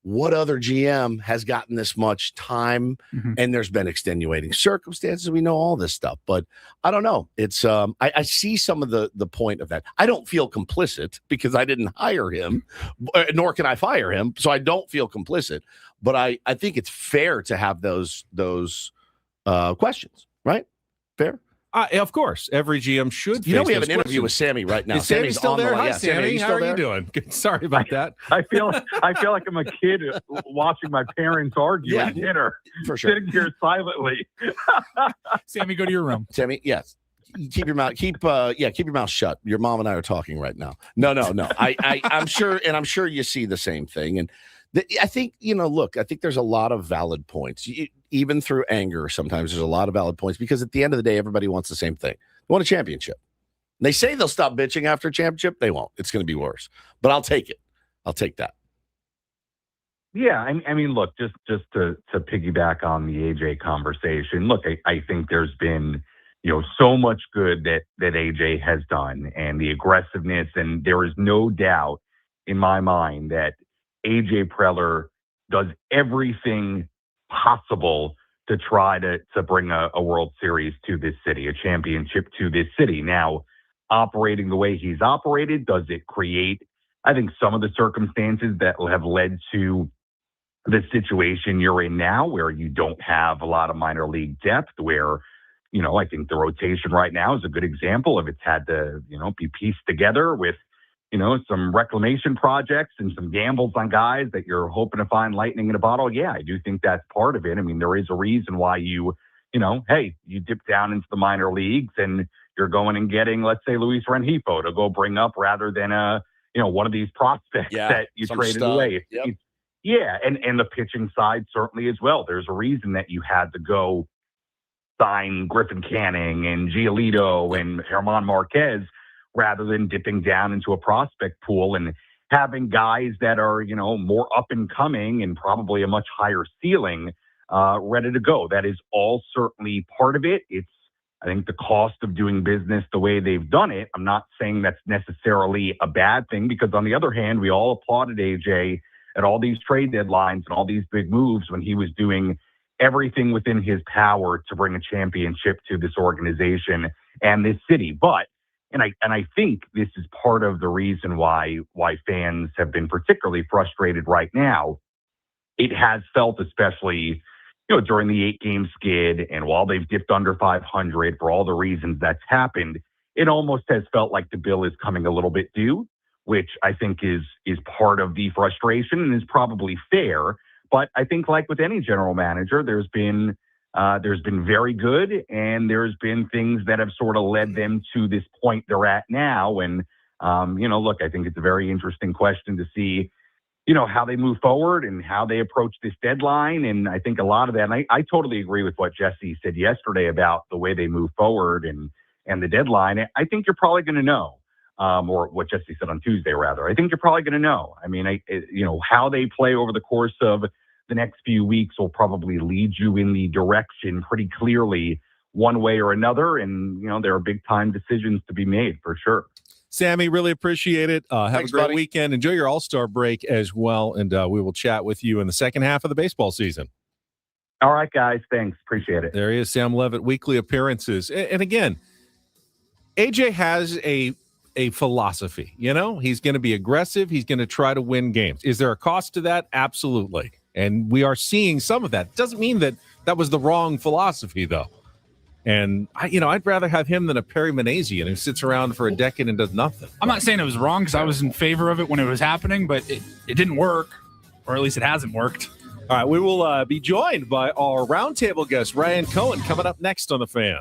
[SPEAKER 1] what other GM has gotten this much time? Mm-hmm. And there's been extenuating circumstances. We know all this stuff, but I don't know. It's I see some of the point of that. I don't feel complicit because I didn't hire him, nor can I fire him. So I don't feel complicit, but I think it's fair to have those questions, right? Fair.
[SPEAKER 3] Of course, every GM should.
[SPEAKER 1] You know,
[SPEAKER 3] face
[SPEAKER 1] we have
[SPEAKER 3] those
[SPEAKER 1] an interview with
[SPEAKER 3] questions.
[SPEAKER 1] Sammy right now.
[SPEAKER 3] Is Sammy
[SPEAKER 1] Sammy's
[SPEAKER 3] still
[SPEAKER 1] on the
[SPEAKER 3] there?
[SPEAKER 1] line.
[SPEAKER 3] Hi,
[SPEAKER 1] Yeah,
[SPEAKER 3] Sammy.
[SPEAKER 1] Sammy, you
[SPEAKER 3] How
[SPEAKER 1] still
[SPEAKER 3] are
[SPEAKER 1] there?
[SPEAKER 3] you doing? Good. Sorry about that.
[SPEAKER 17] I feel like I'm a kid watching my parents argue at dinner,
[SPEAKER 1] for sure.
[SPEAKER 17] sitting here silently.
[SPEAKER 2] Sammy, go to your room.
[SPEAKER 1] Sammy, yes. Keep your mouth. Keep your mouth shut. Your mom and I are talking right now. No. I'm sure, and I'm sure you see the same thing. And I think, look, I think there's a lot of valid points, even through anger. Sometimes there's a lot of valid points because at the end of the day, everybody wants the same thing. They want a championship. And they say they'll stop bitching after a championship. They won't. It's going to be worse. But I'll take it. I'll take that.
[SPEAKER 17] Yeah, I mean, look, just to piggyback on the AJ conversation. Look, I think there's been so much good that AJ has done, and the aggressiveness, and there is no doubt in my mind that AJ Preller does everything possible to try to bring a World Series to this city, a championship to this city. Now, operating the way he's operated, does it create, I think, some of the circumstances that have led to the situation you're in now, where you don't have a lot of minor league depth, where, I think the rotation right now is a good example of it's had to, be pieced together with, some reclamation projects and some gambles on guys that you're hoping to find lightning in a bottle. Yeah, I do think that's part of it. I mean, there is a reason why you dip down into the minor leagues and you're going and getting, let's say, Luis Rengifo to go bring up rather than one of these prospects that you traded away.
[SPEAKER 1] Yep.
[SPEAKER 17] Yeah, and the pitching side certainly as well. There's a reason that you had to go sign Griffin Canning and Giolito and German Marquez rather than dipping down into a prospect pool and having guys that are, more up and coming and probably a much higher ceiling ready to go. That is all certainly part of it. It's, I think, the cost of doing business the way they've done it. I'm not saying that's necessarily a bad thing, because on the other hand, we all applauded AJ at all these trade deadlines and all these big moves when he was doing everything within his power to bring a championship to this organization and this city. But, and I think this is part of the reason why fans have been particularly frustrated right now. It has felt, especially, during the 8-game skid, and while they've dipped under 500 for all the reasons that's happened, it almost has felt like the bill is coming a little bit due, which I think is part of the frustration and is probably fair. But I think, like with any general manager, there's been very good, and there's been things that have sort of led them to this point they're at now. And, look, I think it's a very interesting question to see, how they move forward and how they approach this deadline. And I think a lot of that, and I totally agree with what Jesse said yesterday about the way they move forward and the deadline. I think you're probably going to know. Or what Jesse said on Tuesday, rather. I think you're probably going to know. I mean, how they play over the course of the next few weeks will probably lead you in the direction pretty clearly one way or another. And, there are big time decisions to be made for sure.
[SPEAKER 3] Sammy, really appreciate it. Thanks, a great
[SPEAKER 1] buddy.
[SPEAKER 3] weekend. Enjoy your All-Star break as well. And we will chat with you in the second half of the baseball season.
[SPEAKER 17] All right, guys. Thanks. Appreciate it.
[SPEAKER 3] There he is, Sam Levitt, weekly appearances. And again, AJ has a philosophy. He's going to be aggressive. He's going to try to win games. Is there a cost to that? Absolutely. And we are seeing some of that. Doesn't mean that was the wrong philosophy, though. And I'd rather have him than a Perry Manassian who sits around for a decade and does nothing.
[SPEAKER 2] I'm not saying it was wrong, because I was in favor of it when it was happening, but it didn't work, or at least it hasn't worked.
[SPEAKER 3] All right, we will be joined by our roundtable guest, Ryan Cohen, coming up next on The Fan.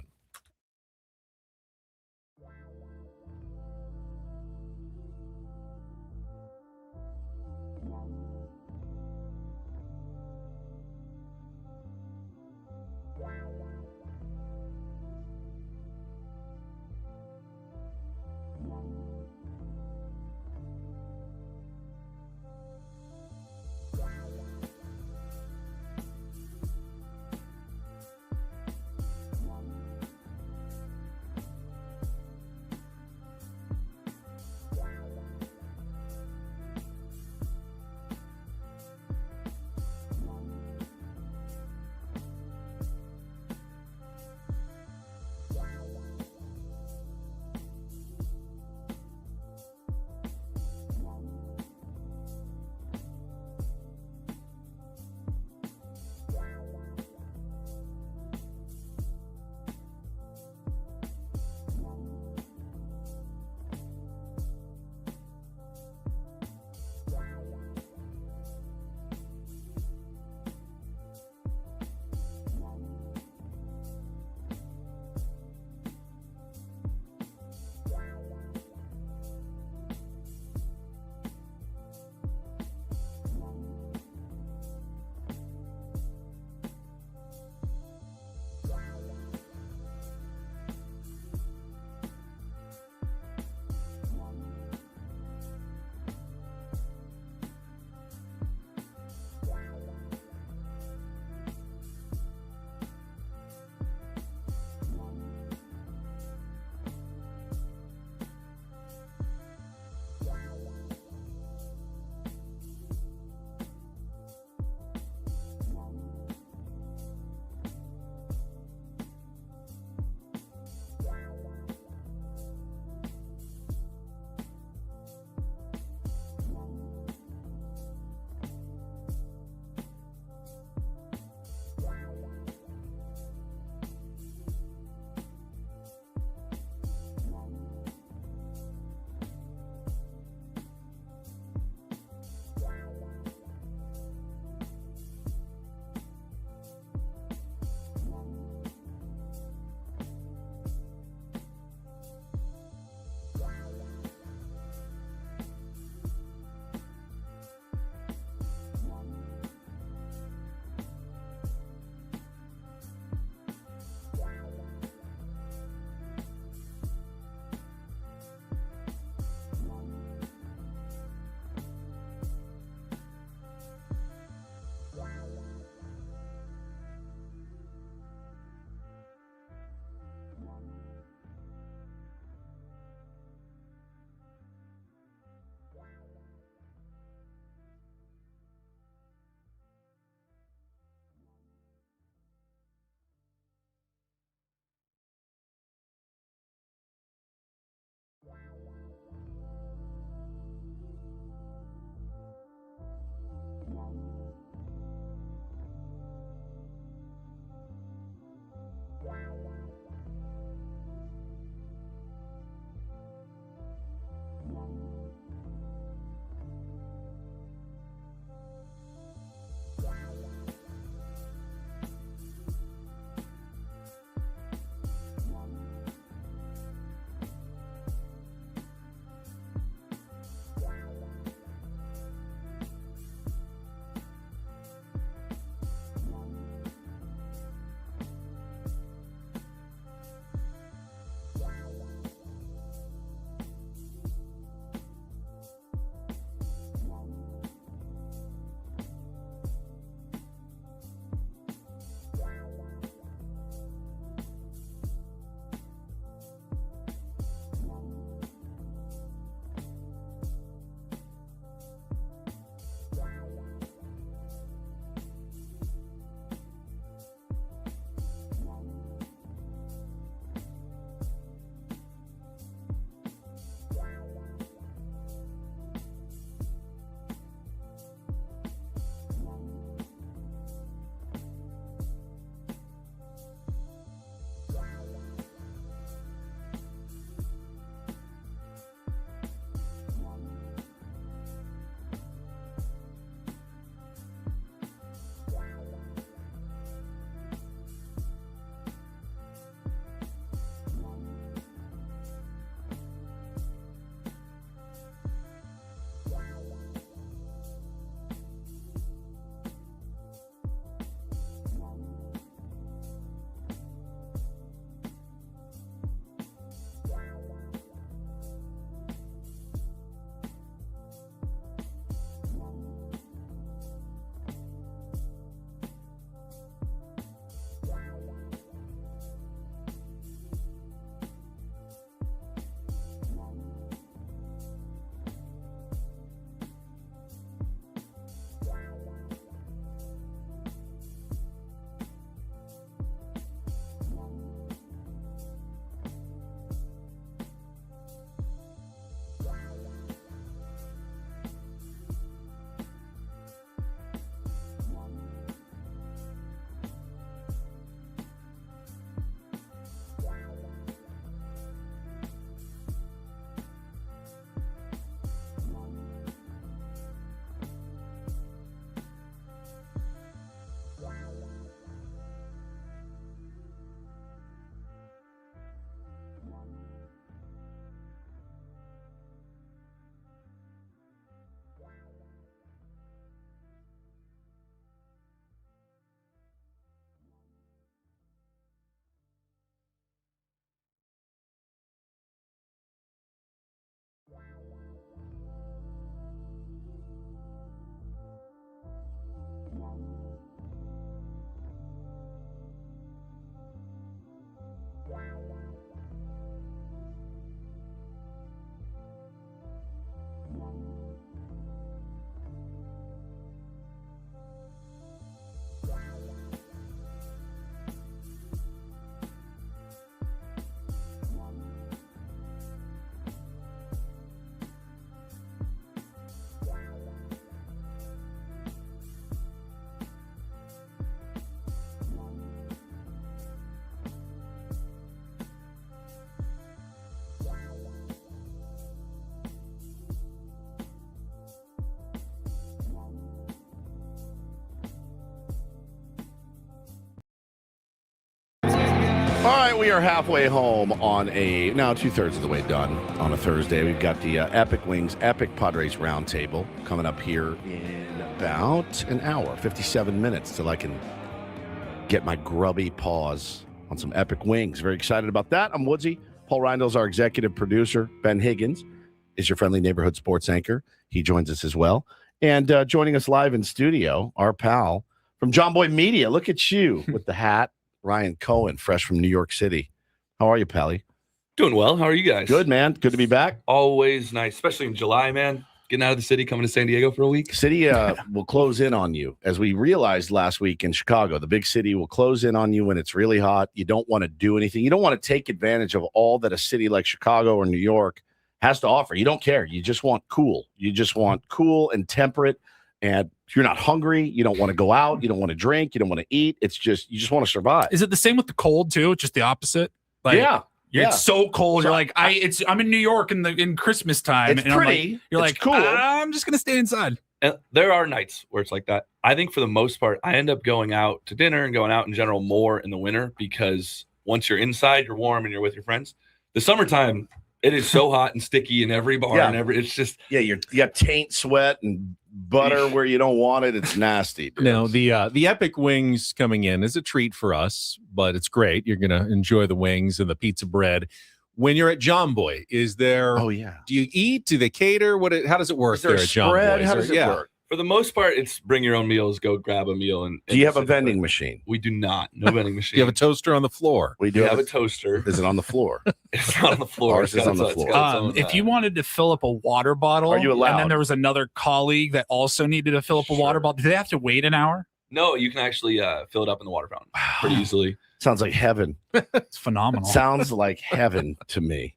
[SPEAKER 1] we are halfway home on now 2/3 of the way done on a Thursday. We've got the Epic Wings, Epic Padres Roundtable coming up here in about an hour, 57 minutes till I can get my grubby paws on some Epic Wings. Very excited about that. I'm Woodsy. Paul Reindel's our executive producer. Ben Higgins is your friendly neighborhood sports anchor. He joins us as well. And joining us live in studio, our pal from John Boy Media. Look at you with the hat. Ryan Cohen, fresh from New York City. How are you, Pally?
[SPEAKER 18] Doing well. How are you guys?
[SPEAKER 1] Good, man. Good to be back.
[SPEAKER 18] Always nice, especially in July, man. Getting out of the city, coming to San Diego for a week.
[SPEAKER 1] City will close in on you. As we realized last week in Chicago, the big city will close in on you when it's really hot. You don't want to do anything. You don't want to take advantage of all that a city like Chicago or New York has to offer. You don't care. You just want cool. You just want cool and temperate. And you're not hungry. You don't want to go out. You don't want to drink. You don't want to eat. It's just, you just want to survive.
[SPEAKER 2] Is it the same with the cold too? Just the opposite? Like,
[SPEAKER 1] yeah.
[SPEAKER 2] It's so cold. You're like, I'm in New York in Christmas time.
[SPEAKER 1] It's
[SPEAKER 2] and
[SPEAKER 1] pretty.
[SPEAKER 2] You're
[SPEAKER 1] it's
[SPEAKER 2] like,
[SPEAKER 1] cool.
[SPEAKER 2] I'm just going to stay inside.
[SPEAKER 18] And there are nights where it's like that. I think for the most part, I end up going out to dinner and going out in general more in the winter because once you're inside, you're warm and you're with your friends. The summertime, it is so hot and sticky in every bar and it's just
[SPEAKER 1] you got taint sweat and butter where you don't want it. It's nasty. Dude.
[SPEAKER 3] No, the Epic Wings coming in is a treat for us, but it's great. You're gonna enjoy the wings and the pizza bread. When you're at John Boy, is there?
[SPEAKER 1] Oh yeah.
[SPEAKER 3] Do you eat? Do they cater? How does it work there at John Boy?
[SPEAKER 1] How does it work?
[SPEAKER 18] For the most part, it's bring your own meals, go grab a meal. And
[SPEAKER 1] do you have a vending machine?
[SPEAKER 18] We do not. No vending machine.
[SPEAKER 3] Do you have a toaster on the floor?
[SPEAKER 1] We do
[SPEAKER 18] have a toaster.
[SPEAKER 1] Is it on the floor?
[SPEAKER 18] It's not on the floor.
[SPEAKER 1] Ours is on the floor.
[SPEAKER 2] If you wanted to fill up a water bottle,
[SPEAKER 1] are you allowed?
[SPEAKER 2] And then there was another colleague that also needed to fill up a water bottle, do they have to wait an hour?
[SPEAKER 18] No, you can actually fill it up in the water fountain pretty easily.
[SPEAKER 1] Sounds like heaven.
[SPEAKER 2] It's phenomenal.
[SPEAKER 1] Sounds like heaven to me.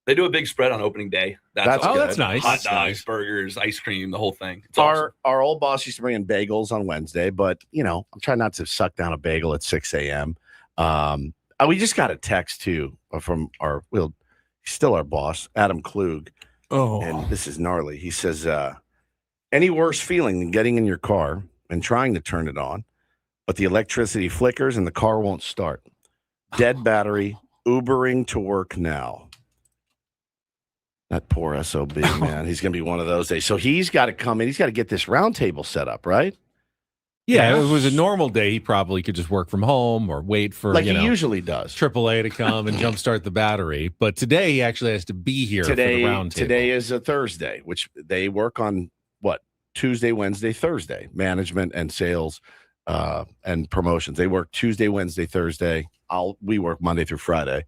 [SPEAKER 18] They do a big spread on opening day.
[SPEAKER 1] That's
[SPEAKER 3] nice.
[SPEAKER 18] Hot dogs, burgers, ice cream, the whole thing. It's
[SPEAKER 1] our old boss used to bring in bagels on Wednesday, but I'm trying not to suck down a bagel at 6 a.m. We just got a text too from he's still our boss, Adam Klug.
[SPEAKER 2] Oh,
[SPEAKER 1] and this is gnarly. He says, any worse feeling than getting in your car and trying to turn it on, but the electricity flickers and the car won't start. Dead battery, Ubering to work now. That poor SOB, man. He's going to be one of those days. So he's got to come in. He's got to get this round table set up, right?
[SPEAKER 3] Yeah, if it was a normal day, he probably could just work from home or wait for
[SPEAKER 1] he usually does.
[SPEAKER 3] AAA to come and jumpstart the battery. But today he actually has to be here for the round table.
[SPEAKER 1] Today is a Thursday, which they work on Tuesday, Wednesday, Thursday, management and sales and promotions. They work Tuesday, Wednesday, Thursday. We work Monday through Friday,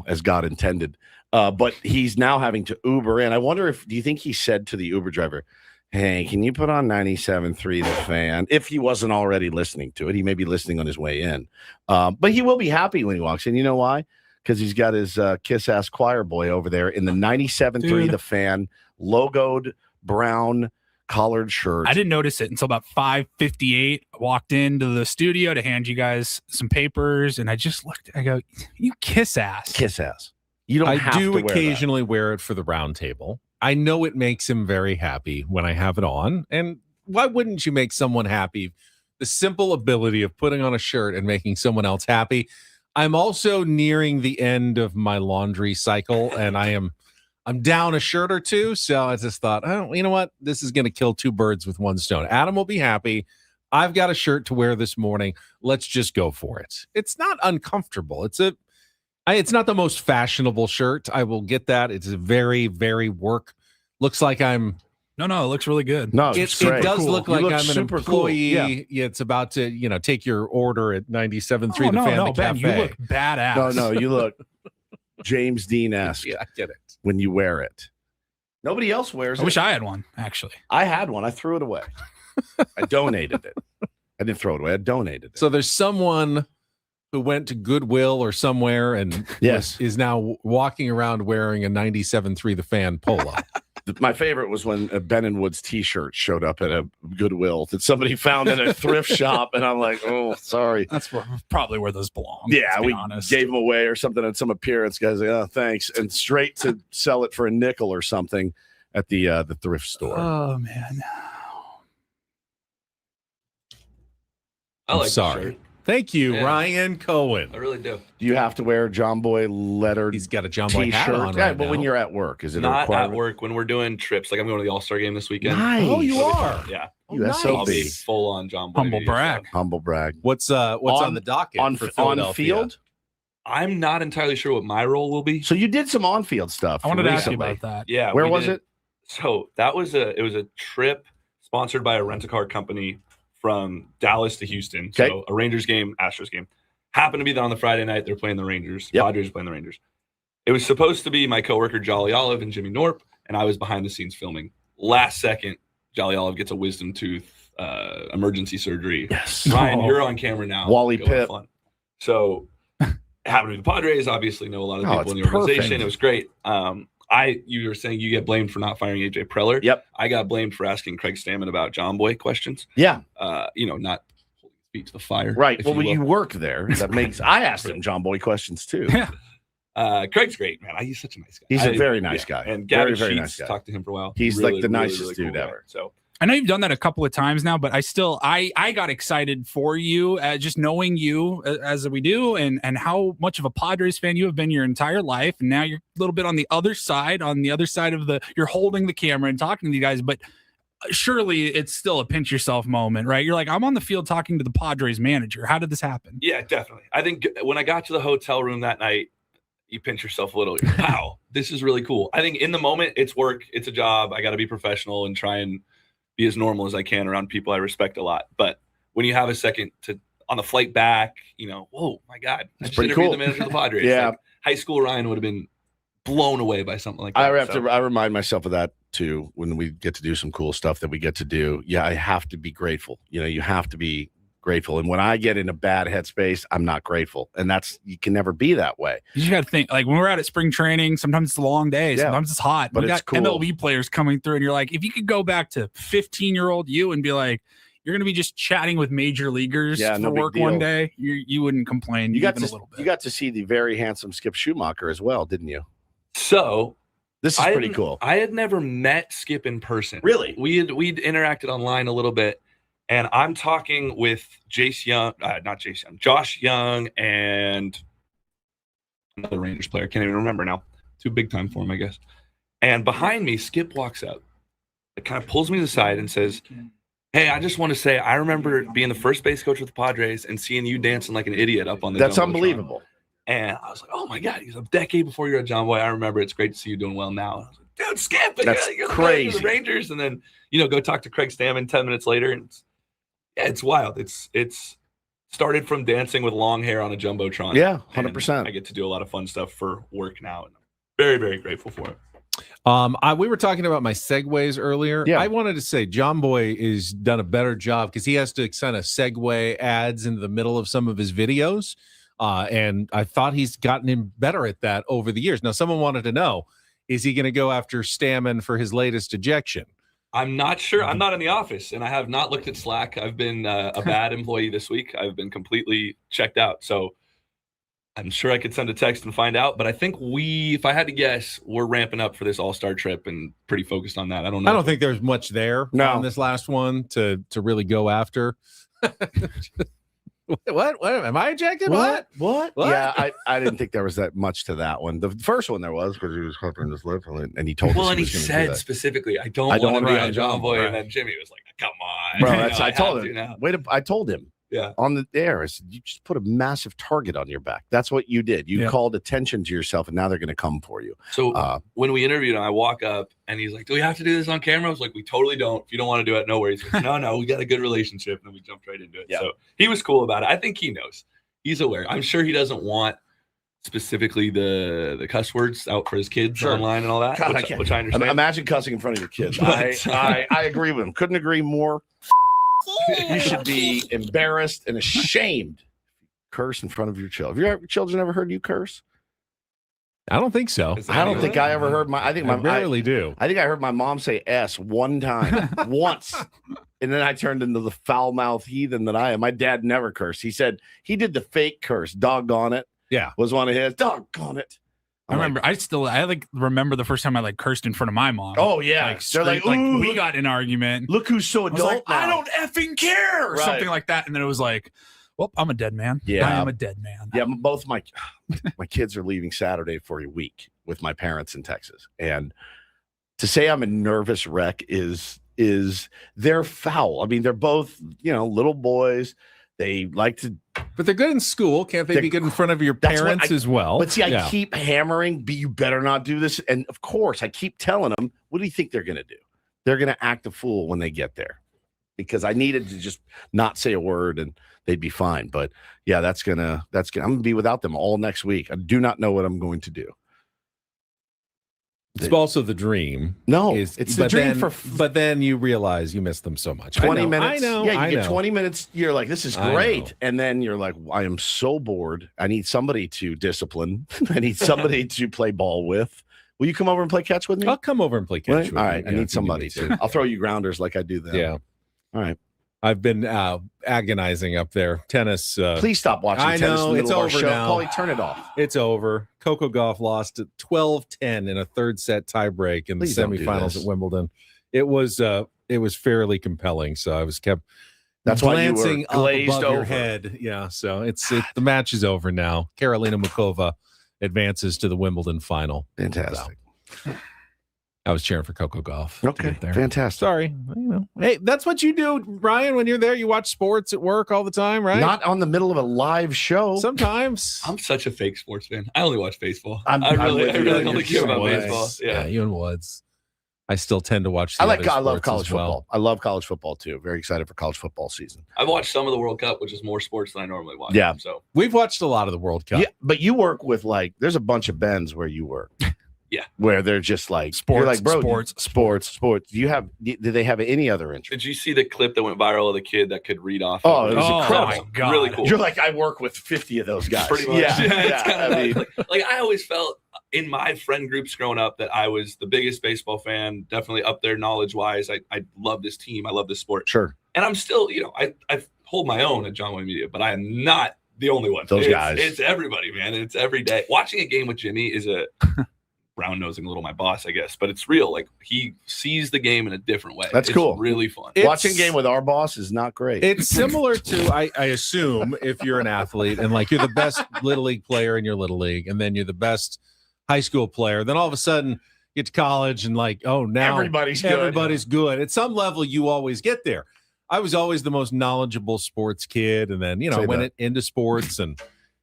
[SPEAKER 1] as God intended. But he's now having to Uber in. I wonder do you think he said to the Uber driver, hey, can you put on 97.3 The Fan? If he wasn't already listening to it, he may be listening on his way in. But he will be happy when he walks in. You know why? Because he's got his kiss-ass choir boy over there in the 97.3 The Fan, logoed brown collared shirt.
[SPEAKER 2] I didn't notice it until about 5:58. I walked into the studio to hand you guys some papers, and I just looked. I go, you kiss ass.
[SPEAKER 1] Kiss ass. You don't have to wear
[SPEAKER 3] occasionally wear it for the round table. I know it makes him very happy when I have it on. And why wouldn't you make someone happy? The simple ability of putting on a shirt and making someone else happy. I'm also nearing the end of my laundry cycle, and I'm down a shirt or two. So I just thought, oh, you know what? This is going to kill two birds with one stone. Adam will be happy. I've got a shirt to wear this morning. Let's just go for it. It's not uncomfortable. It's not the most fashionable shirt. I will get that. It's a very, very work. Looks like I'm.
[SPEAKER 2] No, it looks really good.
[SPEAKER 1] No,
[SPEAKER 3] it does look like I'm an employee. Cool. Yeah, it's about to, take your order at 97.3 The Fan.
[SPEAKER 2] No, Ben,
[SPEAKER 3] Cafe.
[SPEAKER 2] you look badass.
[SPEAKER 1] No, you look James Dean-esque.
[SPEAKER 3] Yeah, I get it.
[SPEAKER 1] When you wear it. Nobody else wears it.
[SPEAKER 2] I wish I had one, actually.
[SPEAKER 1] I had one. I threw it away. I donated it. I didn't throw it away. I donated it.
[SPEAKER 3] So there's someone who went to Goodwill or somewhere and is now walking around wearing a 97.3 The Fan polo.
[SPEAKER 1] My favorite was when a Ben and Woods t-shirt showed up at a Goodwill that somebody found in a thrift shop. And I'm like, oh, sorry.
[SPEAKER 2] That's probably where those belong.
[SPEAKER 1] Yeah, we gave them away or something at some appearance. Guys like, oh, thanks. And straight to sell it for a nickel or something at the thrift store.
[SPEAKER 2] Oh, man.
[SPEAKER 3] I'm sorry. Thank you,
[SPEAKER 18] Yeah.
[SPEAKER 3] Ryan Cohen.
[SPEAKER 18] I really do.
[SPEAKER 1] Do you have to wear a John Boy lettered?
[SPEAKER 3] He's got a John Boy hat on
[SPEAKER 1] Yeah,
[SPEAKER 3] right
[SPEAKER 1] but when
[SPEAKER 3] now.
[SPEAKER 1] you're at work, is it a
[SPEAKER 18] Not
[SPEAKER 1] requirement?
[SPEAKER 18] at work when we're doing trips. Like I'm going to the All-Star game this weekend.
[SPEAKER 1] Nice.
[SPEAKER 3] Oh, you
[SPEAKER 18] It'll be
[SPEAKER 3] are?
[SPEAKER 18] fun. Yeah.
[SPEAKER 1] You
[SPEAKER 18] I'll be
[SPEAKER 1] SOB.
[SPEAKER 18] full on John Boy.
[SPEAKER 2] Humble
[SPEAKER 18] media,
[SPEAKER 2] brag.
[SPEAKER 18] so.
[SPEAKER 1] Humble brag.
[SPEAKER 3] What's on the docket
[SPEAKER 1] on
[SPEAKER 3] for
[SPEAKER 1] on
[SPEAKER 3] Philadelphia?
[SPEAKER 1] field?
[SPEAKER 18] I'm not entirely sure what my role will be.
[SPEAKER 1] So you did some on-field stuff.
[SPEAKER 2] I wanted to ask you
[SPEAKER 1] recently.
[SPEAKER 2] about that.
[SPEAKER 18] Yeah.
[SPEAKER 1] Where
[SPEAKER 18] we
[SPEAKER 1] was
[SPEAKER 18] did.
[SPEAKER 1] it?
[SPEAKER 18] So that was it was a trip sponsored by a rent-a-car company from Dallas to Houston.
[SPEAKER 1] Okay.
[SPEAKER 18] So a Rangers game, Astros game. Happened to be there on the Friday night. They're playing the Rangers.
[SPEAKER 1] Yep.
[SPEAKER 18] Padres are playing the Rangers. It was supposed to be my coworker Jolly Olive and Jimmy Norp, and I was behind the scenes filming. Last second, Jolly Olive gets a wisdom tooth emergency surgery.
[SPEAKER 1] Yes.
[SPEAKER 18] Ryan,
[SPEAKER 1] Oh.
[SPEAKER 18] you're on camera now.
[SPEAKER 1] Wally
[SPEAKER 18] Go have
[SPEAKER 1] Pipp.
[SPEAKER 18] fun. So it happened to be the Padres. Obviously, know a lot of
[SPEAKER 1] Oh,
[SPEAKER 18] people
[SPEAKER 1] it's
[SPEAKER 18] in the organization.
[SPEAKER 1] perfect.
[SPEAKER 18] It was great. You were saying you get blamed for not firing AJ Preller.
[SPEAKER 1] Yep.
[SPEAKER 18] I got blamed for asking Craig Stammen about John Boy questions.
[SPEAKER 1] Yeah.
[SPEAKER 18] Not holding his feet to the fire.
[SPEAKER 1] Right.
[SPEAKER 18] if
[SPEAKER 1] Well,
[SPEAKER 18] you
[SPEAKER 1] you
[SPEAKER 18] will.
[SPEAKER 1] work there. That makes. I asked him John Boy questions too.
[SPEAKER 18] Craig's great, man. He's such a nice guy.
[SPEAKER 1] He's a very nice guy.
[SPEAKER 18] And
[SPEAKER 1] Very,
[SPEAKER 18] Gavin
[SPEAKER 1] very
[SPEAKER 18] Sheets,
[SPEAKER 1] nice guy.
[SPEAKER 18] talked to him for a while.
[SPEAKER 1] He's
[SPEAKER 18] Really,
[SPEAKER 1] like the
[SPEAKER 18] really,
[SPEAKER 1] nicest
[SPEAKER 18] really
[SPEAKER 1] dude
[SPEAKER 18] cool guy.
[SPEAKER 1] ever.
[SPEAKER 18] So
[SPEAKER 2] I know you've done that a couple of times now, but I got excited for you, just knowing you as we do, and how much of a Padres fan you have been your entire life, and now you're a little bit on the other side of you're holding the camera and talking to you guys, but surely it's still a pinch yourself moment, right? You're like, I'm on the field talking to the Padres manager. How did this happen?
[SPEAKER 18] yeah, definitely. I think when I got to the hotel room that night, you pinch yourself a little. You're like, wow, this is really cool. I think in the moment, it's work, it's a job. I got to be professional and try and be as normal as I can around people I respect a lot. But when you have a second to on the flight back, whoa, my God, I just
[SPEAKER 1] pretty
[SPEAKER 18] interviewed
[SPEAKER 1] cool.
[SPEAKER 18] the manager of the Padres.
[SPEAKER 1] Yeah.
[SPEAKER 18] Like, high school Ryan would have been blown away by something like that.
[SPEAKER 1] I remind myself of that too when we get to do some cool stuff that we get to do. Yeah, I have to be grateful. You have to be grateful. And when I get in a bad headspace, I'm not grateful. And you can never be that way.
[SPEAKER 2] You just got to think, like when we're out at spring training, sometimes it's a long day,
[SPEAKER 1] Yeah.
[SPEAKER 2] sometimes it's hot.
[SPEAKER 1] But
[SPEAKER 2] we
[SPEAKER 1] it's
[SPEAKER 2] got
[SPEAKER 1] cool.
[SPEAKER 2] MLB players coming through, and you're like, if you could go back to 15-year-old you and be like, you're going to be just chatting with major leaguers
[SPEAKER 1] Yeah,
[SPEAKER 2] for
[SPEAKER 1] no big
[SPEAKER 2] work one
[SPEAKER 1] deal.
[SPEAKER 2] day, you wouldn't complain
[SPEAKER 1] You got
[SPEAKER 2] even
[SPEAKER 1] to
[SPEAKER 2] a little bit.
[SPEAKER 1] you got to see the very handsome Skip Schumacher as well, didn't you?
[SPEAKER 18] So
[SPEAKER 1] This is pretty cool.
[SPEAKER 18] I had never met Skip in person.
[SPEAKER 1] Really?
[SPEAKER 18] We'd interacted online a little bit, and I'm talking with Josh Young, and another Rangers player. Can't even remember now. Too big time for him, I guess. And behind me, Skip walks out. It kind of pulls me to the side and says, "Hey, I just want to say I remember being the first base coach with the Padres and seeing you dancing like an idiot up on the
[SPEAKER 1] That's
[SPEAKER 18] Jumbotron."
[SPEAKER 1] unbelievable.
[SPEAKER 18] And I was like, oh my God, he's a decade before you're a John Boy. I remember. It's great to see you doing well now. I was like, dude, Skip,
[SPEAKER 1] That's
[SPEAKER 18] you're
[SPEAKER 1] crazy.
[SPEAKER 18] the Rangers. And then, go talk to Craig Stammen 10 minutes later. And it's wild. It's started from dancing with long hair on a Jumbotron.
[SPEAKER 1] Yeah,
[SPEAKER 18] And
[SPEAKER 1] 100%.
[SPEAKER 18] I get to do a lot of fun stuff for work now. And I'm very, very grateful for it.
[SPEAKER 3] We were talking about my segues earlier.
[SPEAKER 1] Yeah.
[SPEAKER 3] I wanted to say John Boy has done a better job because he has to kind of segue ads into the middle of some of his videos. And I thought he's gotten him better at that over the years. Now, someone wanted to know, is he going to go after Stammen for his latest ejection?
[SPEAKER 18] I'm not sure. I'm not in the office, and I have not looked at Slack. I've been a bad employee this week. I've been completely checked out. So I'm sure I could send a text and find out. But I think if I had to guess, we're ramping up for this all-star trip and pretty focused on that. I don't know.
[SPEAKER 3] I don't think there's much there on this last one to really go after. What? Am I ejected? What?
[SPEAKER 1] Yeah, I didn't think there was that much to that one. The first one there was because he was covering his lip and he told us.
[SPEAKER 18] Well, and he
[SPEAKER 1] was gonna do
[SPEAKER 18] said
[SPEAKER 1] that.
[SPEAKER 18] specifically, I don't want to be on John Boy.
[SPEAKER 1] Right.
[SPEAKER 18] And then Jimmy was like, come on.
[SPEAKER 1] Bro,
[SPEAKER 18] You know,
[SPEAKER 1] I told
[SPEAKER 18] have to
[SPEAKER 1] him.
[SPEAKER 18] now.
[SPEAKER 1] I told him.
[SPEAKER 18] Yeah.
[SPEAKER 1] On the air, I said, you just put a massive target on your back. That's what you did. You called attention to yourself, and now they're going to come for you.
[SPEAKER 18] So when we interviewed him, I walk up and he's like, do we have to do this on camera? I was like, we totally don't. If you don't want to do it, no worries. He goes, no, we got a good relationship. And we jumped right into it.
[SPEAKER 1] Yeah.
[SPEAKER 18] So he was cool about it. I think he knows. He's aware. I'm sure he doesn't want specifically the cuss words out for his kids online and all that,
[SPEAKER 1] God,
[SPEAKER 18] which I understand.
[SPEAKER 1] Imagine cussing in front of your kids.
[SPEAKER 18] But,
[SPEAKER 1] I agree with him. Couldn't agree more. You should be embarrassed and ashamed. Curse in front of your children. Have your children ever heard you curse?
[SPEAKER 3] I don't think so.
[SPEAKER 1] I don't think I ever heard I
[SPEAKER 3] rarely do.
[SPEAKER 1] I think I heard my mom say S one time, once. And then I turned into the foul-mouthed heathen that I am. My dad never cursed. He said he did the fake curse. Doggone it.
[SPEAKER 3] Yeah.
[SPEAKER 1] Was one of his. Doggone it.
[SPEAKER 2] I remember. I remember the first time I cursed in front of my mom.
[SPEAKER 1] Oh yeah,
[SPEAKER 2] they're like,
[SPEAKER 1] "Ooh,
[SPEAKER 2] we got in an argument.
[SPEAKER 1] Look who's so
[SPEAKER 2] I was
[SPEAKER 1] adult
[SPEAKER 2] like,
[SPEAKER 1] now."
[SPEAKER 2] I don't effing care, or
[SPEAKER 1] Right.
[SPEAKER 2] something like that. And then it was like, Well, I'm a dead man.
[SPEAKER 1] Yeah.
[SPEAKER 2] I am a dead man.
[SPEAKER 1] Yeah, both my kids are leaving Saturday for a week with my parents in Texas. And to say I'm a nervous wreck is they're foul. I mean, they're both, little boys. They like to,
[SPEAKER 3] but they're good in school. Can't they be good in front of your parents as well?
[SPEAKER 1] But see, I keep hammering, you better not do this. And of course, I keep telling them, what do you think they're going to do? They're going to act a fool when they get there, because I needed to just not say a word and they'd be fine. But yeah, I'm going to be without them all next week. I do not know what I'm going to do.
[SPEAKER 3] It's also the dream.
[SPEAKER 1] No, it's the dream
[SPEAKER 3] but then you realize you miss them so much.
[SPEAKER 1] 20 minutes.
[SPEAKER 3] I know.
[SPEAKER 1] Yeah, you get 20 minutes. You're like, this is great. And then you're like, I am so bored. I need somebody to discipline. I need somebody to play ball with. Will you come over and play catch with me?
[SPEAKER 3] I'll come over and play catch with you.
[SPEAKER 1] All right. I need somebody to. I'll throw you grounders like I do then.
[SPEAKER 3] Yeah.
[SPEAKER 1] All right.
[SPEAKER 3] I've been agonizing up there. Tennis.
[SPEAKER 1] Please stop watching tennis in the middle of our show. Paulie, turn it off.
[SPEAKER 3] It's over. Coco Gauff lost at 12-10 in a third set tiebreak in the semifinals at Wimbledon. It was fairly compelling. So I was kept
[SPEAKER 1] That's why
[SPEAKER 3] glancing
[SPEAKER 1] you were glazed
[SPEAKER 3] up above
[SPEAKER 1] over
[SPEAKER 3] your head. Yeah. So the match is over now. Karolina Muchova advances to the Wimbledon final.
[SPEAKER 1] Fantastic.
[SPEAKER 3] So, I was cheering for Coco Gauff.
[SPEAKER 1] Okay, fantastic.
[SPEAKER 3] Sorry. Hey, that's what you do, Ryan, when you're there. You watch sports at work all the time, right?
[SPEAKER 1] Not on the middle of a live show.
[SPEAKER 3] Sometimes.
[SPEAKER 18] I'm such a fake sports fan. I only watch baseball.
[SPEAKER 1] I
[SPEAKER 18] really only care about baseball.
[SPEAKER 3] Yeah, you and Woods. I still tend to watch.
[SPEAKER 1] I love college football. I love college football too. Very excited for college football season.
[SPEAKER 18] I've watched some of the World Cup, which is more sports than I normally watch.
[SPEAKER 1] Yeah.
[SPEAKER 18] So
[SPEAKER 3] we've watched a lot of the World Cup.
[SPEAKER 1] Yeah, but you work with there's a bunch of Bens where you work.
[SPEAKER 18] Yeah.
[SPEAKER 1] Where they're just like
[SPEAKER 2] sports,
[SPEAKER 1] you're like, bro,
[SPEAKER 2] sports.
[SPEAKER 1] Did they have any other interest?
[SPEAKER 18] Did you see the clip that went viral of the kid that could read off?
[SPEAKER 1] Oh, it was incredible.
[SPEAKER 2] My God.
[SPEAKER 18] Really cool.
[SPEAKER 1] You're like, I work with 50 of those guys.
[SPEAKER 18] Pretty much.
[SPEAKER 1] Yeah.
[SPEAKER 18] It's kind of like I always felt in my friend groups growing up that I was the biggest baseball fan, definitely up there knowledge wise. I love this team. I love this sport.
[SPEAKER 1] Sure.
[SPEAKER 18] And I'm still, I hold my own at John Wayne Media, but I am not the only one.
[SPEAKER 1] Those guys.
[SPEAKER 18] It's everybody, man. It's every day. Watching a game with Jimmy is a brown nosing a little my boss, I guess, but it's real. Like he sees the game in a different way.
[SPEAKER 1] That's cool.
[SPEAKER 18] Really fun.
[SPEAKER 1] Watching a game with our boss is not great.
[SPEAKER 3] It's similar to, I assume, if you're an athlete and like you're the best little league player in your little league, and then you're the best high school player, then all of a sudden you get to college and like, oh, now
[SPEAKER 1] everybody's
[SPEAKER 3] good. At some level, you always get there. I was always the most knowledgeable sports kid, and then I went into sports, and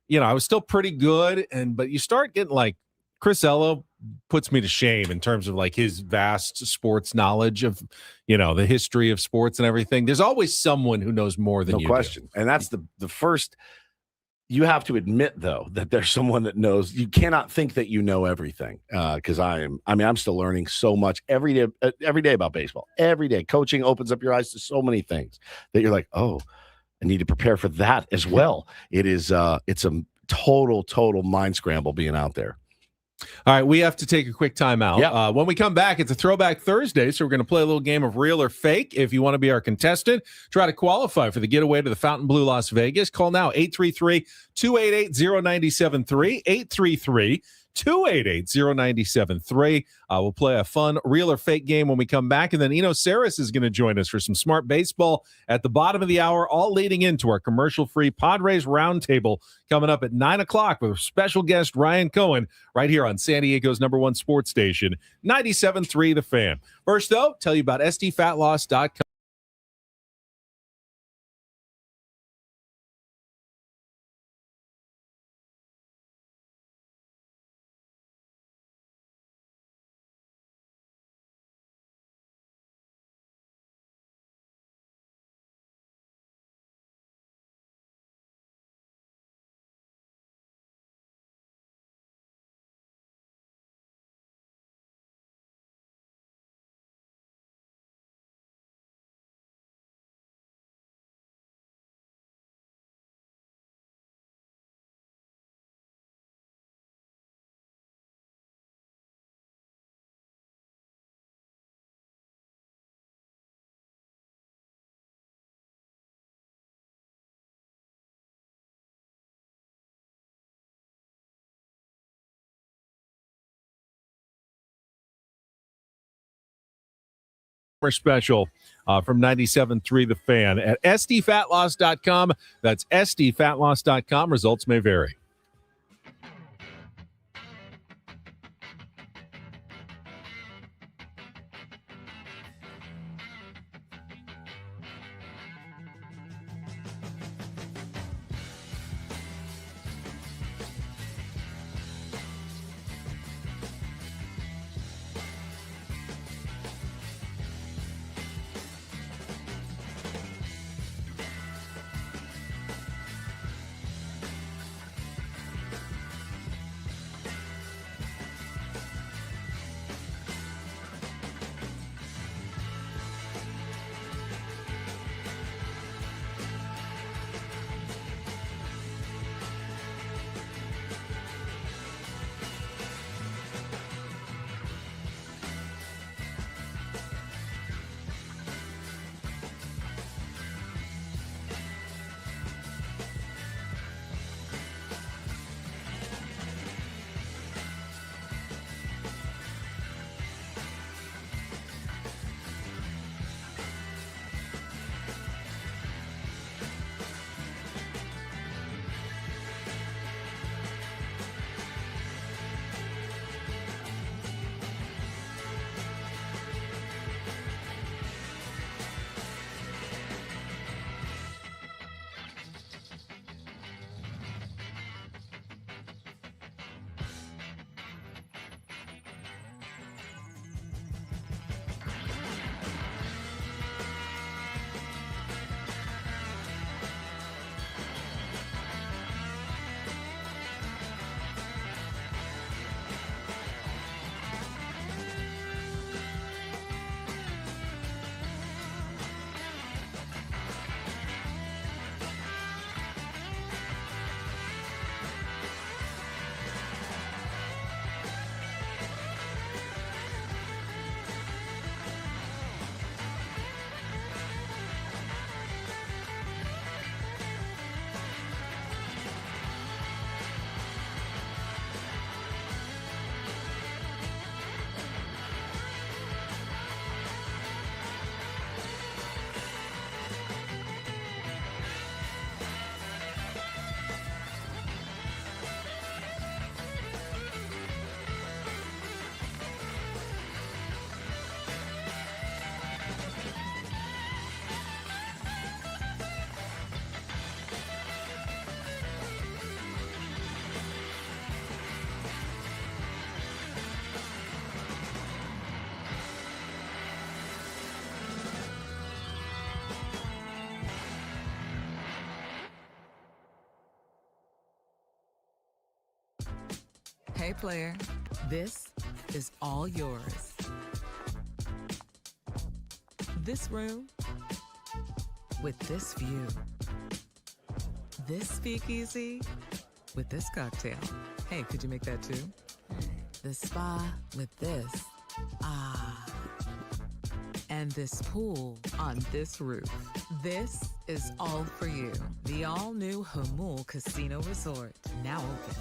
[SPEAKER 3] I was still pretty good, but you start getting like Chris Ello puts me to shame in terms of like his vast sports knowledge of, the history of sports and everything. There's always someone who knows more than you.
[SPEAKER 1] No question. And that's the first. You have to admit though that there's someone that knows. You cannot think that you know everything, because I'm still learning so much every day about baseball. Every day, coaching opens up your eyes to so many things that you're like, oh, I need to prepare for that as well. It's a total mind scramble being out there.
[SPEAKER 3] All right, we have to take a quick time out.
[SPEAKER 1] Yeah.
[SPEAKER 3] When we come back, it's a Throwback Thursday, so we're going to play a little game of Real or Fake. If you want to be our contestant, try to qualify for the getaway to the Fontainebleau, Las Vegas. Call now, 833-288-0973, 833-288-0973. We'll play a fun Real or Fake game when we come back, and then Eno Sarris is going to join us for some smart baseball at the bottom of the hour, all leading into our commercial-free Padres Roundtable coming up at 9 o'clock with special guest Ryan Cohen right here on San Diego's #1 sports station, 97.3 The Fan. First, though, tell you about SDFatLoss.com. Special from 97.3 The Fan at sdfatloss.com. That's sdfatloss.com. Results may vary.
[SPEAKER 5] Hey, player, this is all yours. This room with this view. This speakeasy with this cocktail. Hey, could you make that too? The spa with this. Ah. And this pool on this roof. This is all for you. The all-new Hamul Casino Resort, now open.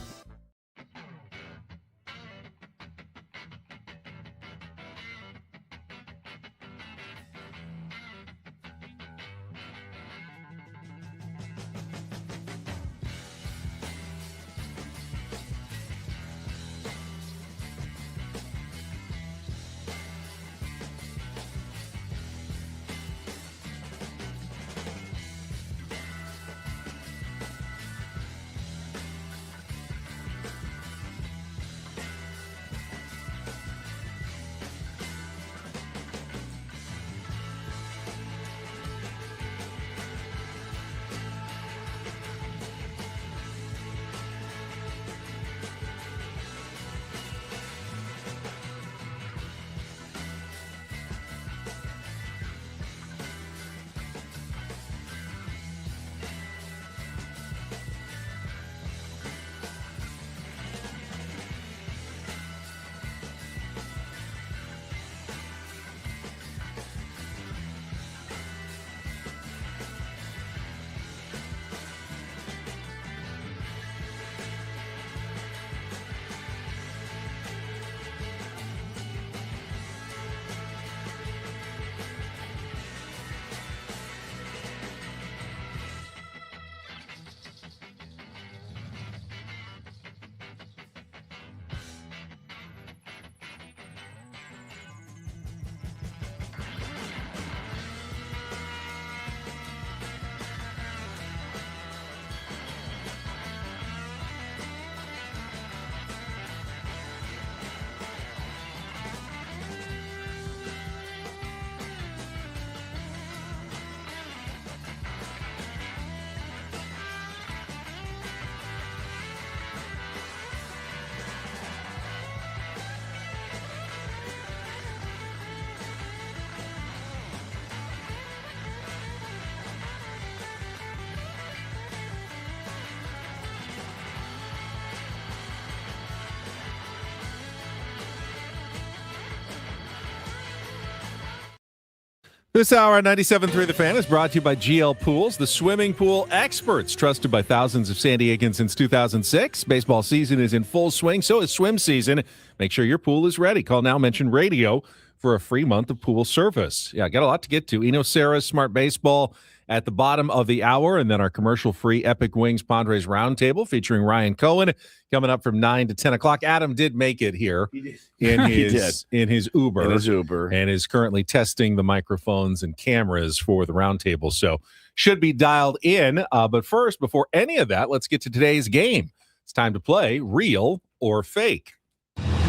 [SPEAKER 3] This hour on 97.3 The Fan is brought to you by GL Pools, the swimming pool experts, trusted by thousands of San Diegans since 2006. Baseball season is in full swing, so is swim season. Make sure your pool is ready. Call now, mention radio for a free month of pool service. Yeah, got a lot to get to. Eno Sarris, Smart Baseball at the bottom of the hour, and then our commercial-free Epic Wings Padres Roundtable featuring Ryan Cohen coming up from 9 to 10 o'clock. Adam did make it here in his Uber, and is currently testing the microphones and cameras for the roundtable, so should be dialed in. But first, before any of that, let's get to today's game. It's time to play Real or Fake.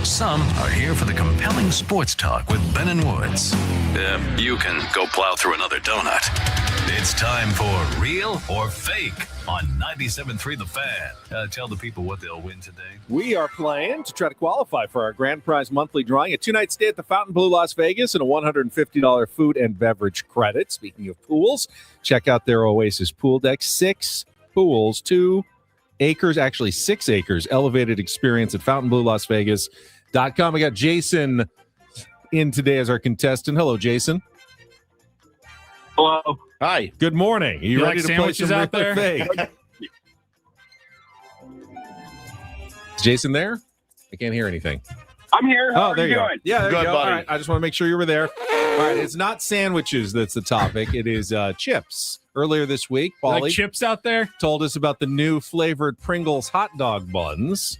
[SPEAKER 14] Some are here for the compelling sports talk with Ben and Woods. You can go plow through another donut. It's time for Real or Fake on 97.3 The Fan. Tell the people what they'll win today.
[SPEAKER 3] We are playing to try to qualify for our grand prize monthly drawing, a 2-night stay at the Fontainebleau Las Vegas, and a $150 food and beverage credit. Speaking of pools, check out their Oasis pool deck. 6 pools, 2 acres, actually 6 acres, elevated experience at FontainebleauLasVegas.com. I got Jason in today as our contestant. Hello, Jason.
[SPEAKER 19] Hello.
[SPEAKER 3] Hi. Good morning. Are you ready
[SPEAKER 2] like
[SPEAKER 3] to play some
[SPEAKER 2] sandwiches out
[SPEAKER 3] Real or
[SPEAKER 2] there?
[SPEAKER 3] Fake? Is Jason there? I can't hear anything.
[SPEAKER 19] I'm here. How
[SPEAKER 3] Oh, there
[SPEAKER 19] are
[SPEAKER 3] you go.
[SPEAKER 19] doing?
[SPEAKER 3] Yeah, there you
[SPEAKER 1] Good,
[SPEAKER 3] go.
[SPEAKER 1] buddy.
[SPEAKER 3] All right. I just want to make sure you were there. All right. It's not sandwiches that's the topic. It is chips. Earlier this week,
[SPEAKER 2] You
[SPEAKER 3] Paulie
[SPEAKER 2] like chips out there?
[SPEAKER 3] told us about the new flavored Pringles hot dog buns.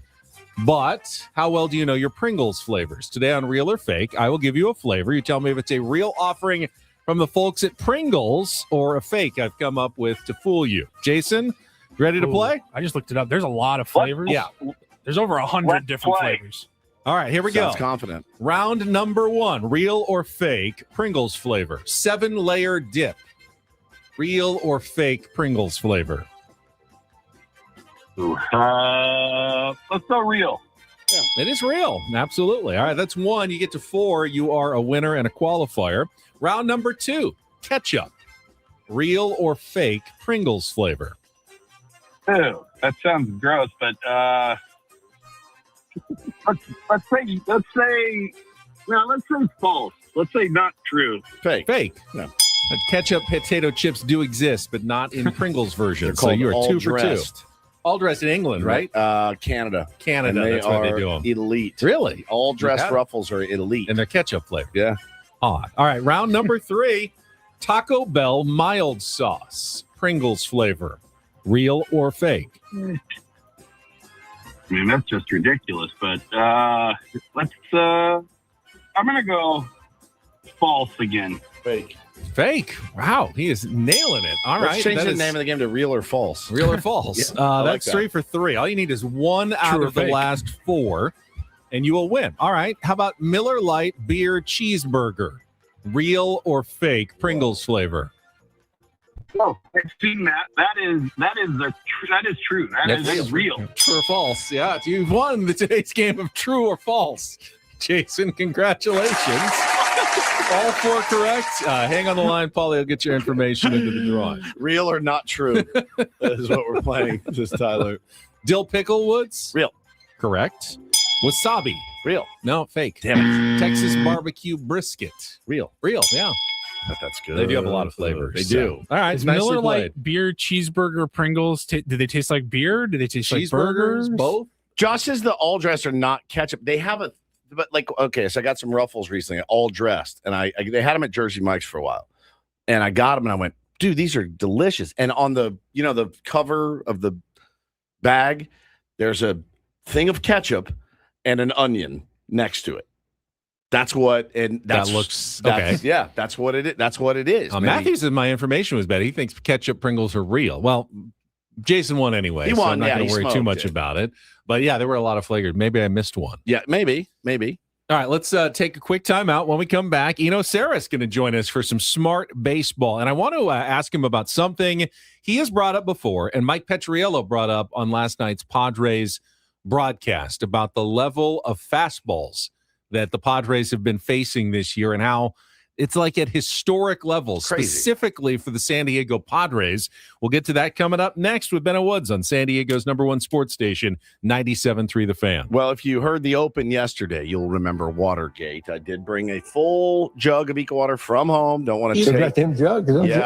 [SPEAKER 3] But how well do you know your Pringles flavors? Today on Real or Fake, I will give you a flavor. You tell me if it's a real offering from the folks at Pringles or a fake I've come up with to fool you. Jason, ready to
[SPEAKER 2] Ooh,
[SPEAKER 3] play?
[SPEAKER 2] I just looked it up. There's a lot of flavors.
[SPEAKER 3] Yeah.
[SPEAKER 2] There's over 100
[SPEAKER 19] Let's
[SPEAKER 2] different
[SPEAKER 19] play.
[SPEAKER 2] flavors.
[SPEAKER 3] All right, here we
[SPEAKER 1] Sounds
[SPEAKER 3] go.
[SPEAKER 1] confident.
[SPEAKER 3] Round number 1, real or fake Pringles flavor. 7-layer dip. Real or fake Pringles flavor?
[SPEAKER 19] Let's go real.
[SPEAKER 3] It is real. Absolutely. All right, that's 1. You get to 4. You are a winner and a qualifier. Round number 2, ketchup. Real or fake Pringles flavor?
[SPEAKER 19] Ew, that sounds gross, but let's say false. Let's say not true.
[SPEAKER 1] Fake.
[SPEAKER 3] Fake.
[SPEAKER 1] No.
[SPEAKER 3] Ketchup potato chips do exist, but not in Pringles version.
[SPEAKER 1] They're
[SPEAKER 3] So
[SPEAKER 1] called
[SPEAKER 3] you are
[SPEAKER 1] all
[SPEAKER 3] 2 for 2.
[SPEAKER 1] dressed.
[SPEAKER 3] All dressed in England, right?
[SPEAKER 1] Canada.
[SPEAKER 3] Canada,
[SPEAKER 1] And they
[SPEAKER 3] that's where they
[SPEAKER 1] are
[SPEAKER 3] do 'em.
[SPEAKER 1] elite.
[SPEAKER 3] Really?
[SPEAKER 1] All dressed
[SPEAKER 3] Yeah.
[SPEAKER 1] ruffles are elite.
[SPEAKER 3] And they're ketchup flavor.
[SPEAKER 1] Yeah.
[SPEAKER 3] Odd. All right, round number 3, Taco Bell mild sauce, Pringles flavor. Real or fake?
[SPEAKER 19] I mean, that's just ridiculous, but let's I'm gonna go false again.
[SPEAKER 1] Fake.
[SPEAKER 3] Fake. Wow, he is nailing it. All right.
[SPEAKER 1] Let's change
[SPEAKER 3] that
[SPEAKER 1] the
[SPEAKER 3] is
[SPEAKER 1] name of the game to Real or False.
[SPEAKER 3] Real or false.
[SPEAKER 1] Yeah, I like
[SPEAKER 3] That's
[SPEAKER 1] that.
[SPEAKER 3] 3 for 3. All you need is 1 out
[SPEAKER 2] True or
[SPEAKER 3] of the
[SPEAKER 2] fake?
[SPEAKER 3] last 4, and you will win. All right. How about Miller Lite beer cheeseburger? Real or fake Pringles flavor?
[SPEAKER 19] Oh, I've seen that. That is true. That is real.
[SPEAKER 3] True or false? Yeah, you've won today's game of true or false. Jason, congratulations. All 4 correct. Hang on the line, Paulie. I'll get your information into the drawing.
[SPEAKER 1] Real or not true? That is what we're playing this, Tyler.
[SPEAKER 3] Dill pickle woods?
[SPEAKER 1] Real.
[SPEAKER 3] Correct. Wasabi?
[SPEAKER 1] Real.
[SPEAKER 3] No, fake.
[SPEAKER 1] Damn it.
[SPEAKER 3] Texas barbecue brisket?
[SPEAKER 1] Real.
[SPEAKER 3] Real, yeah.
[SPEAKER 1] That's good.
[SPEAKER 3] They do have a lot of flavors.
[SPEAKER 1] They
[SPEAKER 3] so.
[SPEAKER 1] do.
[SPEAKER 3] All right,
[SPEAKER 2] Is
[SPEAKER 3] nicely
[SPEAKER 2] Miller
[SPEAKER 3] played.
[SPEAKER 2] Lite beer, cheeseburger, Pringles, do they taste like beer? Do they taste like
[SPEAKER 3] Cheeseburgers,
[SPEAKER 2] burgers?
[SPEAKER 3] both?
[SPEAKER 1] Josh says the all dressed are not ketchup. They have a, but like, okay, so I got some Ruffles recently, all dressed, and they had them at Jersey Mike's for a while, and I got them, and I went, dude, these are delicious. And on the, the cover of the bag, there's a thing of ketchup and an onion next to it. That looks okay. Yeah, that's what it is. That's what it is.
[SPEAKER 3] Matthew said my information was better. He thinks ketchup Pringles are real. Well, Jason won anyway.
[SPEAKER 1] He won.
[SPEAKER 3] So I'm not
[SPEAKER 1] Yeah,
[SPEAKER 3] going to
[SPEAKER 1] he
[SPEAKER 3] worry too
[SPEAKER 1] smoked
[SPEAKER 3] much
[SPEAKER 1] it.
[SPEAKER 3] about it. But yeah, there were a lot of flavors. Maybe I missed one.
[SPEAKER 1] Yeah, maybe.
[SPEAKER 3] All right, let's take a quick time out. When we come back, Eno Sarris going to join us for some smart baseball. And I want to ask him about something he has brought up before, and Mike Petriello brought up on last night's Padres broadcast about the level of fastballs that the Padres have been facing this year and how It's like at historic levels,
[SPEAKER 1] Crazy.
[SPEAKER 3] specifically for the San Diego Padres. We'll get to that coming up next with Ben and Woods on San Diego's #1 sports station, 97.3 The Fan.
[SPEAKER 1] Well, if you heard the Open yesterday, you'll remember Watergate. I did bring a full jug of Eco Water from home. Don't want to take I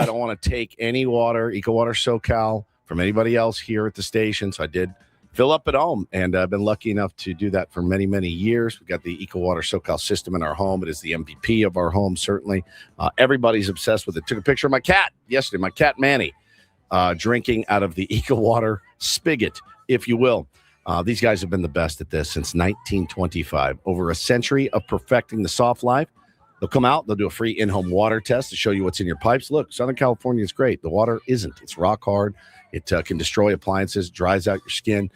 [SPEAKER 1] don't want to take any water, Eco Water SoCal, from anybody else here at the station. So I did fill up at home, and I've been lucky enough to do that for many, many years. We've got the Eco Water SoCal system in our home. It is the MVP of our home, certainly. Everybody's obsessed with it. Took a picture of my cat yesterday, my cat Manny, drinking out of the Eco Water spigot, if you will. These guys have been the best at this since 1925. Over a century of perfecting the soft life. They'll come out, they'll do a free in-home water test to show you what's in your pipes. Look, Southern California is great. The water isn't. It's rock hard. It can destroy appliances, dries out your skin.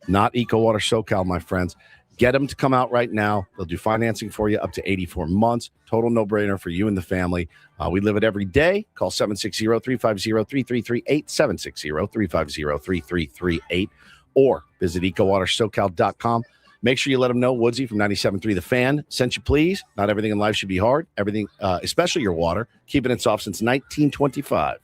[SPEAKER 1] Not Eco Water SoCal, my friends. Get them to come out right now. They'll do financing for you up to 84 months. Total no-brainer for you and the family. We live it every day. Call 760-350-3338, 760-350-3338, or visit ecowatersocal.com. Make sure you let them know Woodsy from 97.3 The Fan sent you, please. Not everything in life should be hard. Everything, especially your water, keeping it soft since 1925.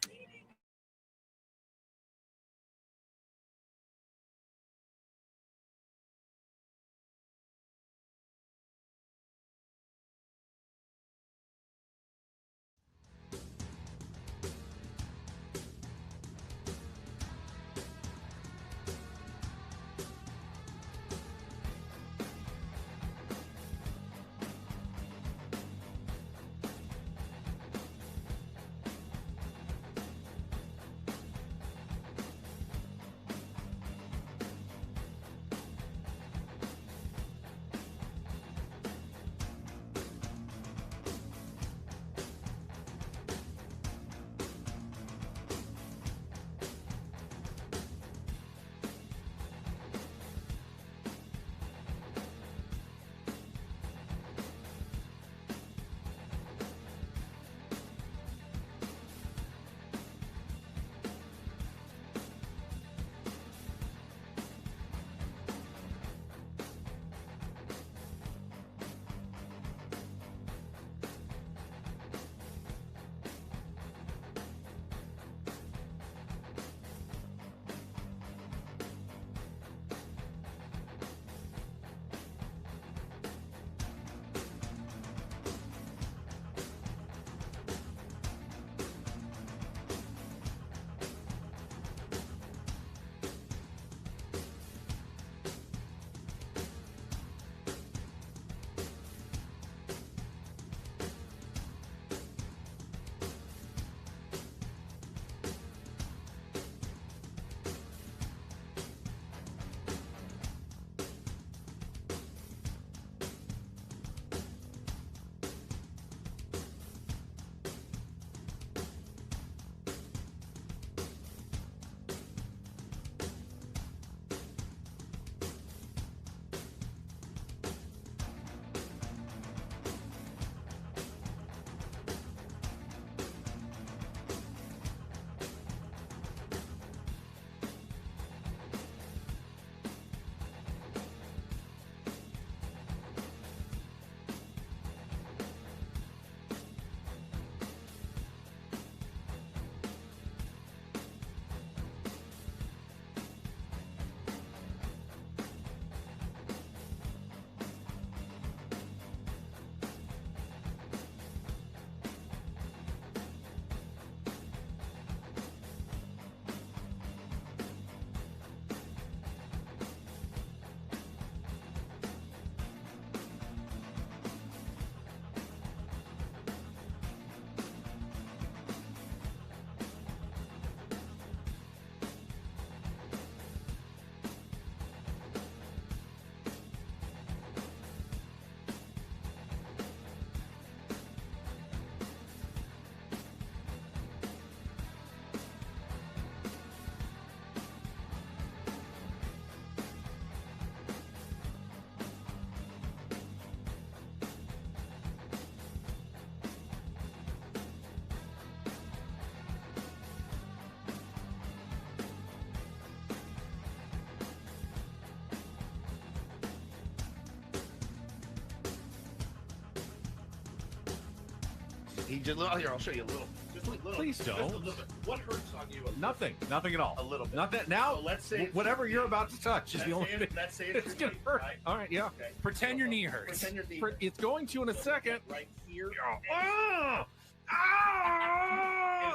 [SPEAKER 1] He just here. I'll show you a little. Just a little.
[SPEAKER 3] Please
[SPEAKER 1] Just a
[SPEAKER 3] don't.
[SPEAKER 1] little bit. What hurts on you?
[SPEAKER 3] Nothing at all.
[SPEAKER 1] A little bit.
[SPEAKER 3] Not that now.
[SPEAKER 1] So let's say
[SPEAKER 3] whatever you're about to touch is the only thing.
[SPEAKER 1] Let's say
[SPEAKER 3] It's gonna hurt.
[SPEAKER 1] Right?
[SPEAKER 3] All right, yeah.
[SPEAKER 1] Okay.
[SPEAKER 2] Pretend your knee hurts.
[SPEAKER 1] Pretend your knee.
[SPEAKER 3] It's going to in a second.
[SPEAKER 1] Right here.
[SPEAKER 3] Oh,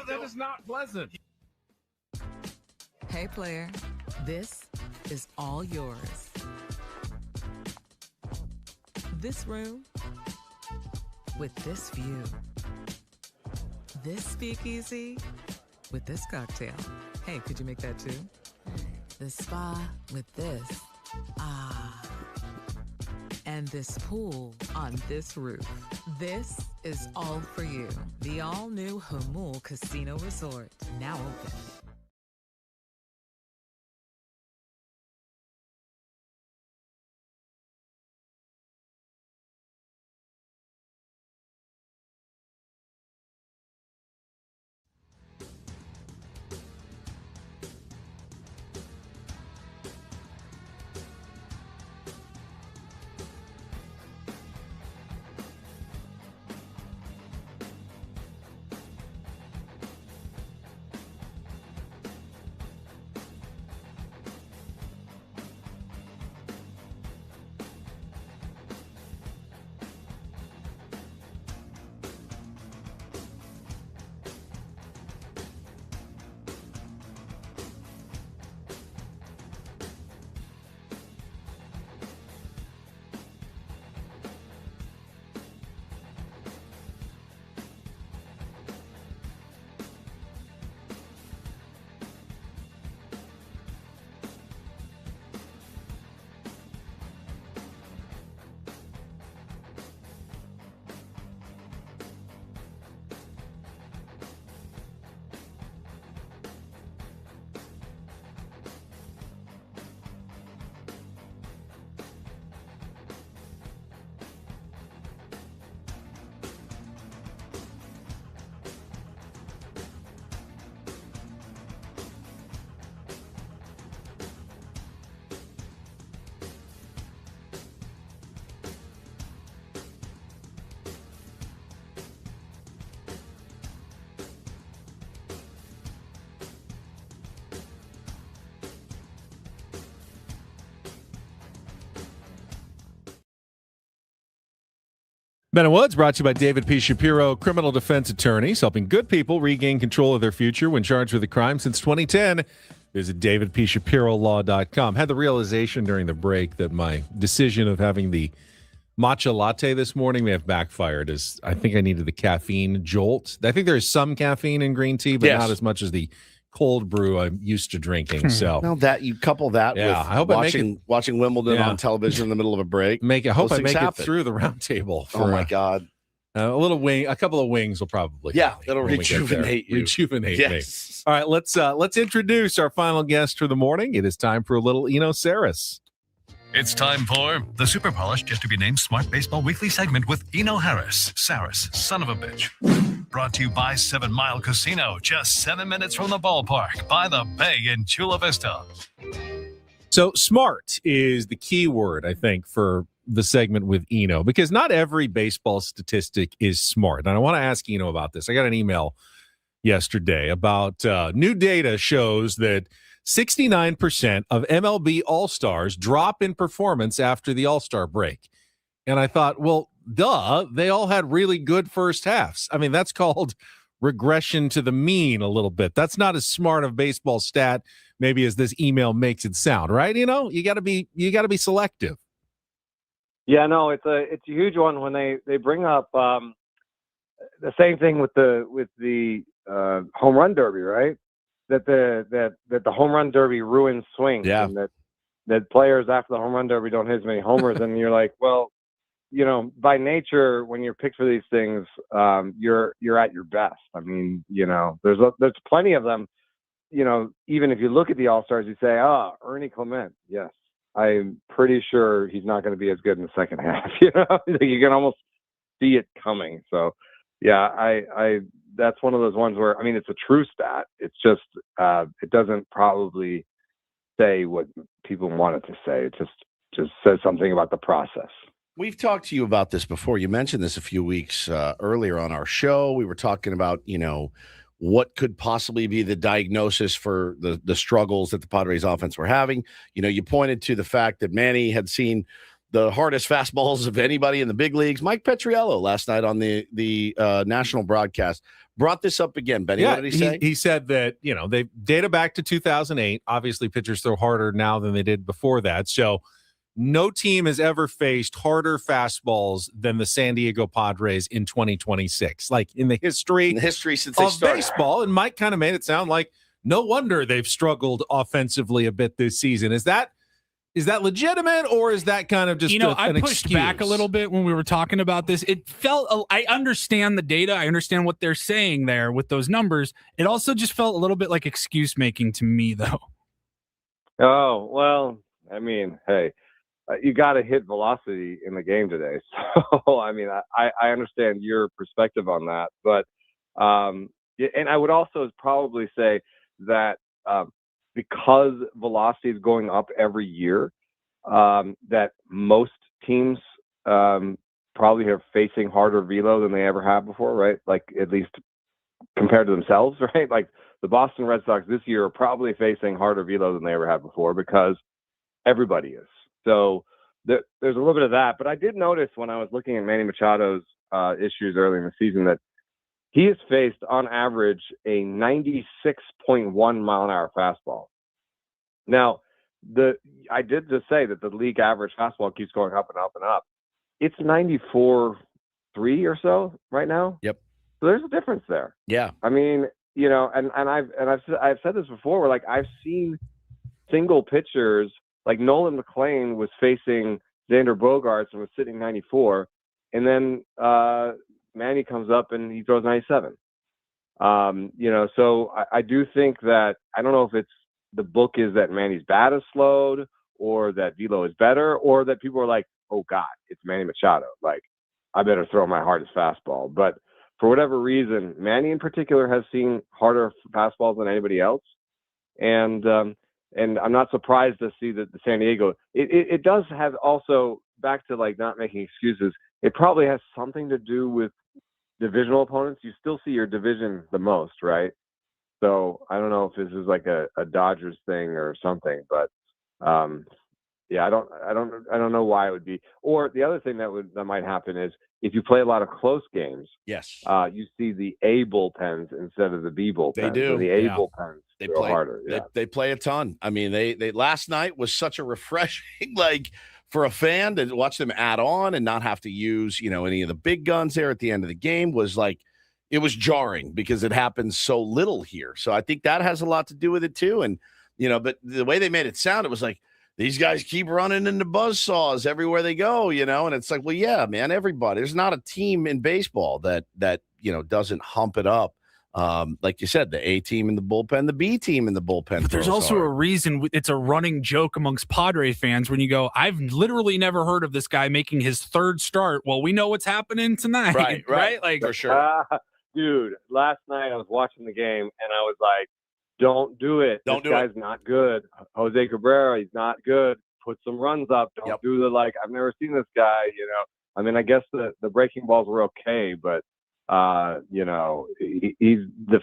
[SPEAKER 3] that is not pleasant.
[SPEAKER 5] Hey, player, this is all yours. This room with this view. This speakeasy with this cocktail. Hey, could you make that too? The spa with this. Ah. And this pool on this roof. This is all for you. The all-new Hamul Casino Resort, now open.
[SPEAKER 3] Ben and Woods brought to you by David P. Shapiro, criminal defense attorneys, helping good people regain control of their future when charged with a crime since 2010. Visit davidpshapirolaw.com. Had the realization during the break that my decision of having the matcha latte this morning may have backfired, as I think I needed the caffeine jolt. I think there is some caffeine in green tea, but not as much as the cold brew I'm used to drinking. So
[SPEAKER 1] now that you couple that with
[SPEAKER 3] I hope
[SPEAKER 1] watching Wimbledon on television in the middle of a break.
[SPEAKER 3] I hope I make it through the round table.
[SPEAKER 1] Oh my God.
[SPEAKER 3] A couple of wings will probably
[SPEAKER 1] that'll rejuvenate you.
[SPEAKER 3] Rejuvenate
[SPEAKER 1] Yes.
[SPEAKER 3] me. All right, let's introduce our final guest for the morning. It is time for a little Eno Sarris.
[SPEAKER 6] It's time for the super polished, yet to be named Smart Baseball Weekly segment with Eno Sarris, son of a bitch. Brought to you by 7 Mile Casino, just 7 minutes from the ballpark, by the bay in Chula Vista.
[SPEAKER 3] So smart is the key word, I think, for the segment with Eno, because not every baseball statistic is smart. And I want to ask Eno about this. I got an email yesterday about new data shows that 69% of MLB All-Stars drop in performance after the All-Star break. And I thought, well, duh, they all had really good first halves. I mean, that's called regression to the mean a little bit. That's not as smart of baseball stat maybe as this email makes it sound, right? You know, you got to be selective.
[SPEAKER 20] Yeah, no, it's a huge one when they bring up the same thing with the home run derby, right? That the home run derby ruins swings, and that players after the home run derby don't hit as many homers, and you're like, well, you know, by nature, when you're picked for these things, you're at your best. I mean, you know, there's plenty of them. You know, even if you look at the All-Stars, you say, Ernie Clement, yes, I'm pretty sure he's not going to be as good in the second half. You know, you can almost see it coming. So, yeah, I that's one of those ones where, I mean, it's a true stat. It's just it doesn't probably say what people want it to say. It just says something about the process.
[SPEAKER 1] We've talked to you about this before. You mentioned this a few weeks earlier on our show. We were talking about, what could possibly be the diagnosis for the struggles that the Padres offense were having. You pointed to the fact that Manny had seen the hardest fastballs of anybody in the big leagues. Mike Petriello last night on the national broadcast brought this up again. Benny, what did he say?
[SPEAKER 3] He said that, they data back to 2008. Obviously, pitchers throw harder now than they did before that. So no team has ever faced harder fastballs than the San Diego Padres in 2026. Like in the history
[SPEAKER 1] since they started
[SPEAKER 3] baseball. And Mike kind of made it sound like no wonder they've struggled offensively a bit this season. Is that legitimate, or is that kind of just
[SPEAKER 2] I pushed back a little bit when we were talking about this. It felt, I understand the data. I understand what they're saying there with those numbers. It also just felt a little bit like excuse making to me, though.
[SPEAKER 20] Oh, well, I mean, hey, you got to hit velocity in the game today. So, I mean, I understand your perspective on that. But, and I would also probably say that because velocity is going up every year, that most teams probably are facing harder velo than they ever have before, right? Like, at least compared to themselves, right? Like, the Boston Red Sox this year are probably facing harder velo than they ever have before because everybody is. So there's a little bit of that. But I did notice when I was looking at Manny Machado's issues early in the season that he has faced, on average, a 96.1 mile-an-hour fastball. Now, I did just say that the league average fastball keeps going up and up and up. It's 94.3 or so right now.
[SPEAKER 1] Yep.
[SPEAKER 20] So there's a difference there.
[SPEAKER 1] Yeah.
[SPEAKER 20] I mean, and I've said this before, where, like, I've seen single pitchers. Like Nolan McLean was facing Xander Bogaerts and was sitting 94, and then Manny comes up and he throws 97. So I do think that, I don't know if it's the book is that Manny's bat is slowed, or that velo is better, or that people are like, oh God, it's Manny Machado. Like, I better throw my hardest fastball. But for whatever reason, Manny in particular has seen harder fastballs than anybody else. And I'm not surprised to see that the San Diego, it does have also, back to like not making excuses, it probably has something to do with divisional opponents. You still see your division the most, right? So I don't know if this is like a Dodgers thing or something, but yeah, I don't know why it would be. Or the other thing that might happen is if you play a lot of close games,
[SPEAKER 1] yes,
[SPEAKER 20] you see the A bullpens instead of the B bullpens.
[SPEAKER 1] They do.
[SPEAKER 20] So the A bullpens
[SPEAKER 1] They
[SPEAKER 20] throw
[SPEAKER 1] play
[SPEAKER 20] harder. Yeah.
[SPEAKER 1] They play a ton. I mean, they last night was such a refreshing, like, for a fan to watch them add on and not have to use, any of the big guns there at the end of the game was like, it was jarring because it happens so little here. So I think that has a lot to do with it too. And, but the way they made it sound, it was like, these guys keep running into buzzsaws everywhere they go, and it's like, well, yeah, man, everybody, there's not a team in baseball that doesn't hump it up. Like you said, the A team in the bullpen, the B team in the bullpen.
[SPEAKER 2] But there's also a reason it's a running joke amongst Padre fans when you go, I've literally never heard of this guy making his third start. Well, we know what's happening tonight. Right? Like,
[SPEAKER 1] for sure.
[SPEAKER 20] Dude, last night I was watching the game and I was like, don't do it. This guy's not good. Jose Cabrera, he's not good. Put some runs up. Don't do the, like, I've never seen this guy, I mean, I guess the breaking balls were okay, but the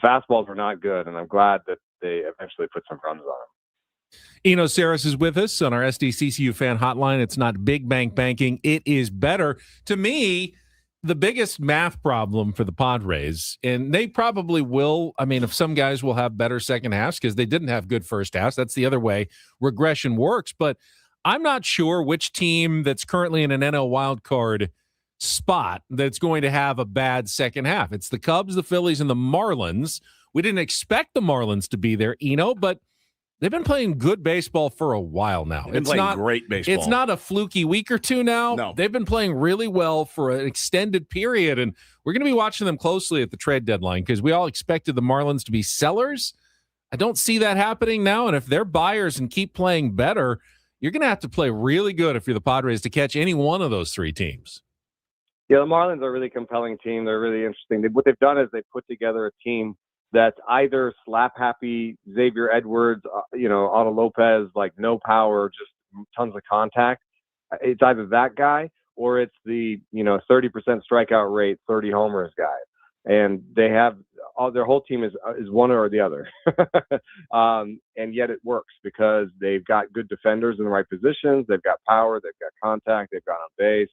[SPEAKER 20] fastballs were not good, and I'm glad that they eventually put some runs on him.
[SPEAKER 3] Eno Sarris is with us on our SDCCU fan hotline. It's not big bank banking. It is better. To me, the biggest math problem for the Padres, and they probably will, I mean, if some guys will have better second halves because they didn't have good first halves, that's the other way regression works. But I'm not sure which team that's currently in an NL wildcard spot that's going to have a bad second half. It's the Cubs, the Phillies, and the Marlins. We didn't expect the Marlins to be there, Eno, but they've been playing good baseball for a while now.
[SPEAKER 1] It's not great baseball.
[SPEAKER 3] It's not a fluky week or two now.
[SPEAKER 1] No.
[SPEAKER 3] They've been playing really well for an extended period, and we're going to be watching them closely at the trade deadline because we all expected the Marlins to be sellers. I don't see that happening now, and if they're buyers and keep playing better, you're going to have to play really good if you're the Padres to catch any one of those three teams.
[SPEAKER 20] Yeah, the Marlins are a really compelling team. They're really interesting. What they've done is they put together a team that's either slap-happy Xavier Edwards, Otto Lopez, like no power, just tons of contact. It's either that guy or it's the 30% strikeout rate, 30 homers guy, and they have their whole team is one or the other, and yet it works because they've got good defenders in the right positions, they've got power, they've got contact, they've got on base.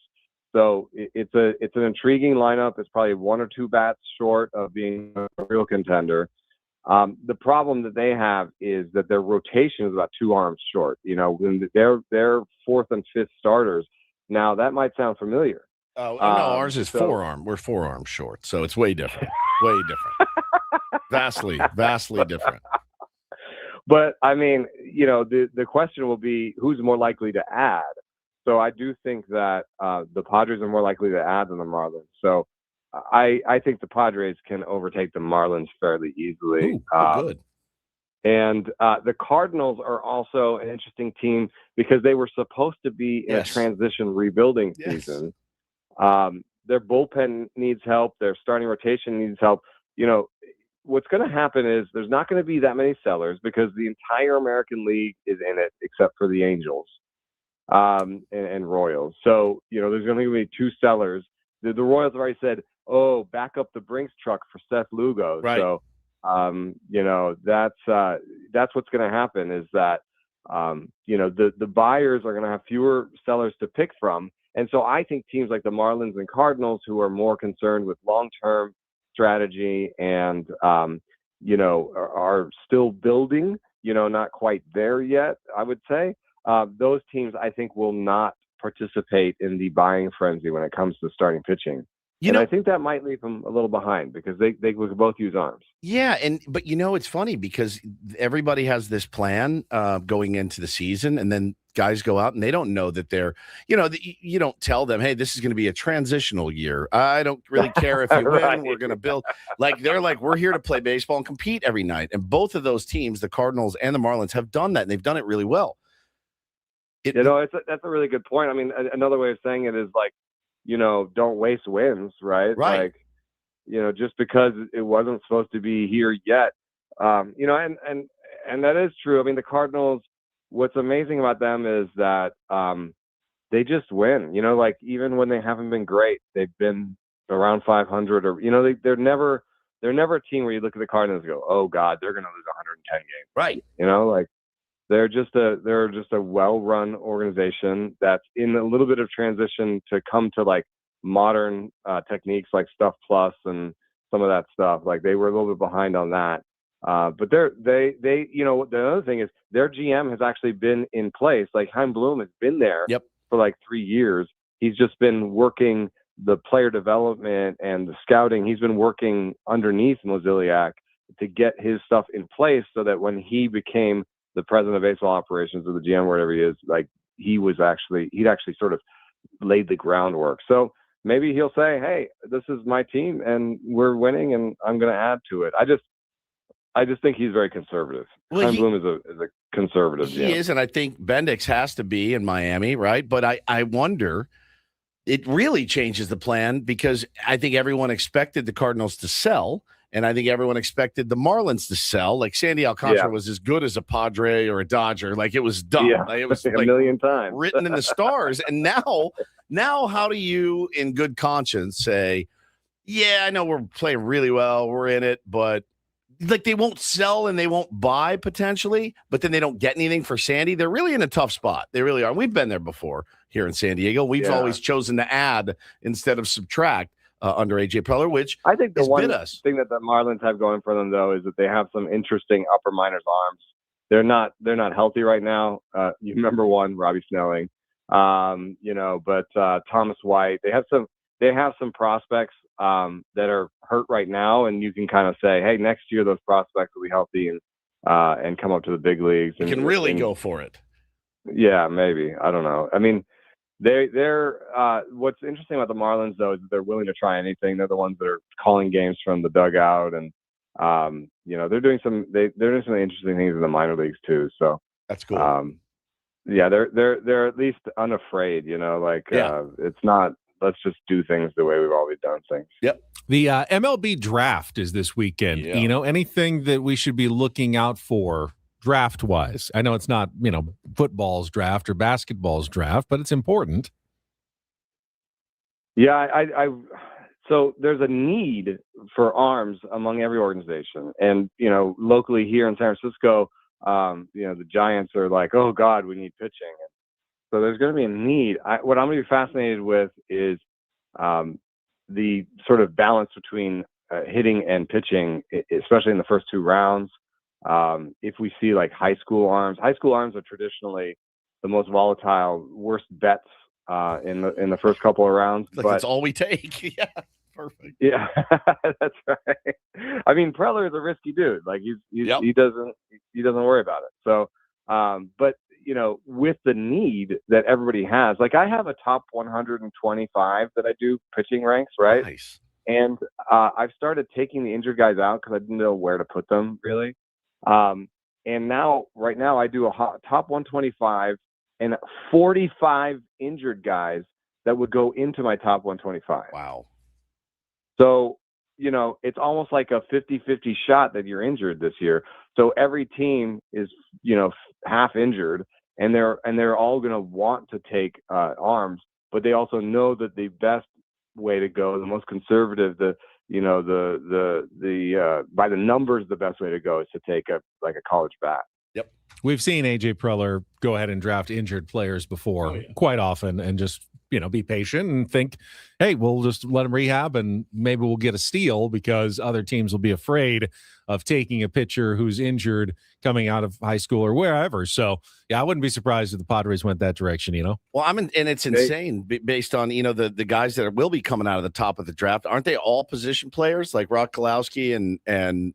[SPEAKER 20] So it's an intriguing lineup. It's probably one or two bats short of being a real contender. The problem that they have is that their rotation is about 2 arms short. When they're fourth and fifth starters. Now that might sound familiar.
[SPEAKER 1] Oh, no, ours is 4 arm. We're 4 arms short, so it's way different. Way different. Vastly different.
[SPEAKER 20] But I mean, the question will be who's more likely to add. So I do think that the Padres are more likely to add than the Marlins. So I think the Padres can overtake the Marlins fairly easily.
[SPEAKER 1] Good.
[SPEAKER 20] And the Cardinals are also an interesting team because they were supposed to be in a transition rebuilding season. Their bullpen needs help. Their starting rotation needs help. What's going to happen is there's not going to be that many sellers because the entire American League is in it except for the Angels and Royals. So, there's going to be 2 sellers. The Royals have already said, back up the Brinks truck for Seth Lugo.
[SPEAKER 1] Right.
[SPEAKER 20] So, that's what's going to happen is that, the buyers are going to have fewer sellers to pick from. And so I think teams like the Marlins and Cardinals, who are more concerned with long-term strategy and, are still building, not quite there yet, I would say, those teams I think will not participate in the buying frenzy when it comes to starting pitching. I think that might leave them a little behind because they could both use arms.
[SPEAKER 1] Yeah, but it's funny because everybody has this plan going into the season, and then guys go out and they don't know that they're, you don't tell them, hey, this is going to be a transitional year. I don't really care if you win. We're going to build. They're like, we're here to play baseball and compete every night. And both of those teams, the Cardinals and the Marlins, have done that, and they've done it really well.
[SPEAKER 20] That's a really good point. I mean, another way of saying it is don't waste wins, right?
[SPEAKER 1] Right.
[SPEAKER 20] Just because it wasn't supposed to be here yet. And that is true. I mean, the Cardinals, what's amazing about them is that they just win. Even when they haven't been great, they've been around 500 or they're never a team where you look at the Cardinals and go, oh God, they're going to lose 110 games.
[SPEAKER 1] Right.
[SPEAKER 20] They're just a well-run organization that's in a little bit of transition to come to modern techniques like Stuff Plus and some of that stuff. They were a little bit behind on that. But the other thing is their GM has actually been in place. Chaim Bloom has been there for 3 years. He's just been working the player development and the scouting. He's been working underneath Mozeliak to get his stuff in place so that when he became the president of baseball operations or the GM, wherever he is, he'd actually sort of laid the groundwork. So maybe he'll say, hey, this is my team and we're winning and I'm going to add to it. I just think he's very conservative. Chaim Bloom is a conservative.
[SPEAKER 1] He is, and I think Bendix has to be in Miami, right? But I wonder, it really changes the plan because I think everyone expected the Cardinals to sell, and I think everyone expected the Marlins to sell. Sandy Alcantara was as good as a Padre or a Dodger. It was done. It was
[SPEAKER 20] a million times
[SPEAKER 1] written in the stars. And now how do you, in good conscience, say, yeah, I know we're playing really well, we're in it, but they won't sell and they won't buy potentially, but then they don't get anything for Sandy. They're really in a tough spot. They really are. We've been there before here in San Diego. We've always chosen to add instead of subtract under AJ Preller, which
[SPEAKER 20] I think the one
[SPEAKER 1] us.
[SPEAKER 20] thing that the Marlins have going for them though is that they have some interesting upper minors arms. They're not healthy right now. You remember one, Robbie Snelling, but Thomas White. They have some prospects that are hurt right now, and you can kind of say, hey, next year those prospects will be healthy and come up to the big leagues.
[SPEAKER 1] You can really go for it.
[SPEAKER 20] Yeah, maybe. I don't know. I mean, they're what's interesting about the Marlins though is that they're willing to try anything. They're the ones that are calling games from the dugout, and they're doing some interesting things in the minor leagues too. So
[SPEAKER 1] that's cool.
[SPEAKER 20] They're at least unafraid. It's not. Let's just do things the way we've always done things.
[SPEAKER 1] Yep.
[SPEAKER 3] The MLB draft is this weekend.
[SPEAKER 1] Yeah.
[SPEAKER 3] Anything that we should be looking out for draft-wise? I know it's not, football's draft or basketball's draft, but it's important.
[SPEAKER 20] Yeah, so there's a need for arms among every organization. And, locally here in San Francisco, the Giants are like, oh, God, we need pitching. So there's going to be a need. What I'm going to be fascinated with is the sort of balance between hitting and pitching, especially in the first 2 rounds. If we see like high school arms are traditionally the most volatile, worst bets in the first couple of rounds.
[SPEAKER 1] Like
[SPEAKER 20] but
[SPEAKER 1] that's all we take. Yeah, perfect.
[SPEAKER 20] Yeah, that's right. I mean, Preller is a risky dude. Like he doesn't worry about it. So, but with the need that everybody has, like I have a top 125 that I do pitching ranks, right?
[SPEAKER 1] Nice.
[SPEAKER 20] And I've started taking the injured guys out because I didn't know where to put them really. And right now I do a top 125 and 45 injured guys that would go into my top 125.
[SPEAKER 1] Wow.
[SPEAKER 20] So, it's almost like a 50-50 shot that you're injured this year. So every team is, half injured and they're all going to want to take arms, but they also know that the best way to go, the most conservative, by the numbers, the best way to go is to take a college bat.
[SPEAKER 1] Yep.
[SPEAKER 3] We've seen AJ Preller go ahead and draft injured players before quite often and just, be patient and think, hey, we'll just let him rehab and maybe we'll get a steal because other teams will be afraid of taking a pitcher who's injured coming out of high school or wherever. So, yeah, I wouldn't be surprised if the Padres went that direction,
[SPEAKER 1] Well, and it's insane based on, the guys that will be coming out of the top of the draft. Aren't they all position players like Rock Kalowski and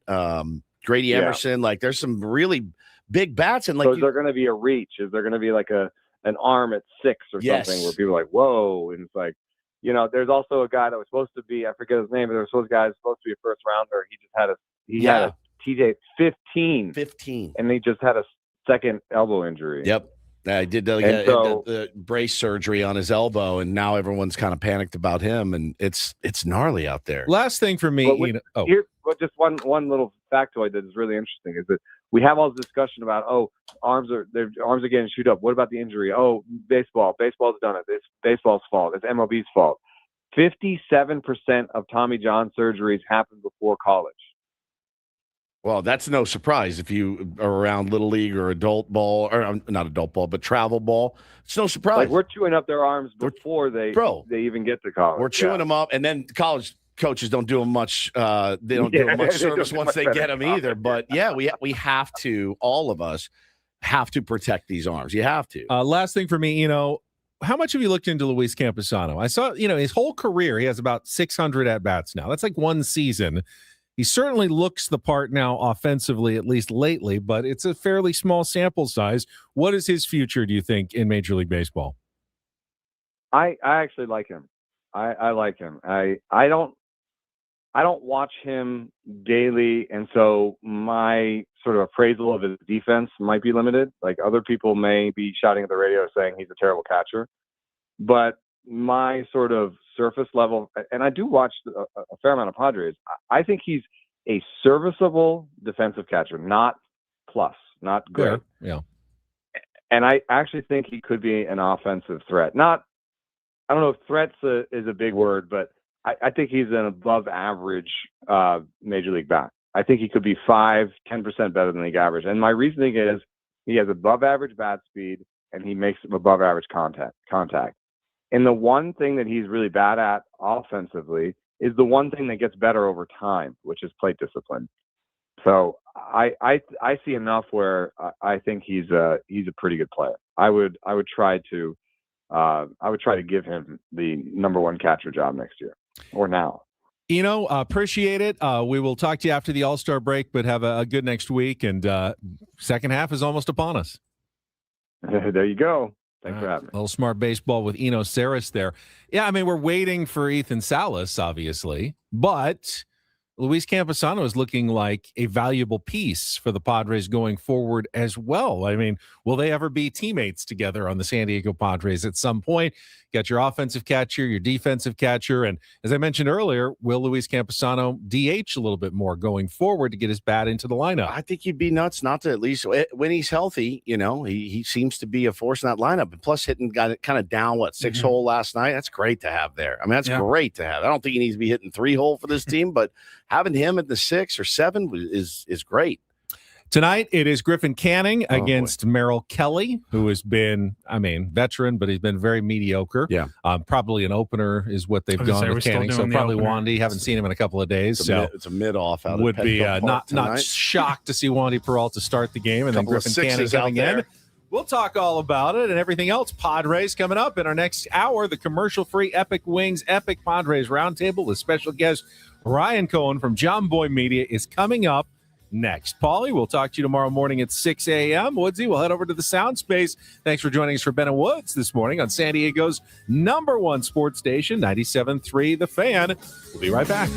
[SPEAKER 1] Grady Emerson? Like there's some really big bats. And like,
[SPEAKER 20] so is there going to be a reach? Is there going to be like an arm at 6 or something where people are like, whoa. And it's like, there's also a guy that was supposed to be, I forget his name, but there was supposed to be a first rounder. He just had a TJ 15, and he just had a second elbow injury.
[SPEAKER 1] Yep. I did the brace surgery on his elbow, and now everyone's kind of panicked about him, and it's gnarly out there.
[SPEAKER 3] Last thing for me,
[SPEAKER 20] just one little factoid that is really interesting is that we have all this discussion about arms are getting chewed up. What about the injury? Baseball's done it. It's baseball's fault. It's MLB's fault. 57% of Tommy John surgeries happen before college.
[SPEAKER 1] Well, that's no surprise if you are around little league or adult ball, or not adult ball, but travel ball. It's no surprise.
[SPEAKER 20] Like we're chewing up their arms before they even get to college.
[SPEAKER 1] We're chewing them up, and then college coaches don't do them much. They don't do them much service once they get them either. But yeah, we have to. All of us have to protect these arms. You have to.
[SPEAKER 3] Last thing for me, how much have you looked into Luis Campusano? I saw, his whole career, he has about 600 at bats now. That's like one season. He certainly looks the part now offensively, at least lately, but it's a fairly small sample size. What is his future, do you think, in Major League Baseball?
[SPEAKER 20] I actually like him. I like him. I don't watch him daily, and so my sort of appraisal of his defense might be limited. Like other people may be shouting at the radio saying he's a terrible catcher, but my sort of surface level, and I do watch a fair amount of Padres, I think he's a serviceable defensive catcher, not plus, not good.
[SPEAKER 3] Yeah.
[SPEAKER 20] And I actually think he could be an offensive threat. I don't know if threats is a big word, but I think he's an above average major league bat. I think he could be 5-10% better than league average. And my reasoning is he has above average bat speed and he makes above average contact. And the one thing that he's really bad at offensively is the one thing that gets better over time, which is plate discipline. So I see enough where I think he's a pretty good player. I would try to give him the number one catcher job next year or now.
[SPEAKER 3] Appreciate it. We will talk to you after the All-Star break, but have a good next week. And second half is almost upon us.
[SPEAKER 20] There you go. Thanks for having me.
[SPEAKER 3] A little smart baseball with Eno Sarris there. Yeah, I mean, we're waiting for Ethan Salas, obviously, but Luis Campusano is looking like a valuable piece for the Padres going forward as well. I mean, will they ever be teammates together on the San Diego Padres at some point? Got your offensive catcher, your defensive catcher, and as I mentioned earlier, will Luis Campusano DH a little bit more going forward to get his bat into the lineup?
[SPEAKER 1] I think you'd be nuts not to, at least when he's healthy. He seems to be a force in that lineup. And plus, got it kind of down 6-hole last night. That's great to have there. I mean, that's great to have. I don't think he needs to be hitting 3-hole for this team, but having him at the 6 or 7 is great.
[SPEAKER 3] Tonight, it is Griffin Canning against Merrill Kelly, who has been, veteran, but he's been very mediocre.
[SPEAKER 1] Yeah.
[SPEAKER 3] Probably an opener is what they've gone with Canning. So probably Wandy. Haven't seen him in a couple of days.
[SPEAKER 1] It's a mid-off out of
[SPEAKER 3] would be not
[SPEAKER 1] tonight.
[SPEAKER 3] shocked to see Wandy Peralta start the game and then Griffin Canning coming in. We'll talk all about it and everything else. Padres coming up in our next hour. The commercial-free Epic Wings Epic Padres Roundtable with special guest Ryan Cohen from John Boy Media is coming up next. Paulie, we'll talk to you tomorrow morning at 6 a.m. Woodsy, we'll head over to the sound space. Thanks for joining us for Ben and Woods this morning on San Diego's #1 sports station, 97.3 The Fan. We'll be right back.